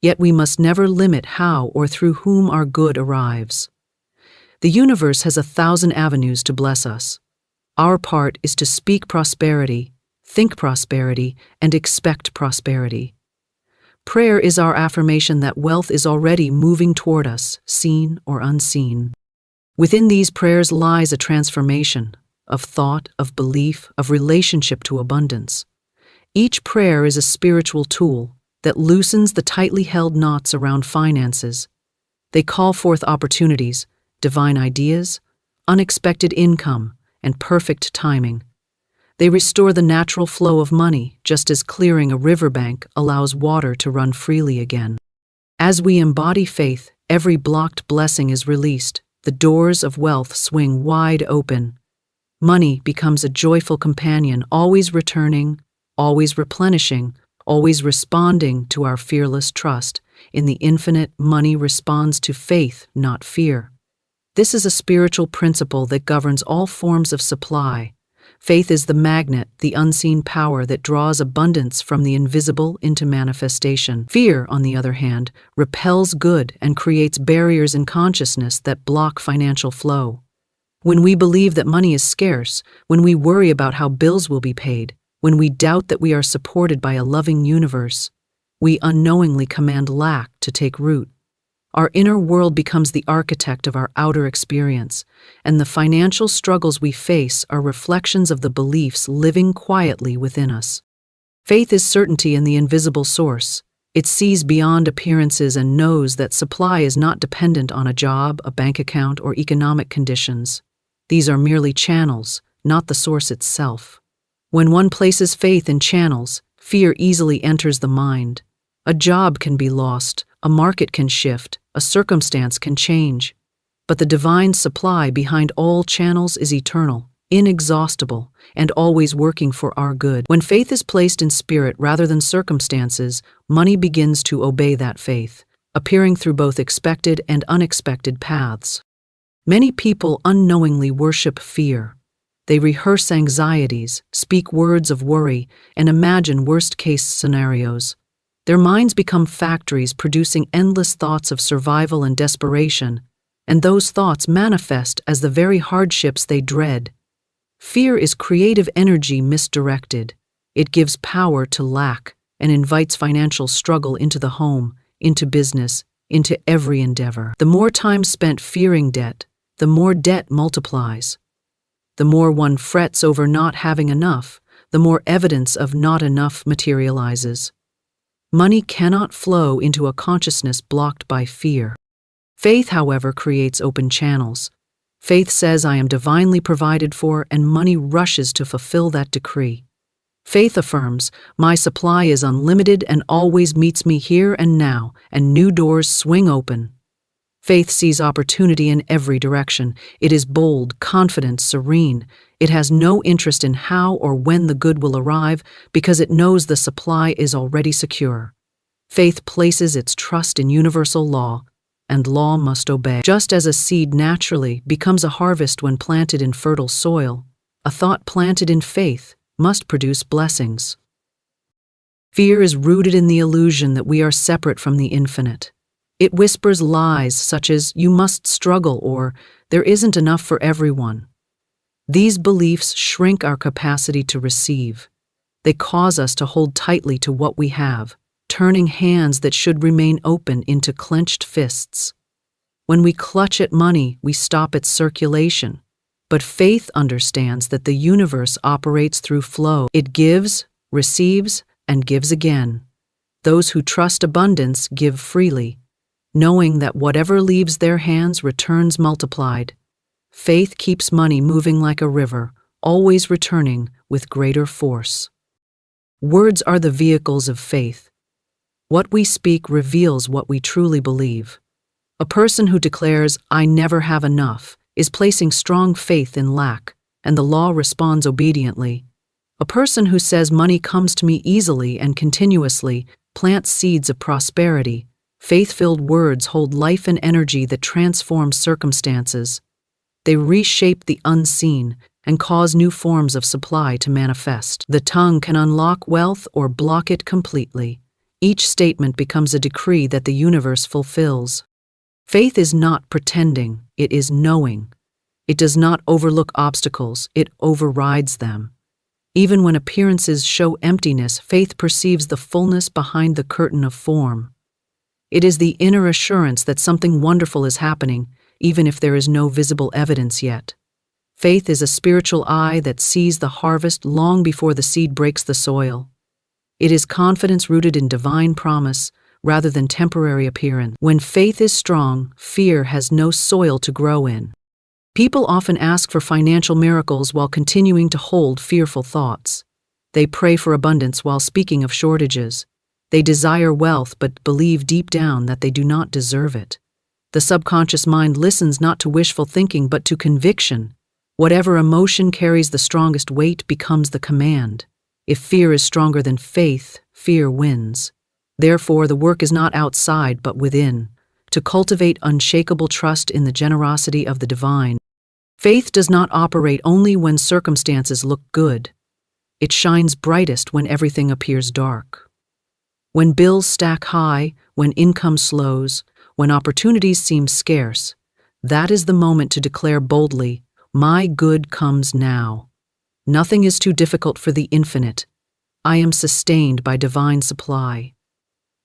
Yet we must never limit how or through whom our good arrives. The universe has 1,000 avenues to bless us. Our part is to speak prosperity, think prosperity, and expect prosperity. Prayer is our affirmation that wealth is already moving toward us, seen or unseen. Within these prayers lies a transformation of thought, of belief, of relationship to abundance. Each prayer is a spiritual tool that loosens the tightly held knots around finances. They call forth opportunities, divine ideas, unexpected income, and perfect timing. They restore the natural flow of money, just as clearing a riverbank allows water to run freely again. As we embody faith, every blocked blessing is released, the doors of wealth swing wide open. Money becomes a joyful companion, always returning, always replenishing, always responding to our fearless trust. In the infinite, money responds to faith, not fear. This is a spiritual principle that governs all forms of supply. Faith is the magnet, the unseen power that draws abundance from the invisible into manifestation. Fear, on the other hand, repels good and creates barriers in consciousness that block financial flow. When we believe that money is scarce, when we worry about how bills will be paid, when we doubt that we are supported by a loving universe, we unknowingly command lack to take root. Our inner world becomes the architect of our outer experience, and the financial struggles we face are reflections of the beliefs living quietly within us. Faith is certainty in the invisible source. It sees beyond appearances and knows that supply is not dependent on a job, a bank account, or economic conditions. These are merely channels, not the source itself. When one places faith in channels, fear easily enters the mind. A job can be lost, a market can shift, a circumstance can change. But the divine supply behind all channels is eternal, inexhaustible, and always working for our good. When faith is placed in spirit rather than circumstances, money begins to obey that faith, appearing through both expected and unexpected paths. Many people unknowingly worship fear. They rehearse anxieties, speak words of worry, and imagine worst-case scenarios. Their minds become factories producing endless thoughts of survival and desperation, and those thoughts manifest as the very hardships they dread. Fear is creative energy misdirected. It gives power to lack and invites financial struggle into the home, into business, into every endeavor. The more time spent fearing debt, the more debt multiplies. The more one frets over not having enough, the more evidence of not enough materializes. Money cannot flow into a consciousness blocked by fear. Faith, however, creates open channels. Faith says, I am divinely provided for, and money rushes to fulfill that decree. Faith affirms, my supply is unlimited and always meets me here and now, and new doors swing open. Faith sees opportunity in every direction. It is bold, confident, serene. It has no interest in how or when the good will arrive because it knows the supply is already secure. Faith places its trust in universal law, and law must obey. Just as a seed naturally becomes a harvest when planted in fertile soil, a thought planted in faith must produce blessings. Fear is rooted in the illusion that we are separate from the infinite. It whispers lies such as, you must struggle, or there isn't enough for everyone. These beliefs shrink our capacity to receive. They cause us to hold tightly to what we have, turning hands that should remain open into clenched fists. When we clutch at money, we stop its circulation. But faith understands that the universe operates through flow. It gives, receives, and gives again. Those who trust abundance give freely, knowing that whatever leaves their hands returns multiplied. Faith keeps money moving like a river, always returning with greater force. Words are the vehicles of faith. What we speak reveals what we truly believe. A person who declares, "I never have enough," is placing strong faith in lack, and the law responds obediently. A person who says, "Money comes to me easily and continuously," plants seeds of prosperity. Faith-filled words hold life and energy that transform circumstances. They reshape the unseen and cause new forms of supply to manifest. The tongue can unlock wealth or block it completely. Each statement becomes a decree that the universe fulfills. Faith is not pretending, it is knowing. It does not overlook obstacles, it overrides them. Even when appearances show emptiness, faith perceives the fullness behind the curtain of form. It is the inner assurance that something wonderful is happening, even if there is no visible evidence yet. Faith is a spiritual eye that sees the harvest long before the seed breaks the soil. It is confidence rooted in divine promise rather than temporary appearance. When faith is strong, fear has no soil to grow in. People often ask for financial miracles while continuing to hold fearful thoughts. They pray for abundance while speaking of shortages. They desire wealth but believe deep down that they do not deserve it. The subconscious mind listens not to wishful thinking but to conviction. Whatever emotion carries the strongest weight becomes the command. If fear is stronger than faith, fear wins. Therefore, the work is not outside but within, to cultivate unshakable trust in the generosity of the divine. Faith does not operate only when circumstances look good. It shines brightest when everything appears dark. When bills stack high, when income slows, when opportunities seem scarce, that is the moment to declare boldly, "My good comes now." Nothing is too difficult for the infinite. I am sustained by divine supply.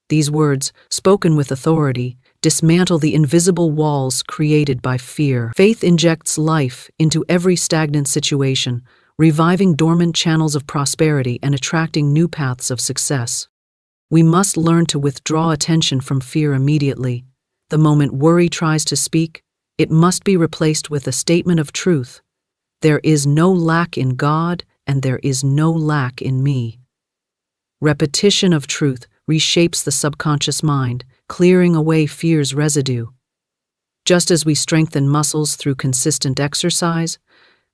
These words, spoken with authority, dismantle the invisible walls created by fear. Faith injects life into every stagnant situation, reviving dormant channels of prosperity and attracting new paths of success. We must learn to withdraw attention from fear immediately. The moment worry tries to speak, it must be replaced with a statement of truth. There is no lack in God, and there is no lack in me. Repetition of truth reshapes the subconscious mind, clearing away fear's residue. Just as we strengthen muscles through consistent exercise,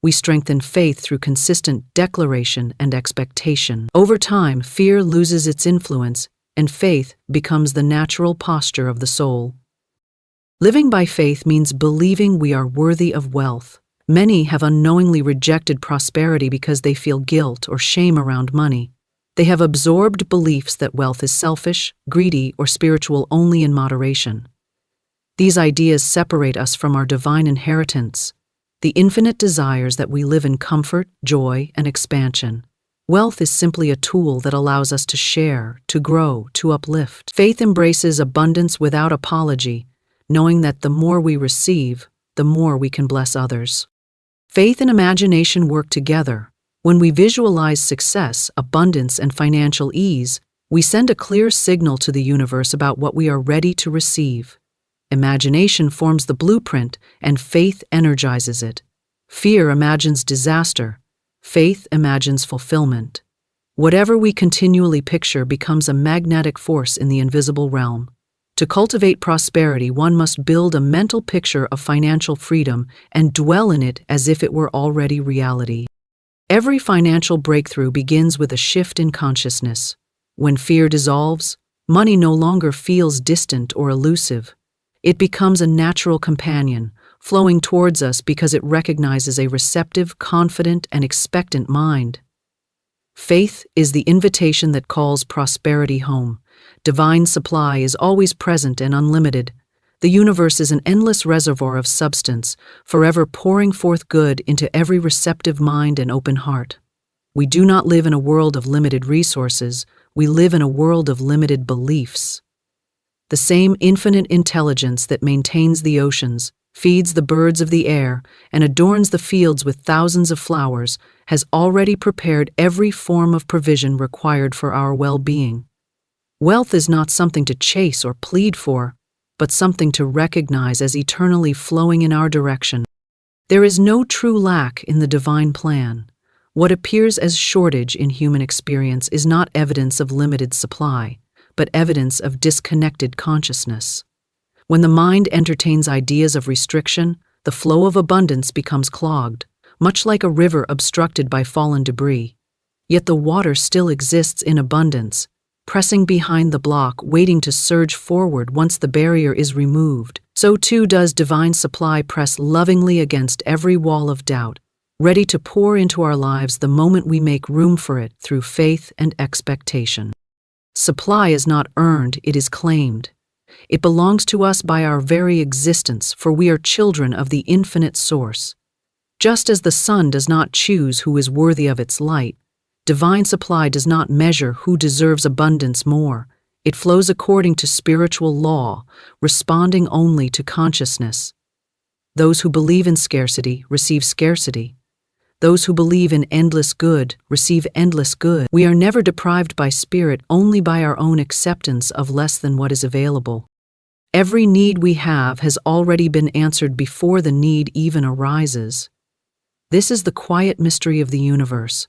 we strengthen faith through consistent declaration and expectation. Over time, fear loses its influence, and faith becomes the natural posture of the soul. Living by faith means believing we are worthy of wealth. Many have unknowingly rejected prosperity because they feel guilt or shame around money. They have absorbed beliefs that wealth is selfish, greedy, or spiritual only in moderation. These ideas separate us from our divine inheritance. The infinite desires that we live in comfort, joy, and expansion. Wealth is simply a tool that allows us to share, to grow, to uplift. Faith embraces abundance without apology, knowing that the more we receive, the more we can bless others. Faith and imagination work together. When we visualize success, abundance, and financial ease, we send a clear signal to the universe about what we are ready to receive. Imagination forms the blueprint, and faith energizes it. Fear imagines disaster. Faith imagines fulfillment. Whatever we continually picture becomes a magnetic force in the invisible realm. To cultivate prosperity, one must build a mental picture of financial freedom and dwell in it as if it were already reality. Every financial breakthrough begins with a shift in consciousness. When fear dissolves, money no longer feels distant or elusive. It becomes a natural companion, flowing towards us because it recognizes a receptive, confident, and expectant mind. Faith is the invitation that calls prosperity home. Divine supply is always present and unlimited. The universe is an endless reservoir of substance, forever pouring forth good into every receptive mind and open heart. We do not live in a world of limited resources, we live in a world of limited beliefs. The same infinite intelligence that maintains the oceans, feeds the birds of the air, and adorns the fields with thousands of flowers, has already prepared every form of provision required for our well-being. Wealth is not something to chase or plead for, but something to recognize as eternally flowing in our direction. There is no true lack in the divine plan. What appears as shortage in human experience is not evidence of limited supply, but evidence of disconnected consciousness. When the mind entertains ideas of restriction, the flow of abundance becomes clogged, much like a river obstructed by fallen debris. Yet the water still exists in abundance, pressing behind the block, waiting to surge forward once the barrier is removed. So too does divine supply press lovingly against every wall of doubt, ready to pour into our lives the moment we make room for it through faith and expectation. Supply is not earned, it is claimed. It belongs to us by our very existence, for we are children of the infinite source. Just as the sun does not choose who is worthy of its light, divine supply does not measure who deserves abundance more. It flows according to spiritual law, responding only to consciousness. Those who believe in scarcity receive scarcity. Those who believe in endless good receive endless good. We are never deprived by spirit, only by our own acceptance of less than what is available. Every need we have has already been answered before the need even arises. This is the quiet mystery of the universe.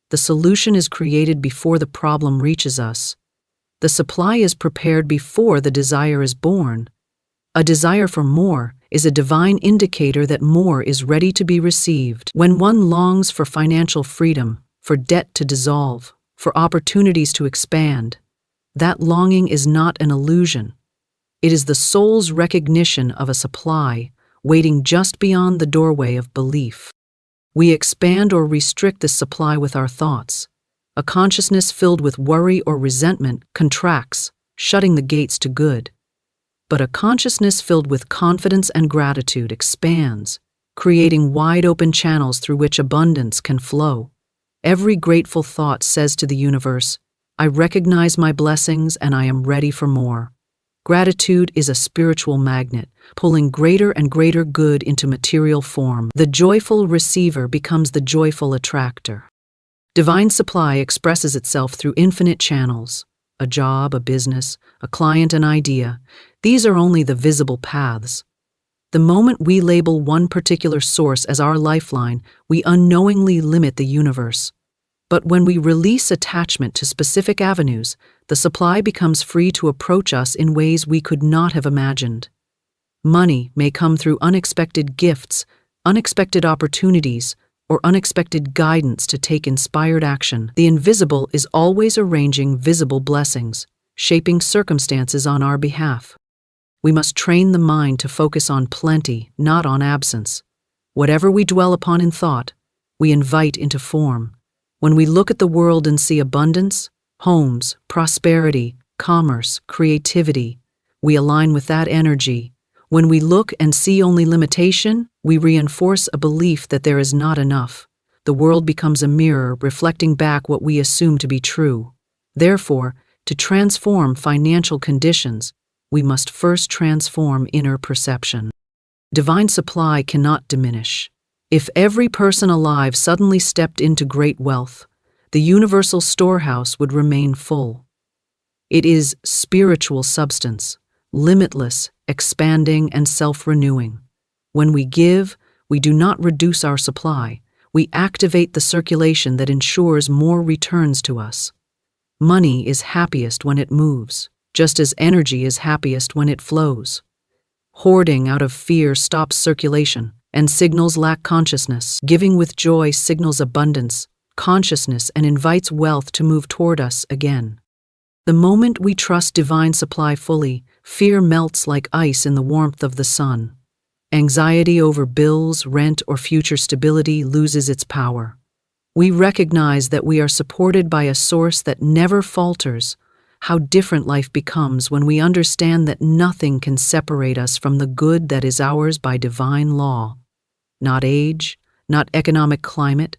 The solution is created before the problem reaches us. The supply is prepared before the desire is born. A desire for more is a divine indicator that more is ready to be received. When one longs for financial freedom, for debt to dissolve, for opportunities to expand, that longing is not an illusion. It is the soul's recognition of a supply waiting just beyond the doorway of belief. We expand or restrict this supply with our thoughts. A consciousness filled with worry or resentment contracts, shutting the gates to good. But a consciousness filled with confidence and gratitude expands, creating wide-open channels through which abundance can flow. Every grateful thought says to the universe, "I recognize my blessings and I am ready for more." Gratitude is a spiritual magnet, pulling greater and greater good into material form. The joyful receiver becomes the joyful attractor. Divine supply expresses itself through infinite channels. A job, a business, a client, an idea. These are only the visible paths. The moment we label one particular source as our lifeline, we unknowingly limit the universe. But when we release attachment to specific avenues, the supply becomes free to approach us in ways we could not have imagined. Money may come through unexpected gifts, unexpected opportunities, or unexpected guidance to take inspired action. The invisible is always arranging visible blessings, shaping circumstances on our behalf. We must train the mind to focus on plenty, not on absence. Whatever we dwell upon in thought, we invite into form. When we look at the world and see abundance, homes, prosperity, commerce, creativity, we align with that energy. When we look and see only limitation, we reinforce a belief that there is not enough. The world becomes a mirror reflecting back what we assume to be true. Therefore, to transform financial conditions, we must first transform inner perception. Divine supply cannot diminish. If every person alive suddenly stepped into great wealth, the universal storehouse would remain full. It is spiritual substance, limitless, expanding, and self-renewing. When we give, we do not reduce our supply, we activate the circulation that ensures more returns to us. Money is happiest when it moves, just as energy is happiest when it flows. Hoarding out of fear stops circulation and signals lack consciousness. Giving with joy signals abundance, consciousness, and invites wealth to move toward us again. The moment we trust divine supply fully, fear melts like ice in the warmth of the sun. Anxiety over bills, rent, or future stability loses its power. We recognize that we are supported by a source that never falters. How different life becomes when we understand that nothing can separate us from the good that is ours by divine law. Not age, not economic climate,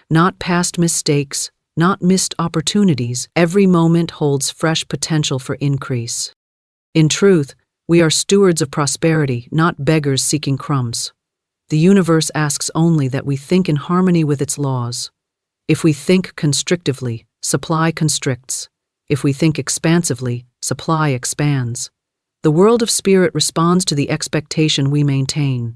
not past mistakes, not missed opportunities. Every moment holds fresh potential for increase. In truth, we are stewards of prosperity, not beggars seeking crumbs. The universe asks only that we think in harmony with its laws. If we think constrictively, supply constricts. If we think expansively, supply expands. The world of spirit responds to the expectation we maintain.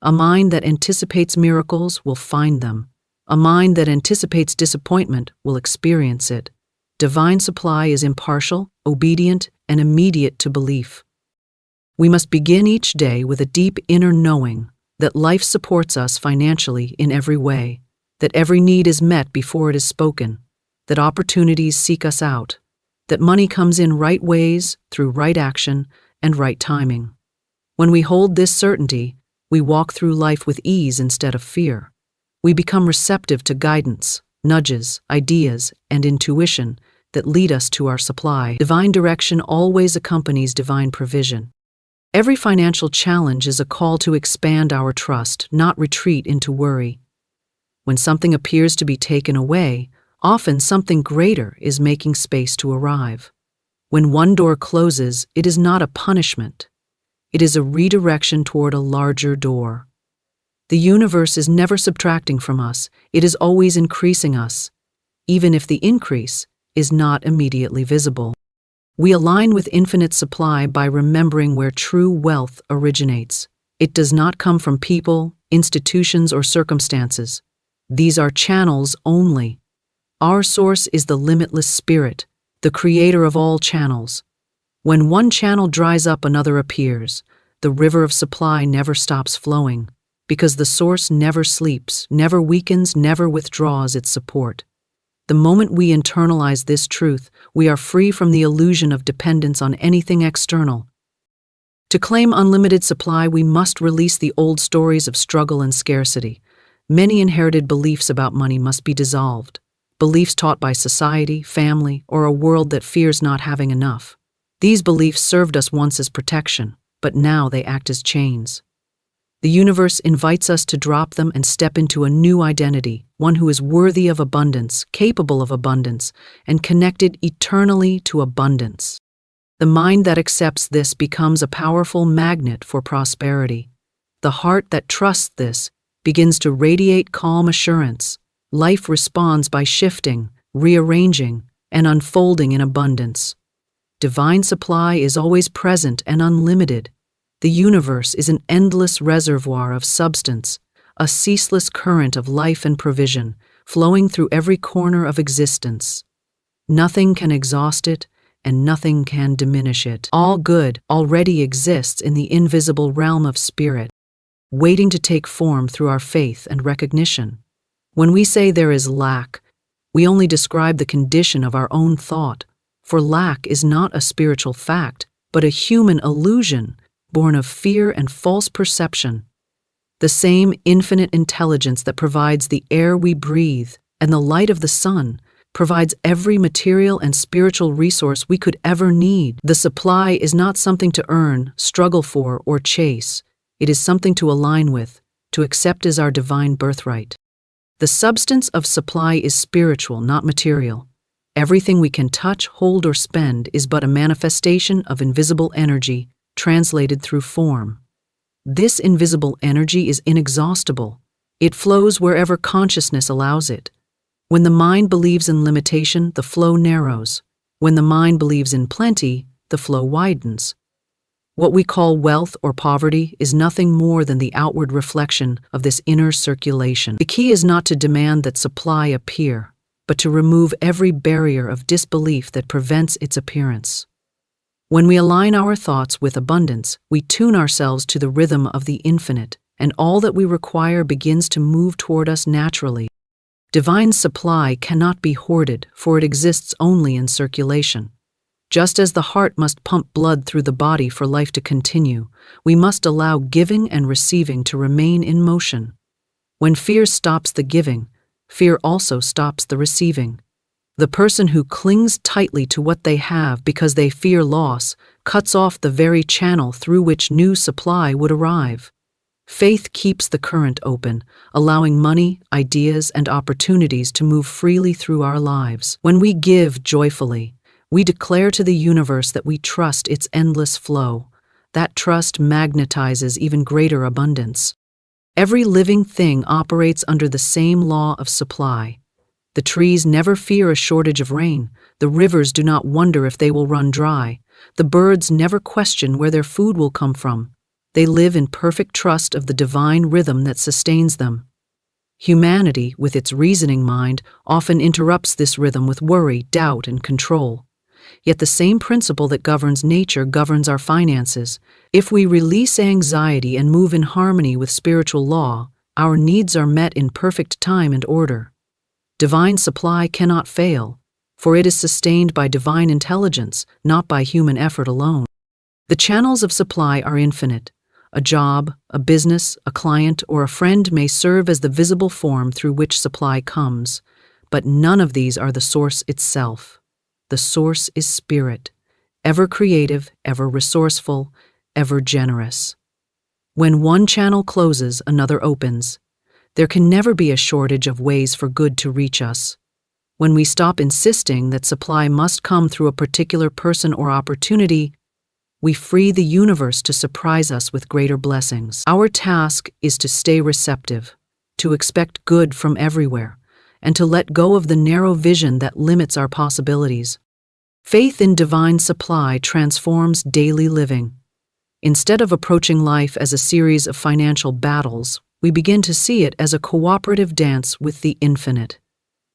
A mind that anticipates miracles will find them. A mind that anticipates disappointment will experience it. Divine supply is impartial, obedient, and immediate to belief. We must begin each day with a deep inner knowing that life supports us financially in every way, that every need is met before it is spoken, that opportunities seek us out, that money comes in right ways, through right action, and right timing. When we hold this certainty, we walk through life with ease instead of fear. We become receptive to guidance, nudges, ideas, and intuition that lead us to our supply. Divine direction always accompanies divine provision. Every financial challenge is a call to expand our trust, not retreat into worry. When something appears to be taken away, often something greater is making space to arrive. When one door closes, it is not a punishment. It is a redirection toward a larger door. The universe is never subtracting from us, it is always increasing us, even if the increase is not immediately visible. We align with infinite supply by remembering where true wealth originates. It does not come from people, institutions, or circumstances. These are channels only. Our source is the limitless spirit, the creator of all channels. When one channel dries up, another appears. The river of supply never stops flowing, because the source never sleeps, never weakens, never withdraws its support. The moment we internalize this truth, we are free from the illusion of dependence on anything external. To claim unlimited supply, we must release the old stories of struggle and scarcity. Many inherited beliefs about money must be dissolved. Beliefs taught by society, family, or a world that fears not having enough. These beliefs served us once as protection, but now they act as chains. The universe invites us to drop them and step into a new identity, one who is worthy of abundance, capable of abundance, and connected eternally to abundance. The mind that accepts this becomes a powerful magnet for prosperity. The heart that trusts this begins to radiate calm assurance. Life responds by shifting, rearranging, and unfolding in abundance. Divine supply is always present and unlimited. The universe is an endless reservoir of substance, a ceaseless current of life and provision, flowing through every corner of existence. Nothing can exhaust it, and nothing can diminish it. All good already exists in the invisible realm of spirit, waiting to take form through our faith and recognition. When we say there is lack, we only describe the condition of our own thought, for lack is not a spiritual fact, but a human illusion born of fear and false perception. The same infinite intelligence that provides the air we breathe and the light of the sun provides every material and spiritual resource we could ever need. The supply is not something to earn, struggle for, or chase. It is something to align with, to accept as our divine birthright. The substance of supply is spiritual, not material. Everything we can touch, hold, or spend is but a manifestation of invisible energy translated through form. This invisible energy is inexhaustible. It flows wherever consciousness allows it. When the mind believes in limitation, the flow narrows. When the mind believes in plenty, the flow widens. What we call wealth or poverty is nothing more than the outward reflection of this inner circulation. The key is not to demand that supply appear, but to remove every barrier of disbelief that prevents its appearance. When we align our thoughts with abundance, we tune ourselves to the rhythm of the infinite, and all that we require begins to move toward us naturally. Divine supply cannot be hoarded, for it exists only in circulation. Just as the heart must pump blood through the body for life to continue, we must allow giving and receiving to remain in motion. When fear stops the giving, fear also stops the receiving. The person who clings tightly to what they have because they fear loss cuts off the very channel through which new supply would arrive. Faith keeps the current open, allowing money, ideas, and opportunities to move freely through our lives. When we give joyfully, we declare to the universe that we trust its endless flow. That trust magnetizes even greater abundance. Every living thing operates under the same law of supply. The trees never fear a shortage of rain. The rivers do not wonder if they will run dry. The birds never question where their food will come from. They live in perfect trust of the divine rhythm that sustains them. Humanity, with its reasoning mind, often interrupts this rhythm with worry, doubt, and control. Yet the same principle that governs nature governs our finances. If we release anxiety and move in harmony with spiritual law, our needs are met in perfect time and order. Divine supply cannot fail, for it is sustained by divine intelligence, not by human effort alone. The channels of supply are infinite. A job, a business, a client, or a friend may serve as the visible form through which supply comes, but none of these are the source itself. The source is spirit, ever creative, ever resourceful, ever generous. When one channel closes, another opens. There can never be a shortage of ways for good to reach us. When we stop insisting that supply must come through a particular person or opportunity, we free the universe to surprise us with greater blessings. Our task is to stay receptive, to expect good from everywhere, and to let go of the narrow vision that limits our possibilities. Faith in divine supply transforms daily living. Instead of approaching life as a series of financial battles, we begin to see it as a cooperative dance with the infinite.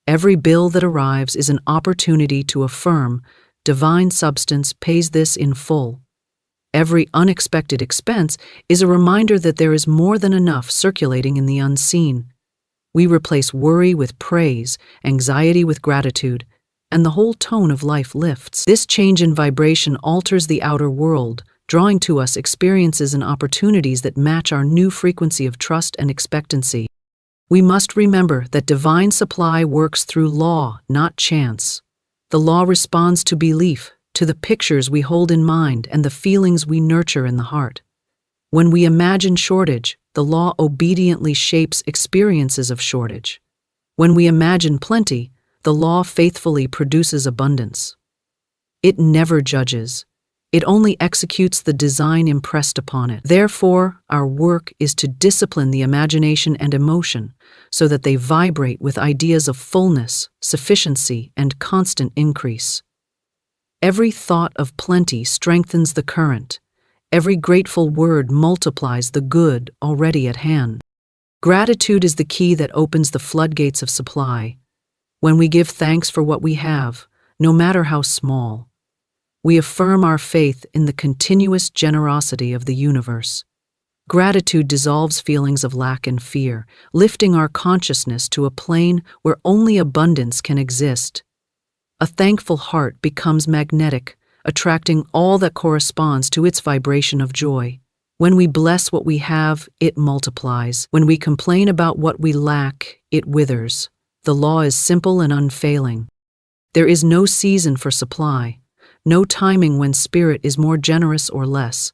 Every bill that arrives is an opportunity to affirm divine substance pays this in full. Every unexpected expense is a reminder that there is more than enough circulating in the unseen. We replace worry with praise, anxiety with gratitude, and the whole tone of life lifts. This change in vibration alters the outer world, drawing to us experiences and opportunities that match our new frequency of trust and expectancy. We must remember that divine supply works through law, not chance. The law responds to belief, to the pictures we hold in mind and the feelings we nurture in the heart. When we imagine shortage, the law obediently shapes experiences of shortage. When we imagine plenty, the law faithfully produces abundance. It never judges. It only executes the design impressed upon it. Therefore, our work is to discipline the imagination and emotion so that they vibrate with ideas of fullness, sufficiency, and constant increase. Every thought of plenty strengthens the current. Every grateful word multiplies the good already at hand. Gratitude is the key that opens the floodgates of supply. When we give thanks for what we have, no matter how small, we affirm our faith in the continuous generosity of the universe. Gratitude dissolves feelings of lack and fear, lifting our consciousness to a plane where only abundance can exist. A thankful heart becomes magnetic, attracting all that corresponds to its vibration of joy. When we bless what we have, it multiplies. When we complain about what we lack, it withers. The law is simple and unfailing. There is no season for supply, no timing when spirit is more generous or less.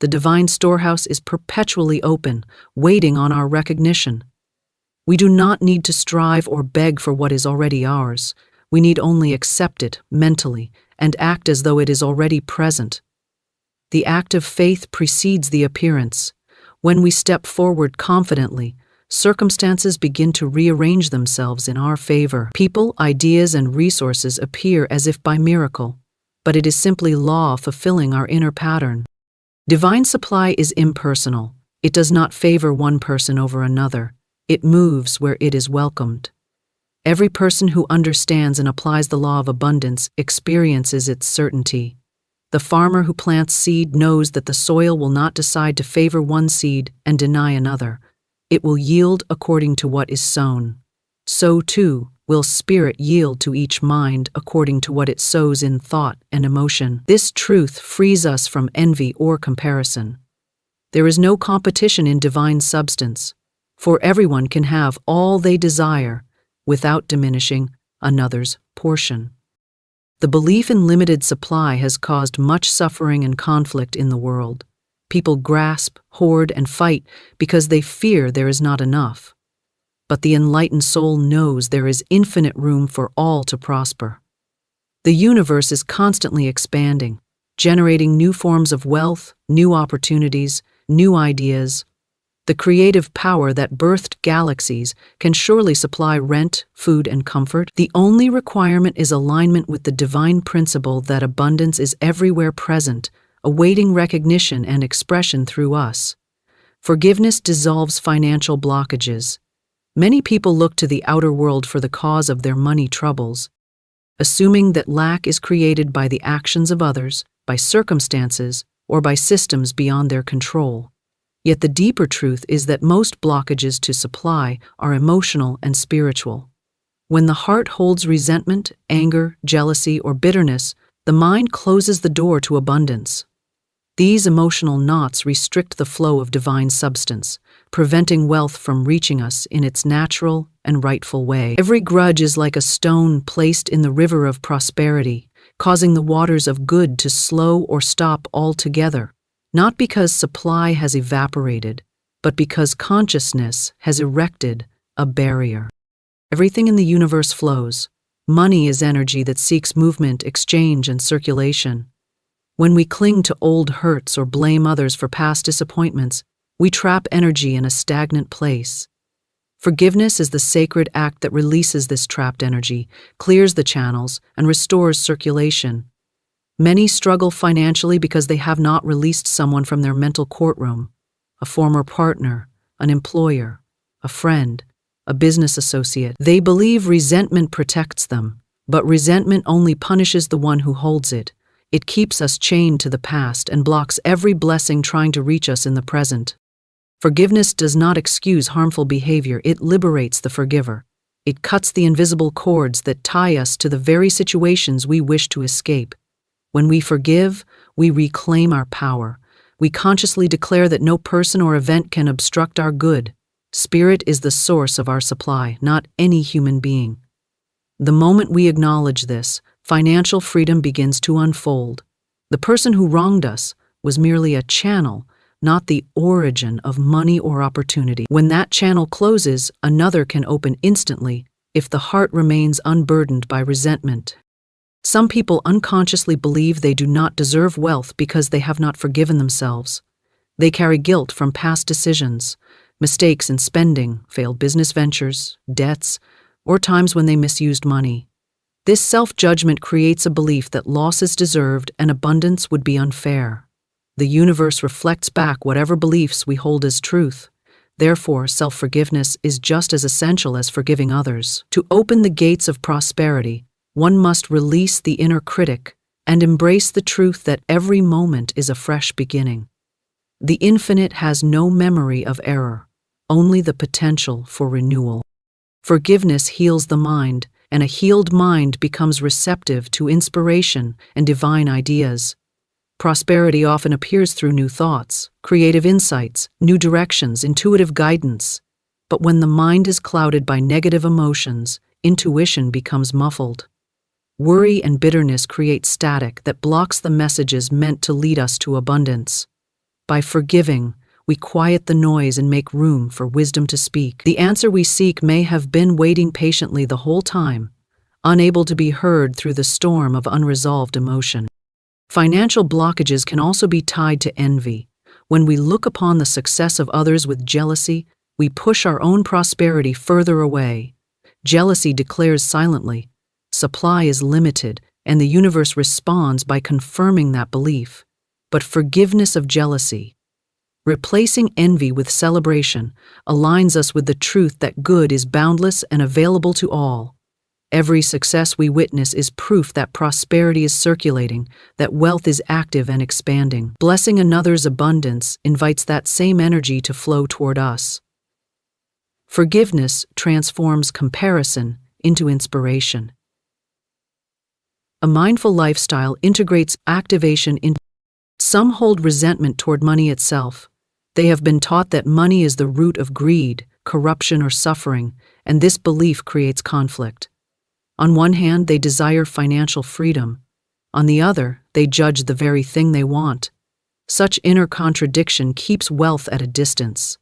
The divine storehouse is perpetually open, waiting on our recognition. We do not need to strive or beg for what is already ours. We need only accept it mentally and act as though it is already present. The act of faith precedes the appearance. When we step forward confidently, circumstances begin to rearrange themselves in our favor. People, ideas, and resources appear as if by miracle, but it is simply law fulfilling our inner pattern. Divine supply is impersonal. It does not favor one person over another. It moves where it is welcomed. Every person who understands and applies the law of abundance experiences its certainty. The farmer who plants seed knows that the soil will not decide to favor one seed and deny another. It will yield according to what is sown. So, too, will spirit yield to each mind according to what it sows in thought and emotion. This truth frees us from envy or comparison. There is no competition in divine substance, for everyone can have all they desire without diminishing another's portion. The belief in limited supply has caused much suffering and conflict in the world. People grasp, hoard, and fight because they fear there is not enough. But the enlightened soul knows there is infinite room for all to prosper. The universe is constantly expanding, generating new forms of wealth, new opportunities, new ideas. The creative power that birthed galaxies can surely supply rent, food, and comfort. The only requirement is alignment with the divine principle that abundance is everywhere present, awaiting recognition and expression through us. Forgiveness dissolves financial blockages. Many people look to the outer world for the cause of their money troubles, assuming that lack is created by the actions of others, by circumstances, or by systems beyond their control. Yet the deeper truth is that most blockages to supply are emotional and spiritual. When the heart holds resentment, anger, jealousy, or bitterness, the mind closes the door to abundance. These emotional knots restrict the flow of divine substance, preventing wealth from reaching us in its natural and rightful way. Every grudge is like a stone placed in the river of prosperity, causing the waters of good to slow or stop altogether, not because supply has evaporated, but because consciousness has erected a barrier. Everything in the universe flows. Money is energy that seeks movement, exchange, and circulation. When we cling to old hurts or blame others for past disappointments, we trap energy in a stagnant place. Forgiveness is the sacred act that releases this trapped energy, clears the channels, and restores circulation. Many struggle financially because they have not released someone from their mental courtroom: a former partner, an employer, a friend, a business associate. They believe resentment protects them, but resentment only punishes the one who holds it. It keeps us chained to the past and blocks every blessing trying to reach us in the present. Forgiveness does not excuse harmful behavior, it liberates the forgiver. It cuts the invisible cords that tie us to the very situations we wish to escape. When we forgive, we reclaim our power. We consciously declare that no person or event can obstruct our good. Spirit is the source of our supply, not any human being. The moment we acknowledge this, financial freedom begins to unfold. The person who wronged us was merely a channel, not the origin of money or opportunity. When that channel closes, another can open instantly if the heart remains unburdened by resentment. Some people unconsciously believe they do not deserve wealth because they have not forgiven themselves. They carry guilt from past decisions, mistakes in spending, failed business ventures, debts, or times when they misused money. This self-judgment creates a belief that loss is deserved and abundance would be unfair. The universe reflects back whatever beliefs we hold as truth. Therefore, self-forgiveness is just as essential as forgiving others. To open the gates of prosperity, one must release the inner critic and embrace the truth that every moment is a fresh beginning. The infinite has no memory of error, only the potential for renewal. Forgiveness heals the mind, and a healed mind becomes receptive to inspiration and divine ideas. Prosperity often appears through new thoughts, creative insights, new directions, intuitive guidance. But when the mind is clouded by negative emotions, intuition becomes muffled. Worry and bitterness create static that blocks the messages meant to lead us to abundance. By forgiving, we quiet the noise and make room for wisdom to speak. The answer we seek may have been waiting patiently the whole time, unable to be heard through the storm of unresolved emotion. Financial blockages can also be tied to envy. When we look upon the success of others with jealousy, we push our own prosperity further away. Jealousy declares silently, supply is limited, and the universe responds by confirming that belief. But forgiveness of jealousy, replacing envy with celebration, aligns us with the truth that good is boundless and available to all. Every success we witness is proof that prosperity is circulating, that wealth is active and expanding. Blessing another's abundance invites that same energy to flow toward us. Forgiveness transforms comparison into inspiration. A mindful lifestyle integrates activation into. Some hold resentment toward money itself. They have been taught that money is the root of greed, corruption, or suffering, and this belief creates conflict. On one hand, they desire financial freedom. On the other, they judge the very thing they want. Such inner contradiction keeps wealth at a distance.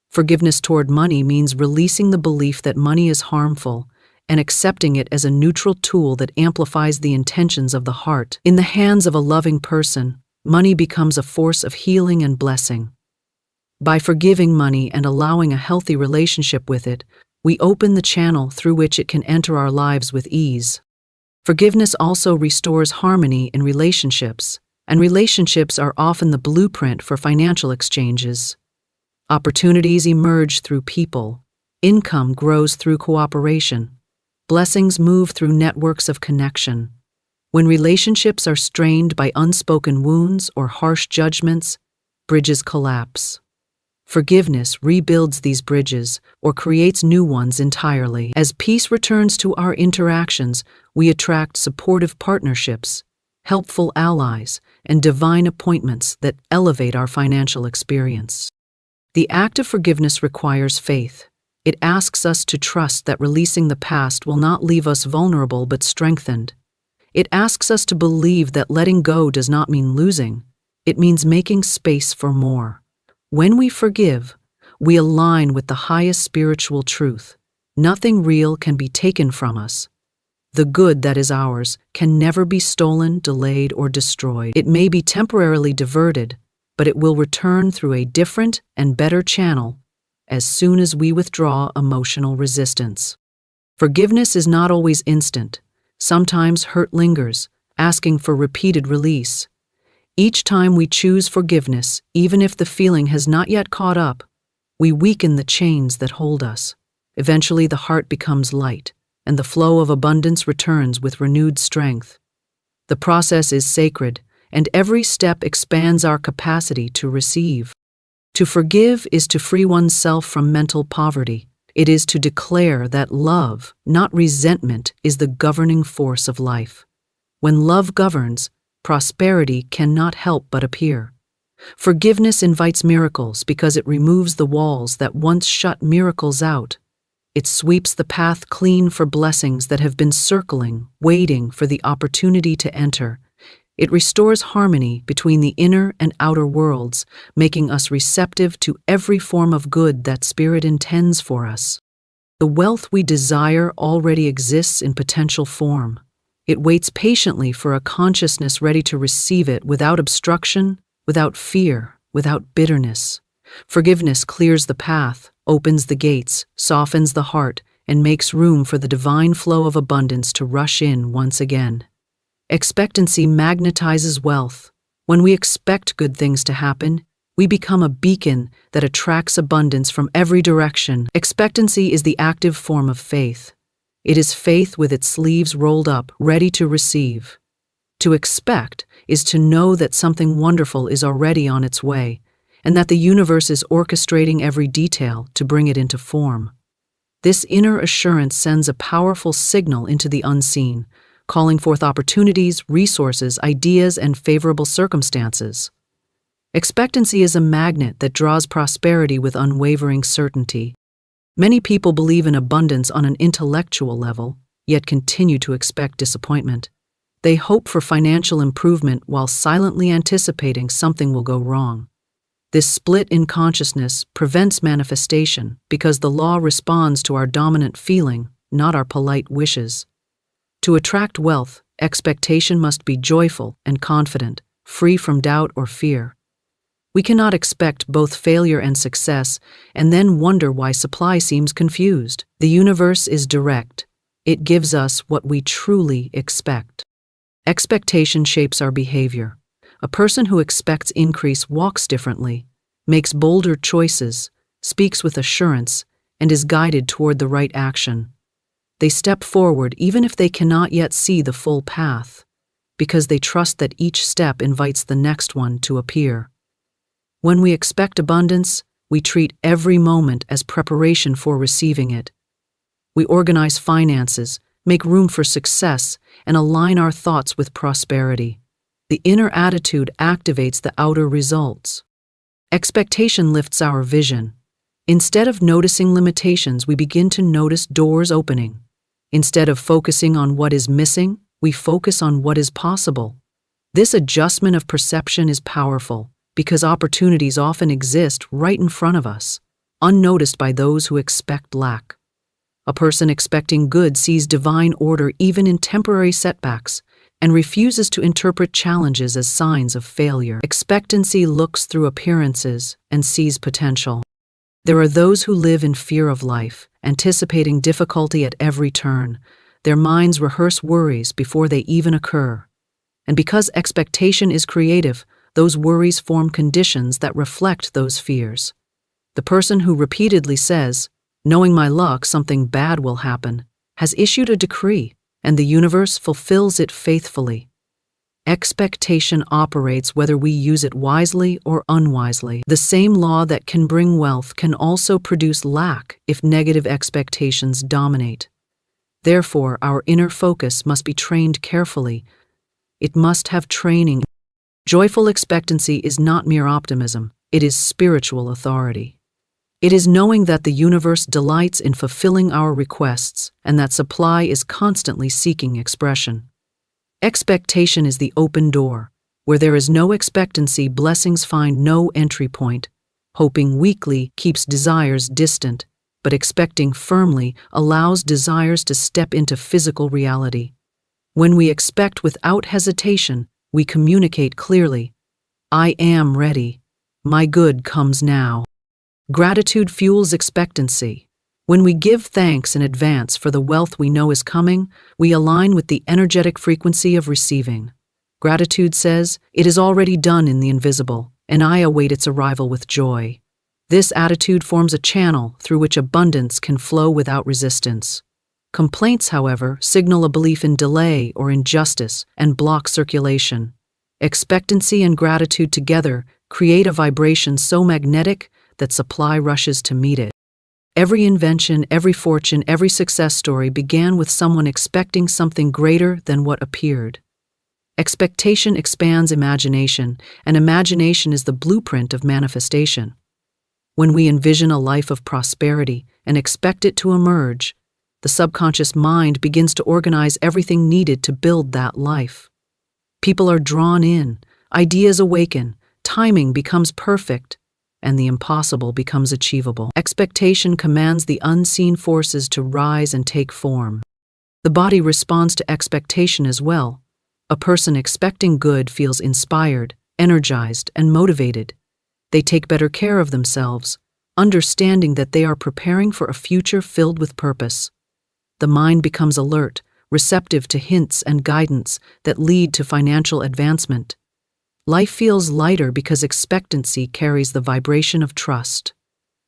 Forgiveness toward money means releasing the belief that money is harmful and accepting it as a neutral tool that amplifies the intentions of the heart. In the hands of a loving person, money becomes a force of healing and blessing. By forgiving money and allowing a healthy relationship with it, we open the channel through which it can enter our lives with ease. Forgiveness also restores harmony in relationships, and relationships are often the blueprint for financial exchanges. Opportunities emerge through people, Income grows through cooperation. Blessings move through networks of connection. When relationships are strained by unspoken wounds or harsh judgments, bridges collapse. Forgiveness rebuilds these bridges or creates new ones entirely. As peace returns to our interactions, we attract supportive partnerships, helpful allies, and divine appointments that elevate our financial experience. The act of forgiveness requires faith. It asks us to trust that releasing the past will not leave us vulnerable but strengthened. It asks us to believe that letting go does not mean losing. It means making space for more. When we forgive, we align with the highest spiritual truth. Nothing real can be taken from us. The good that is ours can never be stolen, delayed, or destroyed. It may be temporarily diverted, but it will return through a different and better channel as soon as we withdraw emotional resistance. Forgiveness is not always instant. Sometimes hurt lingers, asking for repeated release. Each time we choose forgiveness, even if the feeling has not yet caught up, we weaken the chains that hold us. Eventually, the heart becomes light, and the flow of abundance returns with renewed strength. The process is sacred, and every step expands our capacity to receive. To forgive is to free oneself from mental poverty. It is to declare that love, not resentment, is the governing force of life. When love governs, prosperity cannot help but appear. Forgiveness invites miracles because it removes the walls that once shut miracles out. It sweeps the path clean for blessings that have been circling, waiting for the opportunity to enter. It restores harmony between the inner and outer worlds, making us receptive to every form of good that Spirit intends for us. The wealth we desire already exists in potential form. It waits patiently for a consciousness ready to receive it without obstruction, without fear, without bitterness. Forgiveness clears the path, opens the gates, softens the heart, and makes room for the divine flow of abundance to rush in once again. Expectancy magnetizes wealth. When we expect good things to happen, we become a beacon that attracts abundance from every direction. Expectancy is the active form of faith. It is faith with its sleeves rolled up, ready to receive. To expect is to know that something wonderful is already on its way, and that the universe is orchestrating every detail to bring it into form. This inner assurance sends a powerful signal into the unseen, calling forth opportunities, resources, ideas, and favorable circumstances. Expectancy is a magnet that draws prosperity with unwavering certainty. Many people believe in abundance on an intellectual level, yet continue to expect disappointment. They hope for financial improvement while silently anticipating something will go wrong. This split in consciousness prevents manifestation because the law responds to our dominant feeling, not our polite wishes. To attract wealth, expectation must be joyful and confident, free from doubt or fear. We cannot expect both failure and success and then wonder why supply seems confused. The universe is direct. It gives us what we truly expect. Expectation shapes our behavior. A person who expects increase walks differently, makes bolder choices, speaks with assurance, and is guided toward the right action. They step forward even if they cannot yet see the full path, because they trust that each step invites the next one to appear. When we expect abundance, we treat every moment as preparation for receiving it. We organize finances, make room for success, and align our thoughts with prosperity. The inner attitude activates the outer results. Expectation lifts our vision. Instead of noticing limitations, we begin to notice doors opening. Instead of focusing on what is missing, we focus on what is possible. This adjustment of perception is powerful because opportunities often exist right in front of us, unnoticed by those who expect lack. A person expecting good sees divine order even in temporary setbacks and refuses to interpret challenges as signs of failure. Expectancy looks through appearances and sees potential. There are those who live in fear of life, anticipating difficulty at every turn. Their minds rehearse worries before they even occur. And because expectation is creative, those worries form conditions that reflect those fears. The person who repeatedly says, knowing my luck something bad will happen, has issued a decree, and the universe fulfills it faithfully. Expectation operates whether we use it wisely or unwisely. The same law that can bring wealth can also produce lack if negative expectations dominate. Therefore, our inner focus must be trained carefully. It must have training. Joyful expectancy is not mere optimism, it is spiritual authority. It is knowing that the universe delights in fulfilling our requests and that supply is constantly seeking expression. Expectation is the open door. Where there is no expectancy, blessings find no entry point. Hoping weakly keeps desires distant, but expecting firmly allows desires to step into physical reality. When we expect without hesitation, we communicate clearly. I am ready. My good comes now. Gratitude fuels expectancy. When we give thanks in advance for the wealth we know is coming, we align with the energetic frequency of receiving. Gratitude says, "It is already done in the invisible, and I await its arrival with joy." This attitude forms a channel through which abundance can flow without resistance. Complaints, however, signal a belief in delay or injustice and block circulation. Expectancy and gratitude together create a vibration so magnetic that supply rushes to meet it. Every invention, every fortune, every success story began with someone expecting something greater than what appeared. Expectation expands imagination, and imagination is the blueprint of manifestation. When we envision a life of prosperity and expect it to emerge, the subconscious mind begins to organize everything needed to build that life. People are drawn in, ideas awaken, timing becomes perfect, and the impossible becomes achievable. Expectation commands the unseen forces to rise and take form. The body responds to expectation as well. A person expecting good feels inspired, energized, and motivated. They take better care of themselves, understanding that they are preparing for a future filled with purpose. The mind becomes alert, receptive to hints and guidance that lead to financial advancement. Life feels lighter because expectancy carries the vibration of trust.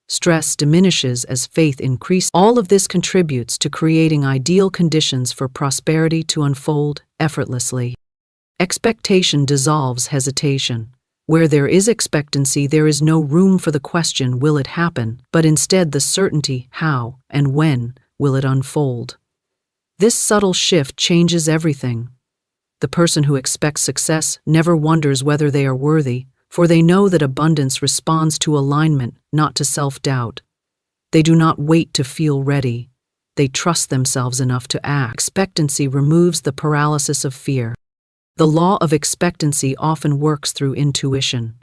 Stress diminishes as faith increases. All of this contributes to creating ideal conditions for prosperity to unfold effortlessly. Expectation dissolves hesitation. Where there is expectancy, there is no room for the question, will it happen, but instead the certainty, how and when will it unfold. This subtle shift changes everything. The person who expects success never wonders whether they are worthy, for they know that abundance responds to alignment, not to self-doubt. They do not wait to feel ready. They trust themselves enough to act. Expectancy removes the paralysis of fear. The law of expectancy often works through intuition.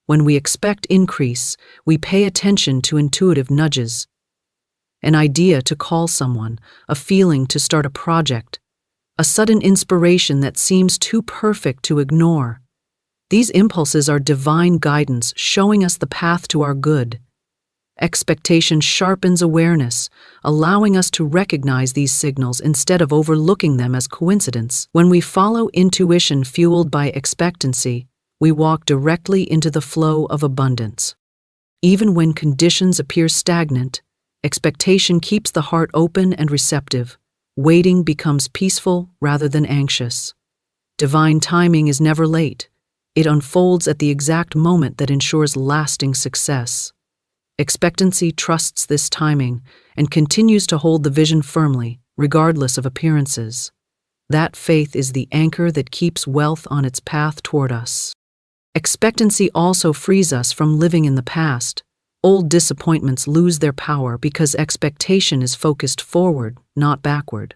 When we expect increase, we pay attention to intuitive nudges. An idea to call someone, a feeling to start a project, a sudden inspiration that seems too perfect to ignore. These impulses are divine guidance showing us the path to our good. Expectation sharpens awareness, allowing us to recognize these signals instead of overlooking them as coincidence. When we follow intuition fueled by expectancy, we walk directly into the flow of abundance. Even when conditions appear stagnant, expectation keeps the heart open and receptive. Waiting becomes peaceful rather than anxious. Divine timing is never late. It unfolds at the exact moment that ensures lasting success. Expectancy trusts this timing and continues to hold the vision firmly, regardless of appearances. That faith is the anchor that keeps wealth on its path toward us. Expectancy also frees us from living in the past. Old disappointments lose their power because expectation is focused forward, not backward.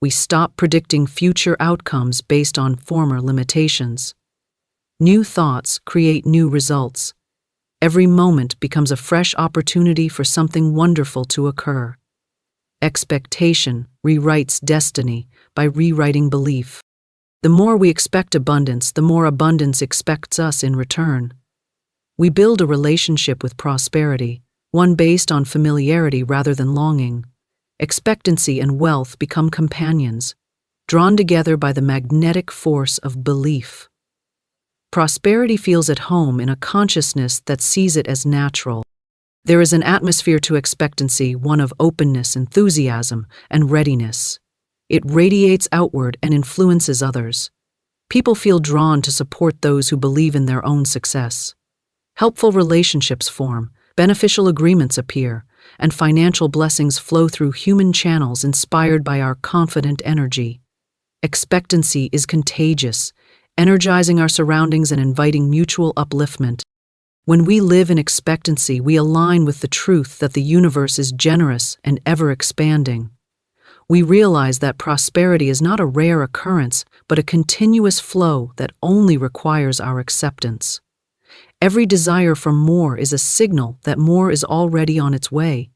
We stop predicting future outcomes based on former limitations. New thoughts create new results. Every moment becomes a fresh opportunity for something wonderful to occur. Expectation rewrites destiny by rewriting belief. The more we expect abundance, the more abundance expects us in return. We build a relationship with prosperity, one based on familiarity rather than longing. Expectancy and wealth become companions, drawn together by the magnetic force of belief. Prosperity feels at home in a consciousness that sees it as natural. There is an atmosphere to expectancy, one of openness, enthusiasm, and readiness. It radiates outward and influences others. People feel drawn to support those who believe in their own success. Helpful relationships form, beneficial agreements appear, and financial blessings flow through human channels inspired by our confident energy. Expectancy is contagious, energizing our surroundings and inviting mutual upliftment. When we live in expectancy, we align with the truth that the universe is generous and ever-expanding. We realize that prosperity is not a rare occurrence, but a continuous flow that only requires our acceptance. Every desire for more is a signal that more is already on its way.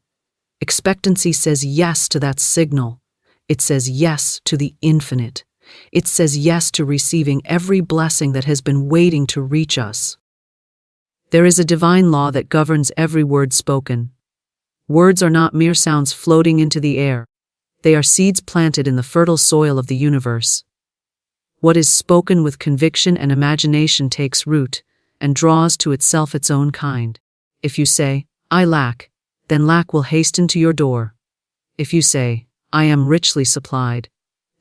Expectancy says yes to that signal. It says yes to the infinite. It says yes to receiving every blessing that has been waiting to reach us. There is a divine law that governs every word spoken. Words are not mere sounds floating into the air. They are seeds planted in the fertile soil of the universe. What is spoken with conviction and imagination takes root and draws to itself its own kind. If you say, "I lack," then lack will hasten to your door. If you say, "I am richly supplied,"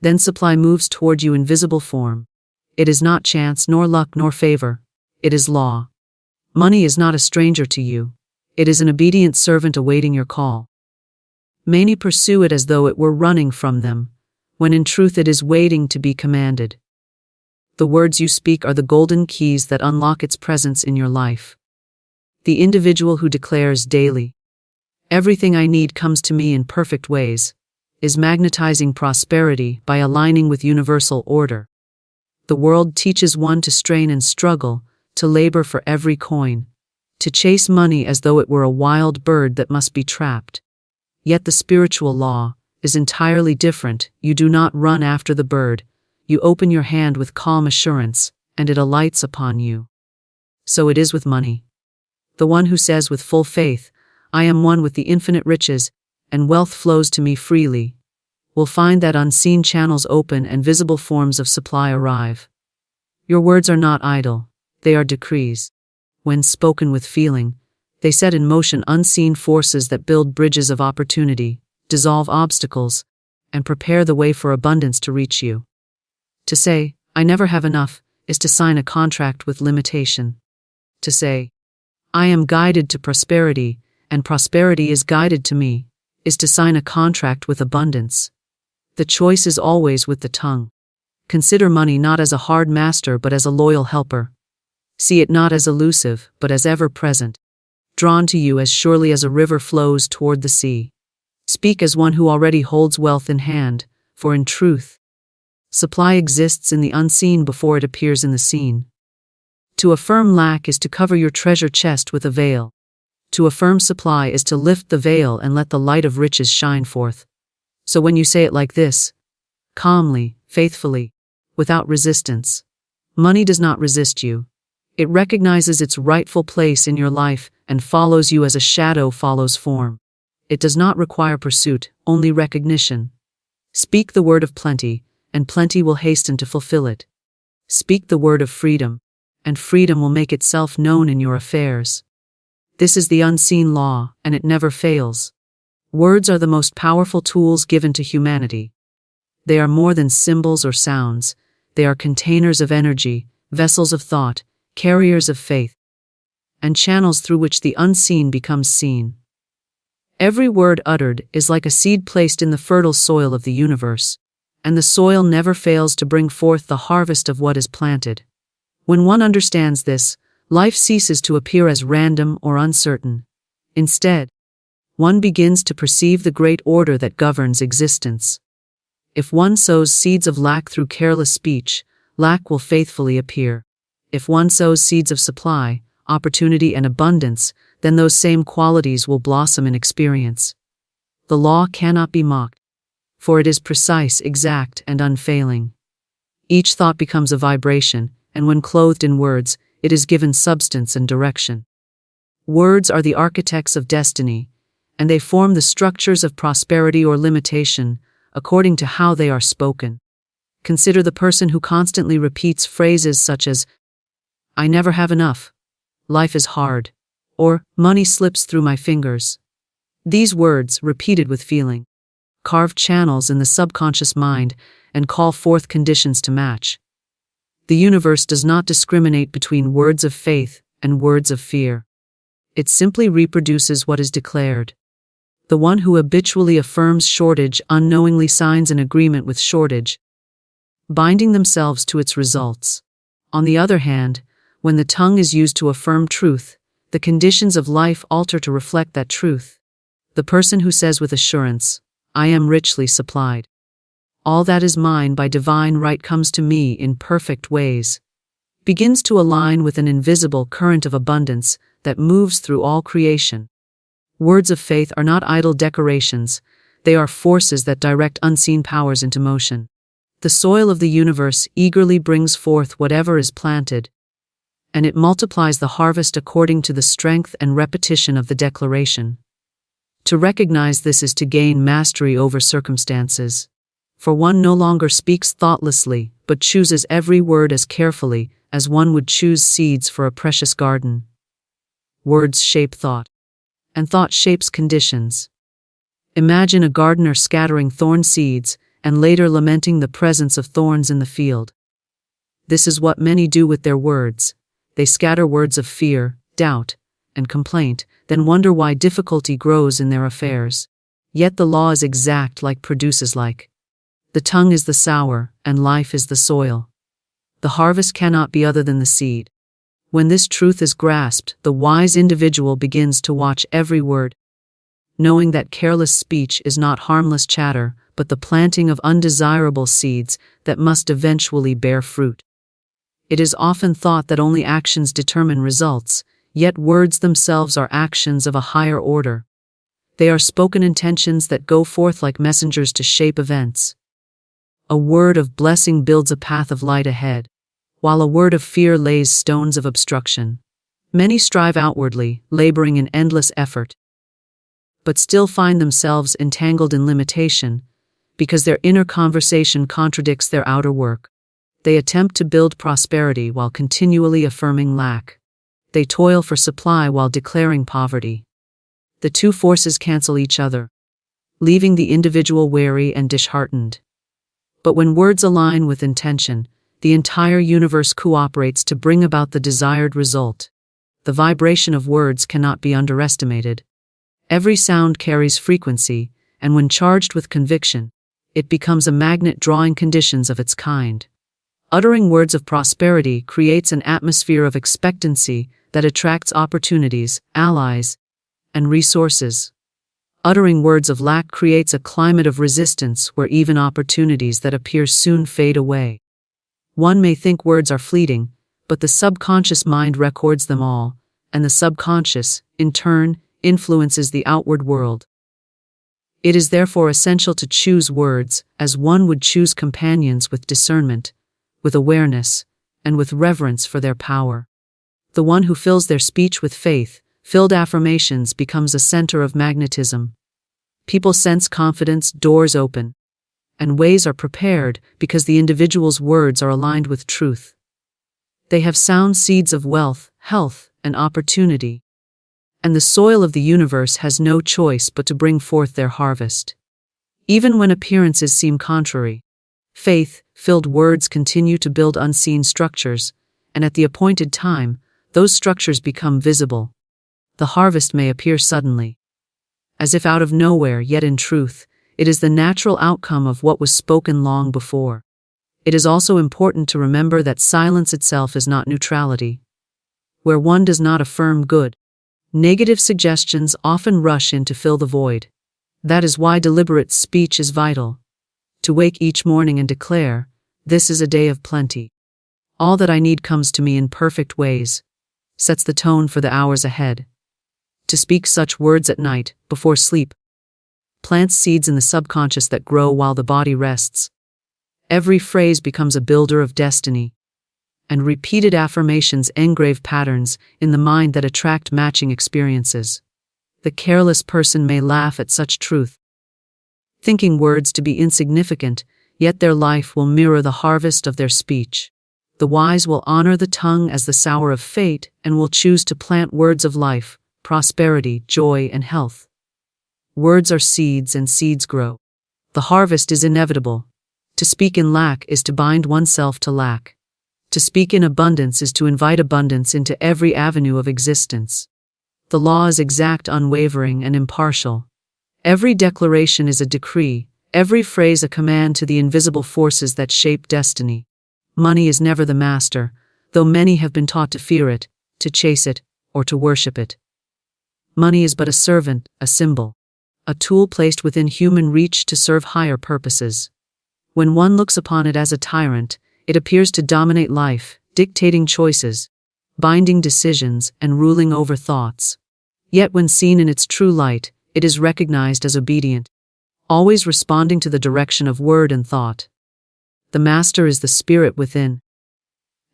then supply moves toward you in visible form. It is not chance, nor luck, nor favor. It is law. Money is not a stranger to you. It is an obedient servant awaiting your call. Many pursue it as though it were running from them, when in truth it is waiting to be commanded. The words you speak are the golden keys that unlock its presence in your life. The individual who declares daily, "Everything I need comes to me in perfect ways," is magnetizing prosperity by aligning with universal order. The world teaches one to strain and struggle, to labor for every coin, to chase money as though it were a wild bird that must be trapped. Yet the spiritual law is entirely different. You do not run after the bird. You open your hand with calm assurance, and it alights upon you. So it is with money. The one who says with full faith, "I am one with the infinite riches, and wealth flows to me freely," will find that unseen channels open and visible forms of supply arrive. Your words are not idle. They are decrees. When spoken with feeling, they set in motion unseen forces that build bridges of opportunity, dissolve obstacles, and prepare the way for abundance to reach you. To say, "I never have enough," is to sign a contract with limitation. To say, "I am guided to prosperity, and prosperity is guided to me," is to sign a contract with abundance. The choice is always with the tongue. Consider money not as a hard master but as a loyal helper. See it not as elusive, but as ever-present, drawn to you as surely as a river flows toward the sea. Speak as one who already holds wealth in hand, for in truth, supply exists in the unseen before it appears in the seen. To affirm lack is to cover your treasure chest with a veil. To affirm supply is to lift the veil and let the light of riches shine forth. So when you say it like this, calmly, faithfully, without resistance, money does not resist you. It recognizes its rightful place in your life and follows you as a shadow follows form. It does not require pursuit, only recognition. Speak the word of plenty, and plenty will hasten to fulfill it. Speak the word of freedom, and freedom will make itself known in your affairs. This is the unseen law, and it never fails. Words are the most powerful tools given to humanity. They are more than symbols or sounds. They are containers of energy, vessels of thought, carriers of faith, and channels through which the unseen becomes seen. Every word uttered is like a seed placed in the fertile soil of the universe, and the soil never fails to bring forth the harvest of what is planted. When one understands this, life ceases to appear as random or uncertain. Instead, one begins to perceive the great order that governs existence. If one sows seeds of lack through careless speech, lack will faithfully appear. If one sows seeds of supply, opportunity, and abundance, then those same qualities will blossom in experience. The law cannot be mocked, for it is precise, exact, and unfailing. Each thought becomes a vibration, and when clothed in words, it is given substance and direction. Words are the architects of destiny, and they form the structures of prosperity or limitation, according to how they are spoken. Consider the person who constantly repeats phrases such as, "I never have enough," "Life is hard," or money slips through my fingers. These words, repeated with feeling, carve channels in the subconscious mind and call forth conditions to match. The universe does not discriminate between words of faith and words of fear. It simply reproduces what is declared. The one who habitually affirms shortage unknowingly signs an agreement with shortage, binding themselves to its results. On the other hand, when the tongue is used to affirm truth, the conditions of life alter to reflect that truth. The person who says with assurance, "I am richly supplied. All that is mine by divine right comes to me in perfect ways," begins to align with an invisible current of abundance that moves through all creation. Words of faith are not idle decorations, they are forces that direct unseen powers into motion. The soil of the universe eagerly brings forth whatever is planted, and it multiplies the harvest according to the strength and repetition of the declaration. To recognize this is to gain mastery over circumstances. For one no longer speaks thoughtlessly, but chooses every word as carefully as one would choose seeds for a precious garden. Words shape thought, and thought shapes conditions. Imagine a gardener scattering thorn seeds and later lamenting the presence of thorns in the field. This is what many do with their words. They scatter words of fear, doubt, and complaint, then wonder why difficulty grows in their affairs. Yet the law is exact like produces like. The tongue is the sower, and life is the soil. The harvest cannot be other than the seed. When this truth is grasped, the wise individual begins to watch every word, knowing that careless speech is not harmless chatter, but the planting of undesirable seeds that must eventually bear fruit. It is often thought that only actions determine results, yet words themselves are actions of a higher order. They are spoken intentions that go forth like messengers to shape events. A word of blessing builds a path of light ahead, while a word of fear lays stones of obstruction. Many strive outwardly, laboring in endless effort, but still find themselves entangled in limitation, because their inner conversation contradicts their outer work. They attempt to build prosperity while continually affirming lack. They toil for supply while declaring poverty. The two forces cancel each other, leaving the individual weary and disheartened. But when words align with intention, the entire universe cooperates to bring about the desired result. The vibration of words cannot be underestimated. Every sound carries frequency, and when charged with conviction, it becomes a magnet drawing conditions of its kind. Uttering words of prosperity creates an atmosphere of expectancy that attracts opportunities, allies, and resources. Uttering words of lack creates a climate of resistance where even opportunities that appear soon fade away. One may think words are fleeting, but the subconscious mind records them all, and the subconscious, in turn, influences the outward world. It is therefore essential to choose words as one would choose companions with discernment, with awareness, and with reverence for their power. The one who fills their speech with faith-filled affirmations becomes a center of magnetism. People sense confidence, doors open, and ways are prepared because the individual's words are aligned with truth. They have sound seeds of wealth, health, and opportunity, and the soil of the universe has no choice but to bring forth their harvest. Even when appearances seem contrary, faith-filled words continue to build unseen structures, and at the appointed time, those structures become visible. The harvest may appear suddenly, as if out of nowhere, yet in truth, it is the natural outcome of what was spoken long before. It is also important to remember that silence itself is not neutrality. Where one does not affirm good, negative suggestions often rush in to fill the void. That is why deliberate speech is vital. To wake each morning and declare, "This is a day of plenty. All that I need comes to me in perfect ways," sets the tone for the hours ahead. To speak such words at night, before sleep, plants seeds in the subconscious that grow while the body rests. Every phrase becomes a builder of destiny, and repeated affirmations engrave patterns in the mind that attract matching experiences. The careless person may laugh at such truth, thinking words to be insignificant, yet their life will mirror the harvest of their speech. The wise will honor the tongue as the sower of fate and will choose to plant words of life prosperity, joy, and health. Words are seeds, and seeds grow. The harvest is inevitable. To speak in lack is to bind oneself to lack. To speak in abundance is to invite abundance into every avenue of existence. The law is exact, unwavering, and impartial. Every declaration is a decree, every phrase a command to the invisible forces that shape destiny. Money is never the master, though many have been taught to fear it, to chase it, or to worship it. Money is but a servant, a symbol, a tool placed within human reach to serve higher purposes. When one looks upon it as a tyrant, it appears to dominate life, dictating choices, binding decisions, and ruling over thoughts. Yet when seen in its true light, it is recognized as obedient, always responding to the direction of word and thought. The master is the spirit within,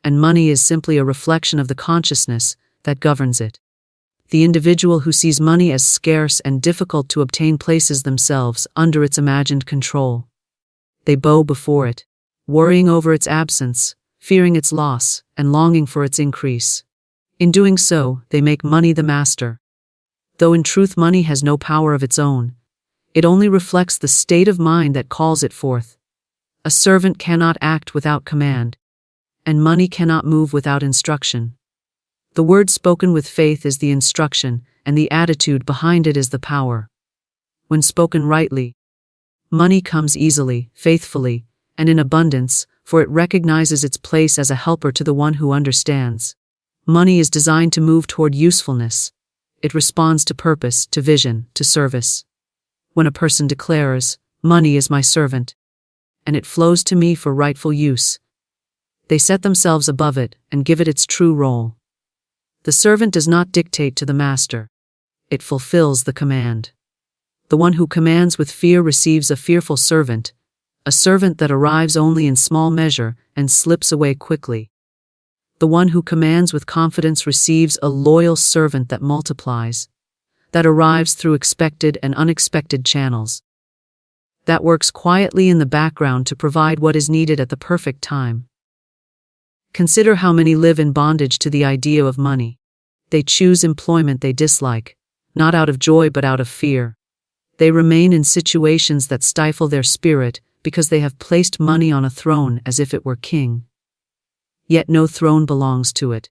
and money is simply a reflection of the consciousness that governs it. The individual who sees money as scarce and difficult to obtain places themselves under its imagined control. They bow before it, worrying over its absence, fearing its loss, and longing for its increase. In doing so, they make money the master. Though in truth money has no power of its own, it only reflects the state of mind that calls it forth. A servant cannot act without command, and money cannot move without instruction. The word spoken with faith is the instruction, and the attitude behind it is the power. When spoken rightly, money comes easily, faithfully, and in abundance, for it recognizes its place as a helper to the one who understands. Money is designed to move toward usefulness. It responds to purpose, to vision, to service. When a person declares, "Money is my servant, and it flows to me for rightful use," they set themselves above it and give it its true role. The servant does not dictate to the master. It fulfills the command. The one who commands with fear receives a fearful servant, a servant that arrives only in small measure and slips away quickly. The one who commands with confidence receives a loyal servant that multiplies, that arrives through expected and unexpected channels, that works quietly in the background to provide what is needed at the perfect time. Consider how many live in bondage to the idea of money. They choose employment they dislike, not out of joy but out of fear. They remain in situations that stifle their spirit because they have placed money on a throne as if it were king. Yet no throne belongs to it.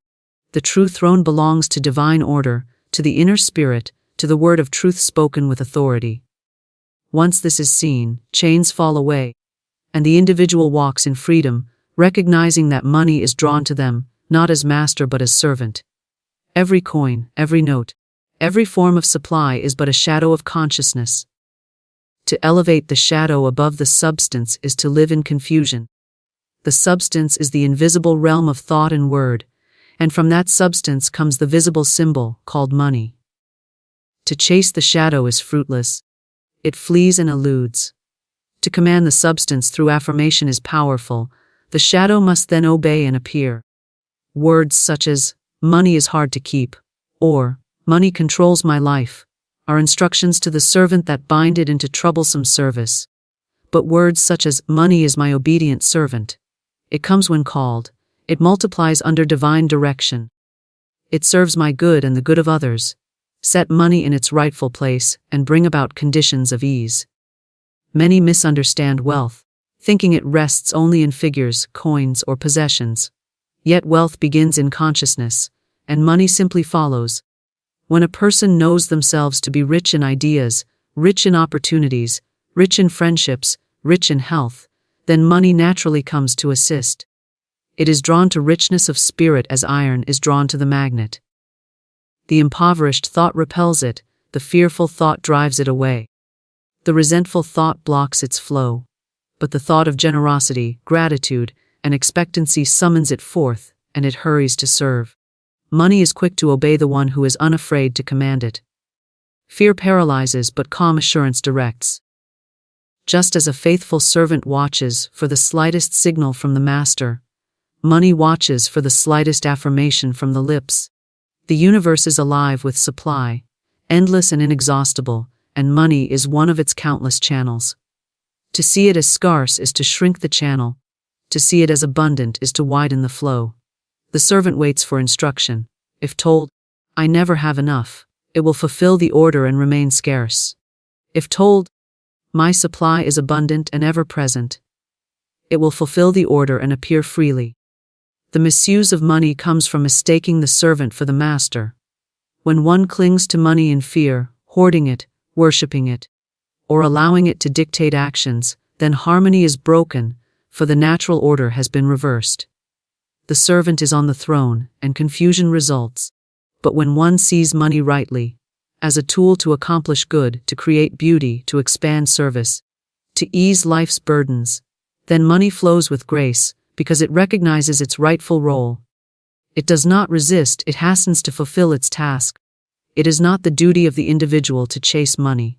The true throne belongs to divine order, to the inner spirit, to the word of truth spoken with authority. Once this is seen, chains fall away, and the individual walks in freedom, recognizing that money is drawn to them, not as master but as servant. Every coin, every note, every form of supply is but a shadow of consciousness. To elevate the shadow above the substance is to live in confusion. The substance is the invisible realm of thought and word, and from that substance comes the visible symbol, called money. To chase the shadow is fruitless. It flees and eludes. To command the substance through affirmation is powerful. The shadow must then obey and appear. Words such as, "Money is hard to keep," or "Money controls my life," are instructions to the servant that bind it into troublesome service. But words such as, "Money is my obedient servant," it comes when called, it multiplies under divine direction. It serves my good and the good of others, set money in its rightful place, and bring about conditions of ease. Many misunderstand wealth, thinking it rests only in figures, coins, or possessions. Yet wealth begins in consciousness, and money simply follows. When a person knows themselves to be rich in ideas, rich in opportunities, rich in friendships, rich in health, then money naturally comes to assist. It is drawn to richness of spirit as iron is drawn to the magnet. The impoverished thought repels it, the fearful thought drives it away. The resentful thought blocks its flow, but the thought of generosity, gratitude, and expectancy summons it forth, and it hurries to serve. Money is quick to obey the one who is unafraid to command it. Fear paralyzes, but calm assurance directs. Just as a faithful servant watches for the slightest signal from the master, money watches for the slightest affirmation from the lips. The universe is alive with supply, endless and inexhaustible, and money is one of its countless channels. To see it as scarce is to shrink the channel. To see it as abundant is to widen the flow. The servant waits for instruction. If told, "I never have enough," it will fulfill the order and remain scarce. If told, my supply is abundant and ever-present, it will fulfill the order and appear freely. The misuse of money comes from mistaking the servant for the master. When one clings to money in fear, hoarding it, worshipping it, or allowing it to dictate actions, then harmony is broken, for the natural order has been reversed. The servant is on the throne, and confusion results. But when one sees money rightly, as a tool to accomplish good, to create beauty, to expand service, to ease life's burdens, then money flows with grace, because it recognizes its rightful role. It does not resist, it hastens to fulfill its task. It is not the duty of the individual to chase money.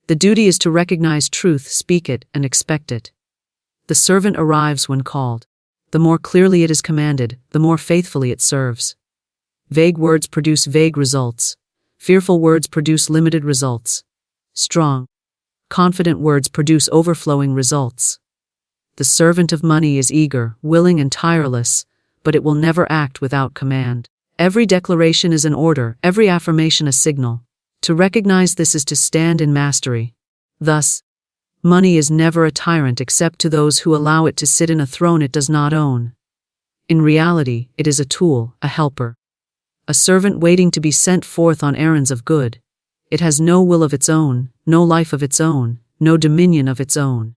The duty is to recognize truth, speak it, and expect it. The servant arrives when called. The more clearly it is commanded, the more faithfully it serves. Vague words produce vague results. Fearful words produce limited results. Strong, confident words produce overflowing results. The servant of money is eager, willing, and tireless, but it will never act without command. Every declaration is an order, every affirmation a signal. To recognize this is to stand in mastery. Thus, money is never a tyrant except to those who allow it to sit in a throne it does not own. In reality, it is a tool, a helper, a servant waiting to be sent forth on errands of good. It has no will of its own, no life of its own, no dominion of its own.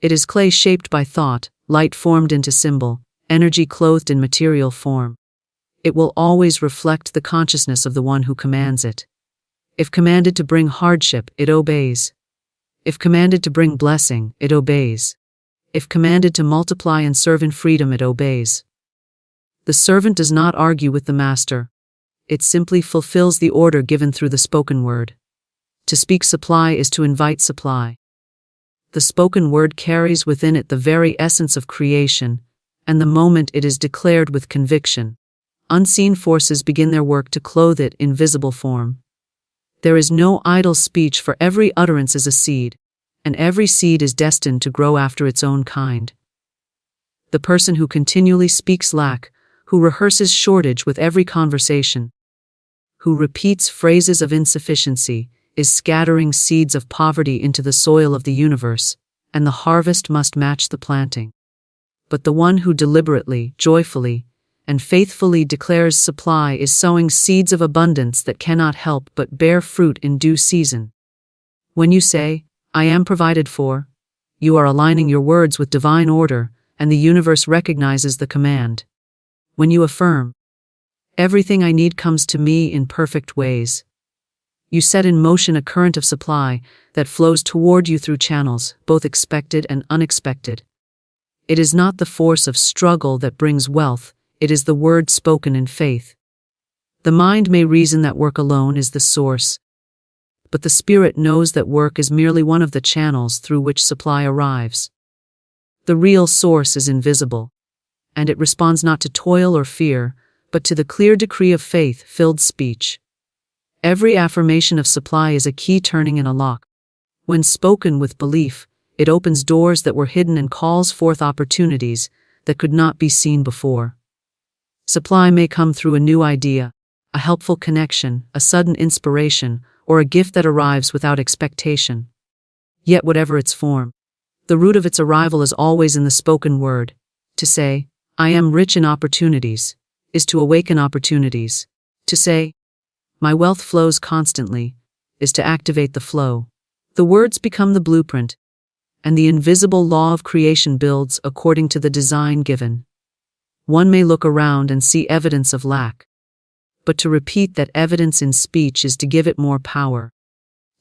It is clay shaped by thought, light formed into symbol, energy clothed in material form. It will always reflect the consciousness of the one who commands it. If commanded to bring hardship, it obeys. If commanded to bring blessing, it obeys. If commanded to multiply and serve in freedom, it obeys. The servant does not argue with the master. It simply fulfills the order given through the spoken word. To speak supply is to invite supply. The spoken word carries within it the very essence of creation, and the moment it is declared with conviction, unseen forces begin their work to clothe it in visible form. There is no idle speech, for every utterance is a seed, and every seed is destined to grow after its own kind. The person who continually speaks lack, who rehearses shortage with every conversation, who repeats phrases of insufficiency, is scattering seeds of poverty into the soil of the universe, and the harvest must match the planting. But the one who deliberately, joyfully, and faithfully declares supply is sowing seeds of abundance that cannot help but bear fruit in due season. When you say, "I am provided for," you are aligning your words with divine order, and the universe recognizes the command. When you affirm, "Everything I need comes to me in perfect ways," you set in motion a current of supply that flows toward you through channels, both expected and unexpected. It is not the force of struggle that brings wealth, it is the word spoken in faith. The mind may reason that work alone is the source, but the spirit knows that work is merely one of the channels through which supply arrives. The real source is invisible, and it responds not to toil or fear, but to the clear decree of faith-filled speech. Every affirmation of supply is a key turning in a lock. When spoken with belief, it opens doors that were hidden and calls forth opportunities that could not be seen before. Supply may come through a new idea, a helpful connection, a sudden inspiration, or a gift that arrives without expectation. Yet whatever its form, the root of its arrival is always in the spoken word. To say, "I am rich in opportunities," is to awaken opportunities. To say, "My wealth flows constantly," is to activate the flow. The words become the blueprint, and the invisible law of creation builds according to the design given. One may look around and see evidence of lack, but to repeat that evidence in speech is to give it more power.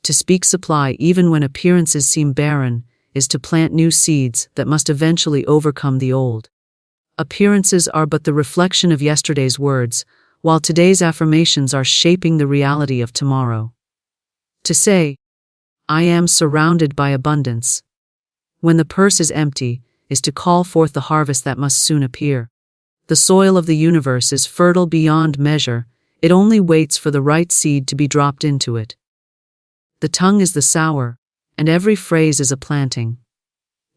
To speak supply even when appearances seem barren is to plant new seeds that must eventually overcome the old. Appearances are but the reflection of yesterday's words, while today's affirmations are shaping the reality of tomorrow. To say, "I am surrounded by abundance," when the purse is empty, is to call forth the harvest that must soon appear. The soil of the universe is fertile beyond measure, it only waits for the right seed to be dropped into it. The tongue is the sower, and every phrase is a planting.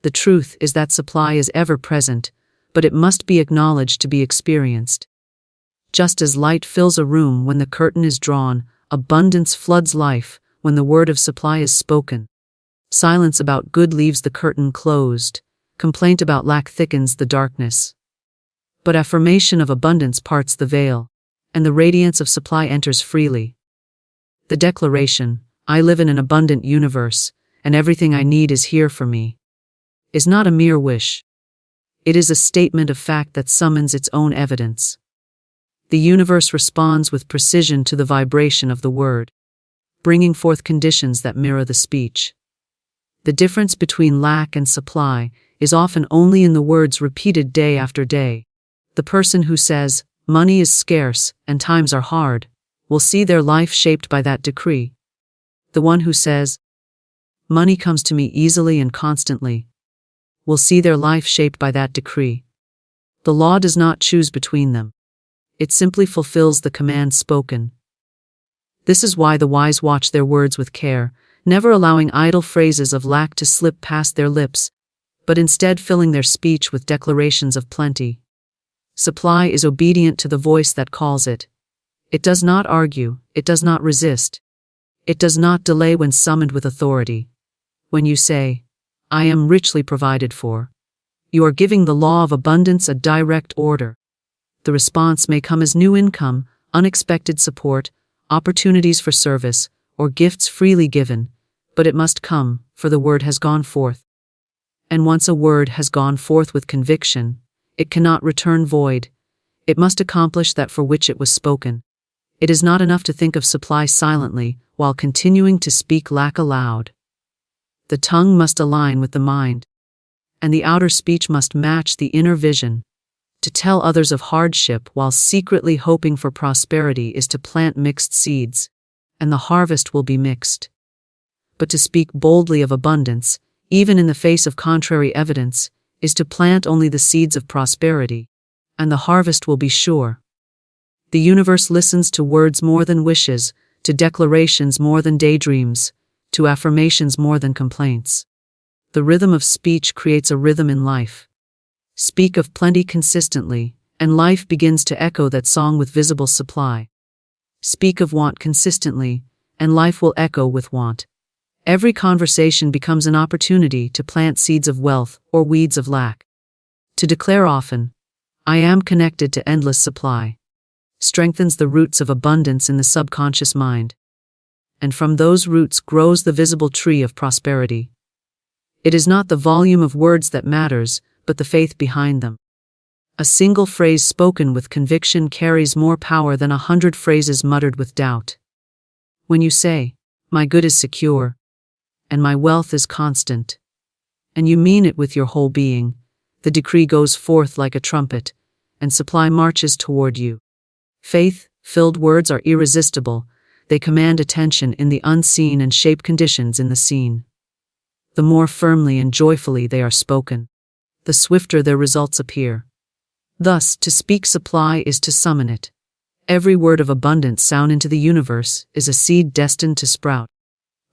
The truth is that supply is ever present, but it must be acknowledged to be experienced. Just as light fills a room when the curtain is drawn, Abundance floods life when the word of supply is spoken. Silence about good leaves the curtain closed. Complaint about lack thickens the darkness. But affirmation of abundance parts the veil, and the radiance of supply enters freely. The declaration, "I live in an abundant universe, and everything I need is here for me," is not a mere wish. It is a statement of fact that summons its own evidence. The universe responds with precision to the vibration of the word, bringing forth conditions that mirror the speech. The difference between lack and supply is often only in the words repeated day after day. The person who says, "Money is scarce and times are hard," will see their life shaped by that decree. The one who says, "Money comes to me easily and constantly," will see their life shaped by that decree. The law does not choose between them. It simply fulfills the command spoken. This is why the wise watch their words with care, never allowing idle phrases of lack to slip past their lips, but instead filling their speech with declarations of plenty. Supply is obedient to the voice that calls it. It does not argue, it does not resist. It does not delay when summoned with authority. When you say, "I am richly provided for," you are giving the law of abundance a direct order. The response may come as new income, unexpected support, opportunities for service, or gifts freely given, but it must come, for the word has gone forth. And once a word has gone forth with conviction, it cannot return void. It must accomplish that for which it was spoken. It is not enough to think of supply silently while continuing to speak lack aloud. The tongue must align with the mind, and the outer speech must match the inner vision. To tell others of hardship while secretly hoping for prosperity is to plant mixed seeds, and the harvest will be mixed. But to speak boldly of abundance, even in the face of contrary evidence, is to plant only the seeds of prosperity, and the harvest will be sure. The universe listens to words more than wishes, to declarations more than daydreams, to affirmations more than complaints. The rhythm of speech creates a rhythm in life. Speak of plenty consistently, and life begins to echo that song with visible supply. Speak of want consistently, and life will echo with want. Every conversation becomes an opportunity to plant seeds of wealth or weeds of lack. To declare often, "I am connected to endless supply," strengthens the roots of abundance in the subconscious mind. And from those roots grows the visible tree of prosperity. It is not the volume of words that matters, but the faith behind them. A single phrase spoken with conviction carries more power than 100 phrases muttered with doubt. When you say, "My good is secure," and "my wealth is constant," and you mean it with your whole being, the decree goes forth like a trumpet, and supply marches toward you. Faith-filled words are irresistible. They command attention in the unseen and shape conditions in the seen. The more firmly and joyfully they are spoken, the swifter their results appear. Thus, to speak supply is to summon it. Every word of abundance sown into the universe is a seed destined to sprout.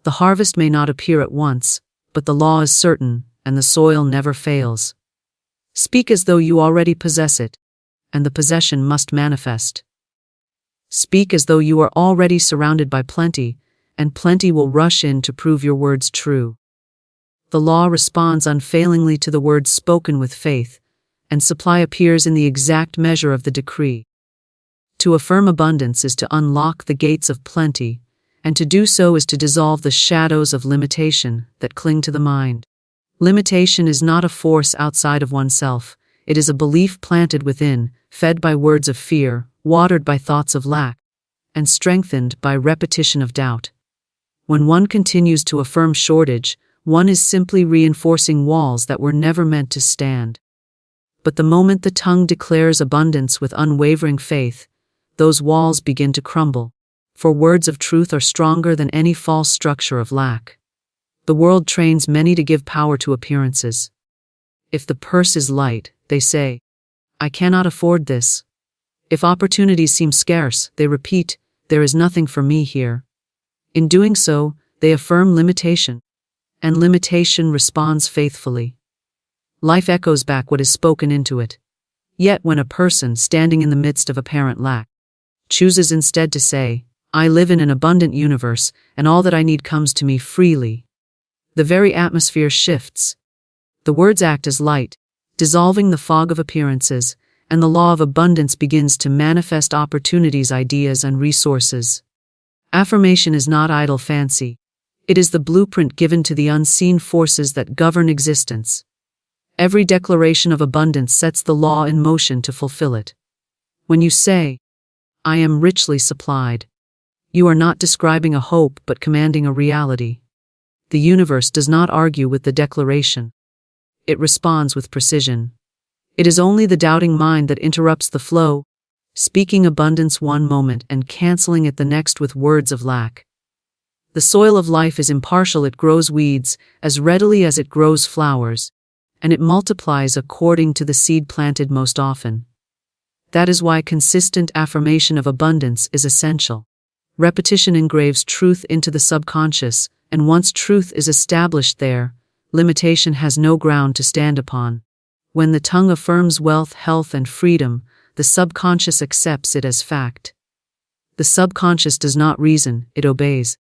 The harvest may not appear at once, but the law is certain, and the soil never fails. Speak as though you already possess it, and the possession must manifest. Speak as though you are already surrounded by plenty, and plenty will rush in to prove your words true. The law responds unfailingly to the words spoken with faith, and supply appears in the exact measure of the decree. To affirm abundance is to unlock the gates of plenty, and to do so is to dissolve the shadows of limitation that cling to the mind. Limitation is not a force outside of oneself, it is a belief planted within, fed by words of fear, watered by thoughts of lack, and strengthened by repetition of doubt. When one continues to affirm shortage, one is simply reinforcing walls that were never meant to stand. But the moment the tongue declares abundance with unwavering faith, those walls begin to crumble, for words of truth are stronger than any false structure of lack. The world trains many to give power to appearances. If the purse is light, they say, "I cannot afford this." If opportunities seem scarce, they repeat, "There is nothing for me here." In doing so, they affirm limitation, and limitation responds faithfully. Life echoes back what is spoken into it. Yet when a person standing in the midst of apparent lack chooses instead to say, I live in an abundant universe, and all that I need comes to me freely. The very atmosphere shifts. The words act as light, dissolving the fog of appearances, and the law of abundance begins to manifest opportunities, ideas, and resources. Affirmation is not idle fancy. It is the blueprint given to the unseen forces that govern existence. Every declaration of abundance sets the law in motion to fulfill it. When you say, "I am richly supplied," you are not describing a hope but commanding a reality. The universe does not argue with the declaration. It responds with precision. It is only the doubting mind that interrupts the flow, speaking abundance one moment and canceling it the next with words of lack. The soil of life is impartial. It grows weeds as readily as it grows flowers, and it multiplies according to the seed planted most often. That is why consistent affirmation of abundance is essential. Repetition engraves truth into the subconscious, and once truth is established there, limitation has no ground to stand upon. When the tongue affirms wealth, health, and freedom, the subconscious accepts it as fact. The subconscious does not reason, it obeys.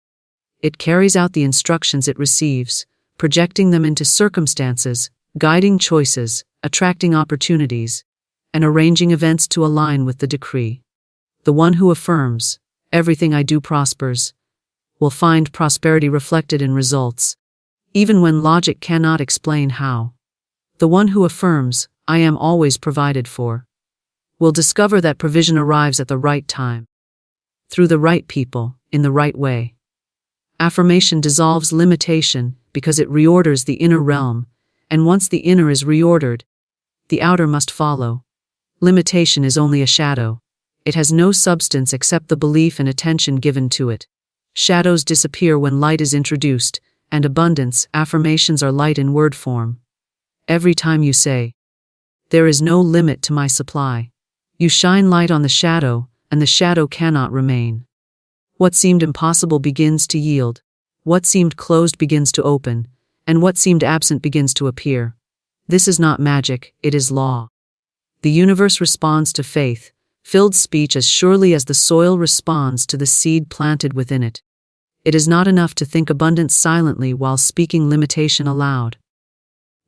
It carries out the instructions it receives, projecting them into circumstances, guiding choices, attracting opportunities, and arranging events to align with the decree. The one who affirms, "Everything I do prospers," will find prosperity reflected in results, even when logic cannot explain how. The one who affirms, "I am always provided for," will discover that provision arrives at the right time, through the right people, in the right way. Affirmation dissolves limitation because it reorders the inner realm, and once the inner is reordered, the outer must follow. Limitation is only a shadow. It has no substance except the belief and attention given to it. Shadows disappear when light is introduced, and abundance, affirmations are light in word form. Every time you say, "There is no limit to my supply," you shine light on the shadow, and the shadow cannot remain. What seemed impossible begins to yield, what seemed closed begins to open, and what seemed absent begins to appear. This is not magic, it is law. The universe responds to faith-filled speech as surely as the soil responds to the seed planted within it. It is not enough to think abundance silently while speaking limitation aloud.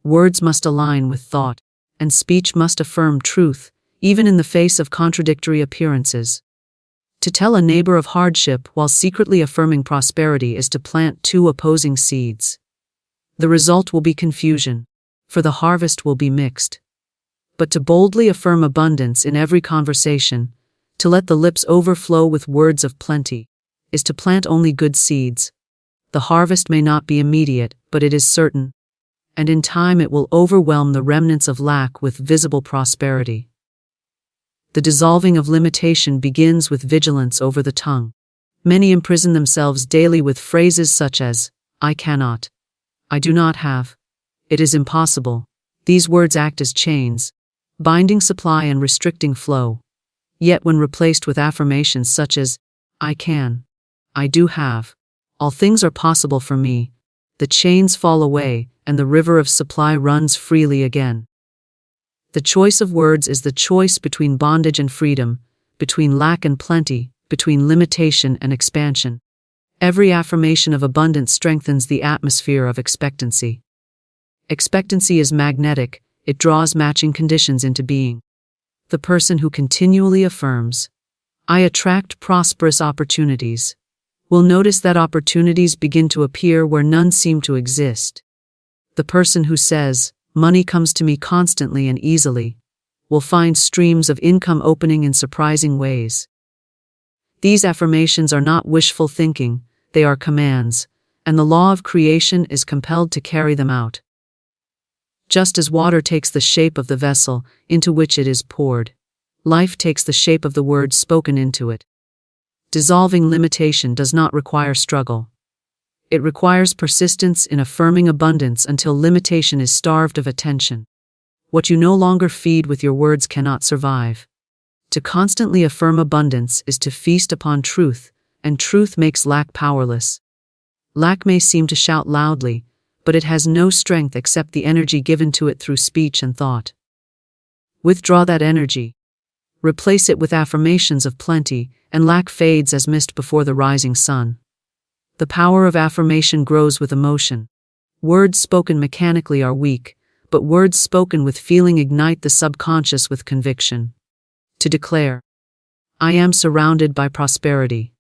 Words must align with thought, and speech must affirm truth, even in the face of contradictory appearances. To tell a neighbor of hardship while secretly affirming prosperity is to plant two opposing seeds. The result will be confusion, for the harvest will be mixed. But to boldly affirm abundance in every conversation, to let the lips overflow with words of plenty, is to plant only good seeds. The harvest may not be immediate, but it is certain, and in time it will overwhelm the remnants of lack with visible prosperity. The dissolving of limitation begins with vigilance over the tongue. Many imprison themselves daily with phrases such as, "I cannot," "I do not have," "It is impossible." These words act as chains, binding supply and restricting flow. Yet when replaced with affirmations such as, "I can," "I do have," "All things are possible for me," the chains fall away, and the river of supply runs freely again. The choice of words is the choice between bondage and freedom, between lack and plenty, between limitation and expansion. Every affirmation of abundance strengthens the atmosphere of expectancy. Expectancy is magnetic, it draws matching conditions into being. The person who continually affirms, "I attract prosperous opportunities," will notice that opportunities begin to appear where none seem to exist. The person who says, "Money comes to me constantly and easily," will find streams of income opening in surprising ways. These affirmations are not wishful thinking, they are commands, and the law of creation is compelled to carry them out. Just as water takes the shape of the vessel into which it is poured, life takes the shape of the words spoken into it. Dissolving limitation does not require struggle. It requires persistence in affirming abundance until limitation is starved of attention. What you no longer feed with your words cannot survive. To constantly affirm abundance is to feast upon truth, and truth makes lack powerless. Lack may seem to shout loudly, but it has no strength except the energy given to it through speech and thought. Withdraw that energy. Replace it with affirmations of plenty, and lack fades as mist before the rising sun. The power of affirmation grows with emotion. Words spoken mechanically are weak, but words spoken with feeling ignite the subconscious with conviction. To declare, I am surrounded by prosperity,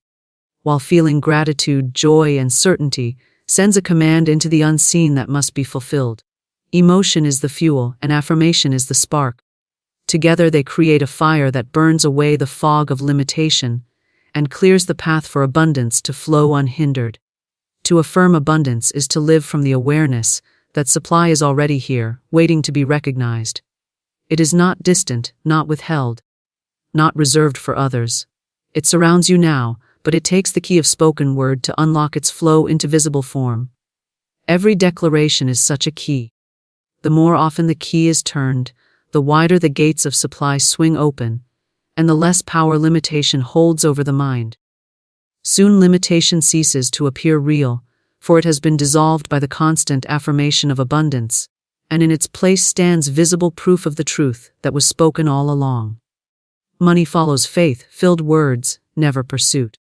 while feeling gratitude, joy, and certainty, sends a command into the unseen that must be fulfilled. Emotion is the fuel, and affirmation is the spark. Together they create a fire that burns away the fog of limitation and clears the path for abundance to flow unhindered. To affirm abundance is to live from the awareness that supply is already here, waiting to be recognized. It is not distant, not withheld, not reserved for others. It surrounds you now, but it takes the key of spoken word to unlock its flow into visible form. Every declaration is such a key. The more often the key is turned, the wider the gates of supply swing open, and the less power limitation holds over the mind. Soon limitation ceases to appear real, for it has been dissolved by the constant affirmation of abundance, and in its place stands visible proof of the truth that was spoken all along. Money follows faith-filled words, never pursuit.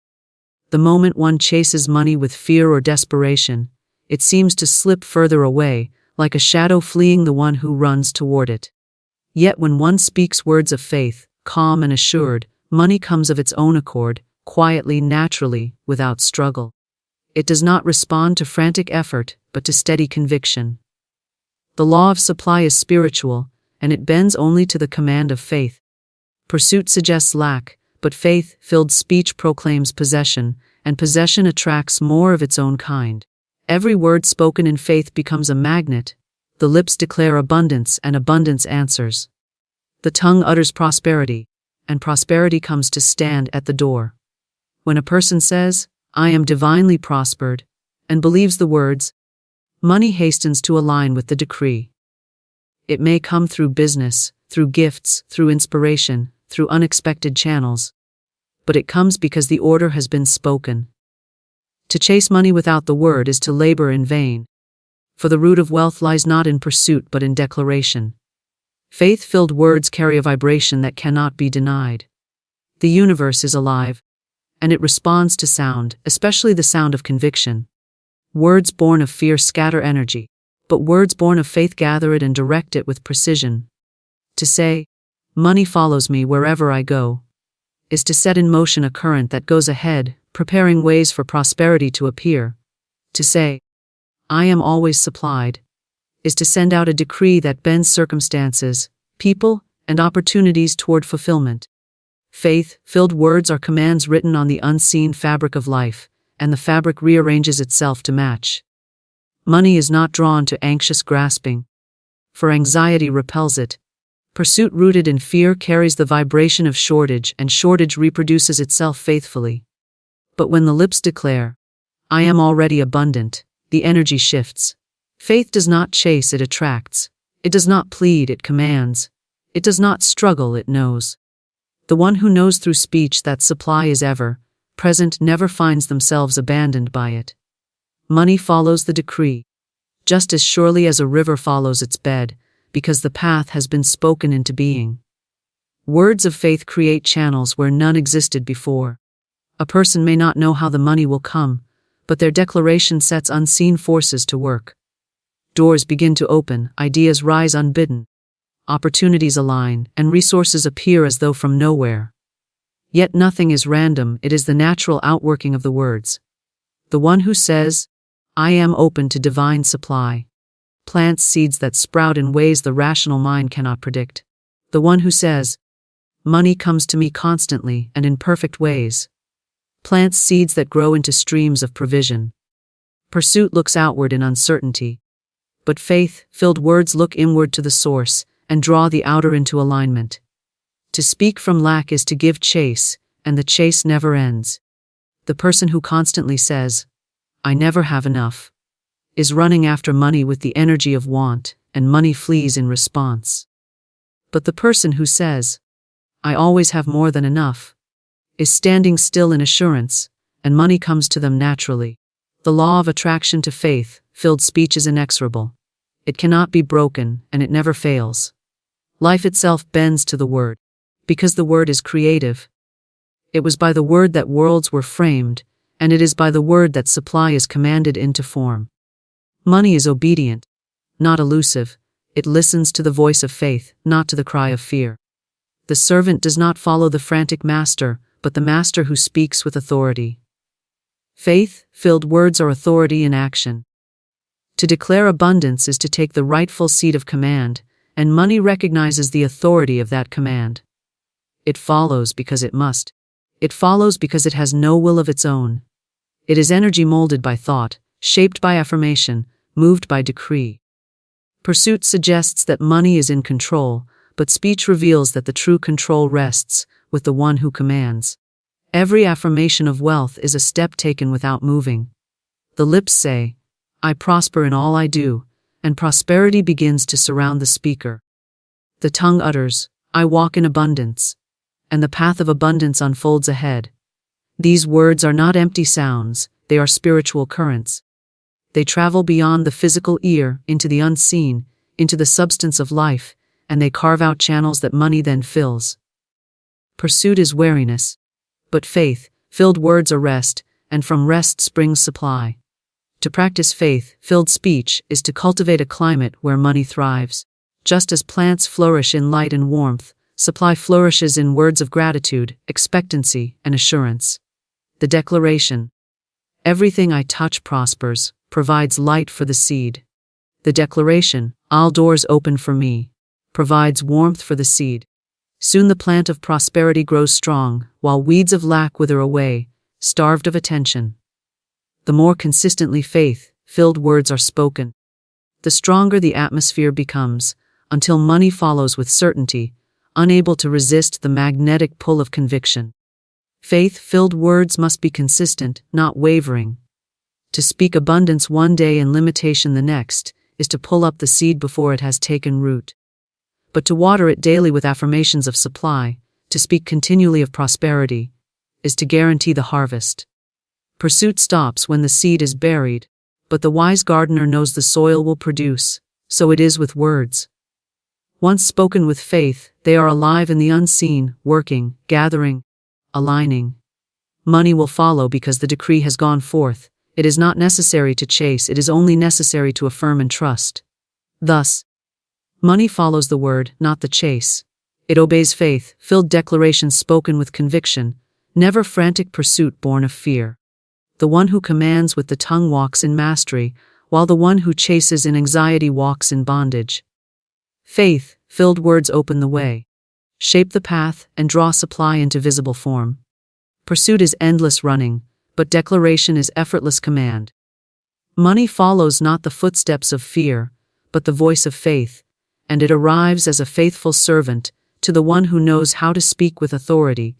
The moment one chases money with fear or desperation, it seems to slip further away, like a shadow fleeing the one who runs toward it. Yet when one speaks words of faith, calm and assured, money comes of its own accord, quietly, naturally, without struggle. It does not respond to frantic effort, but to steady conviction. The law of supply is spiritual, and it bends only to the command of faith. Pursuit suggests lack, but faith-filled speech proclaims possession, and possession attracts more of its own kind. Every word spoken in faith becomes a magnet. The lips declare abundance, and abundance answers. The tongue utters prosperity, and prosperity comes to stand at the door. When a person says, I am divinely prospered, and believes the words, money hastens to align with the decree. It may come through business, through gifts, through inspiration, through unexpected channels, but it comes because the order has been spoken. To chase money without the word is to labor in vain, for the root of wealth lies not in pursuit but in declaration. Faith-filled words carry a vibration that cannot be denied. The universe is alive, and it responds to sound, especially the sound of conviction. Words born of fear scatter energy, but words born of faith gather it and direct it with precision. To say, money follows me wherever I go, is to set in motion a current that goes ahead, preparing ways for prosperity to appear. To say, I am always supplied, is to send out a decree that bends circumstances, people, and opportunities toward fulfillment. Faith-filled words are commands written on the unseen fabric of life, and the fabric rearranges itself to match. Money is not drawn to anxious grasping, for anxiety repels it. Pursuit rooted in fear carries the vibration of shortage, and shortage reproduces itself faithfully. But when the lips declare, I am already abundant, the energy shifts. Faith does not chase, it attracts. It does not plead, it commands. It does not struggle, it knows. The one who knows through speech that supply is ever present never finds themselves abandoned by it. Money follows the decree, just as surely as a river follows its bed, because the path has been spoken into being. Words of faith create channels where none existed before. A person may not know how the money will come, but their declaration sets unseen forces to work. Doors begin to open, ideas rise unbidden, opportunities align, and resources appear as though from nowhere. Yet nothing is random, it is the natural outworking of the words. The one who says, I am open to divine supply, plants seeds that sprout in ways the rational mind cannot predict. The one who says, money comes to me constantly and in perfect ways, plants seeds that grow into streams of provision. Pursuit looks outward in uncertainty, but faith-filled words look inward to the source and draw the outer into alignment. To speak from lack is to give chase, and the chase never ends. The person who constantly says, I never have enough, is running after money with the energy of want, and money flees in response. But the person who says, I always have more than enough, is standing still in assurance, and money comes to them naturally. The law of attraction to faith-filled speech is inexorable. It cannot be broken, and it never fails. Life itself bends to the word, because the word is creative. It was by the word that worlds were framed, and it is by the word that supply is commanded into form. Money is obedient, not elusive. It listens to the voice of faith, not to the cry of fear. The servant does not follow the frantic master, but the master who speaks with authority. Faith-filled words are authority in action. To declare abundance is to take the rightful seat of command, and money recognizes the authority of that command. It follows because it must. It follows because it has no will of its own. It is energy molded by thought, shaped by affirmation, moved by decree. Pursuit suggests that money is in control, but speech reveals that the true control rests with the one who commands. Every affirmation of wealth is a step taken without moving. The lips say, "I prosper in all I do," and prosperity begins to surround the speaker. The tongue utters, "I walk in abundance," and the path of abundance unfolds ahead. These words are not empty sounds, they are spiritual currents. They travel beyond the physical ear, into the unseen, into the substance of life, and they carve out channels that money then fills. Pursuit is weariness, but faith-filled words are rest, and from rest springs supply. To practice faith-filled speech is to cultivate a climate where money thrives. Just as plants flourish in light and warmth, supply flourishes in words of gratitude, expectancy, and assurance. The declaration, "Everything I touch prospers," provides light for the seed. The declaration, "All doors open for me," provides warmth for the seed. Soon the plant of prosperity grows strong, while weeds of lack wither away, starved of attention. The more consistently faith-filled words are spoken, the stronger the atmosphere becomes, until money follows with certainty, unable to resist the magnetic pull of conviction. Faith-filled words must be consistent, not wavering. To speak abundance one day and limitation the next is to pull up the seed before it has taken root. But to water it daily with affirmations of supply, to speak continually of prosperity, is to guarantee the harvest. Pursuit stops when the seed is buried, but the wise gardener knows the soil will produce, so it is with words. Once spoken with faith, they are alive in the unseen, working, gathering, aligning. Money will follow because the decree has gone forth. It is not necessary to chase, it is only necessary to affirm and trust. Thus, money follows the word, not the chase. It obeys faith-filled declarations spoken with conviction, never frantic pursuit born of fear. The one who commands with the tongue walks in mastery, while the one who chases in anxiety walks in bondage. Faith-filled words open the way, shape the path, and draw supply into visible form. Pursuit is endless running, but declaration is effortless command. Money follows not the footsteps of fear, but the voice of faith, and it arrives as a faithful servant to the one who knows how to speak with authority,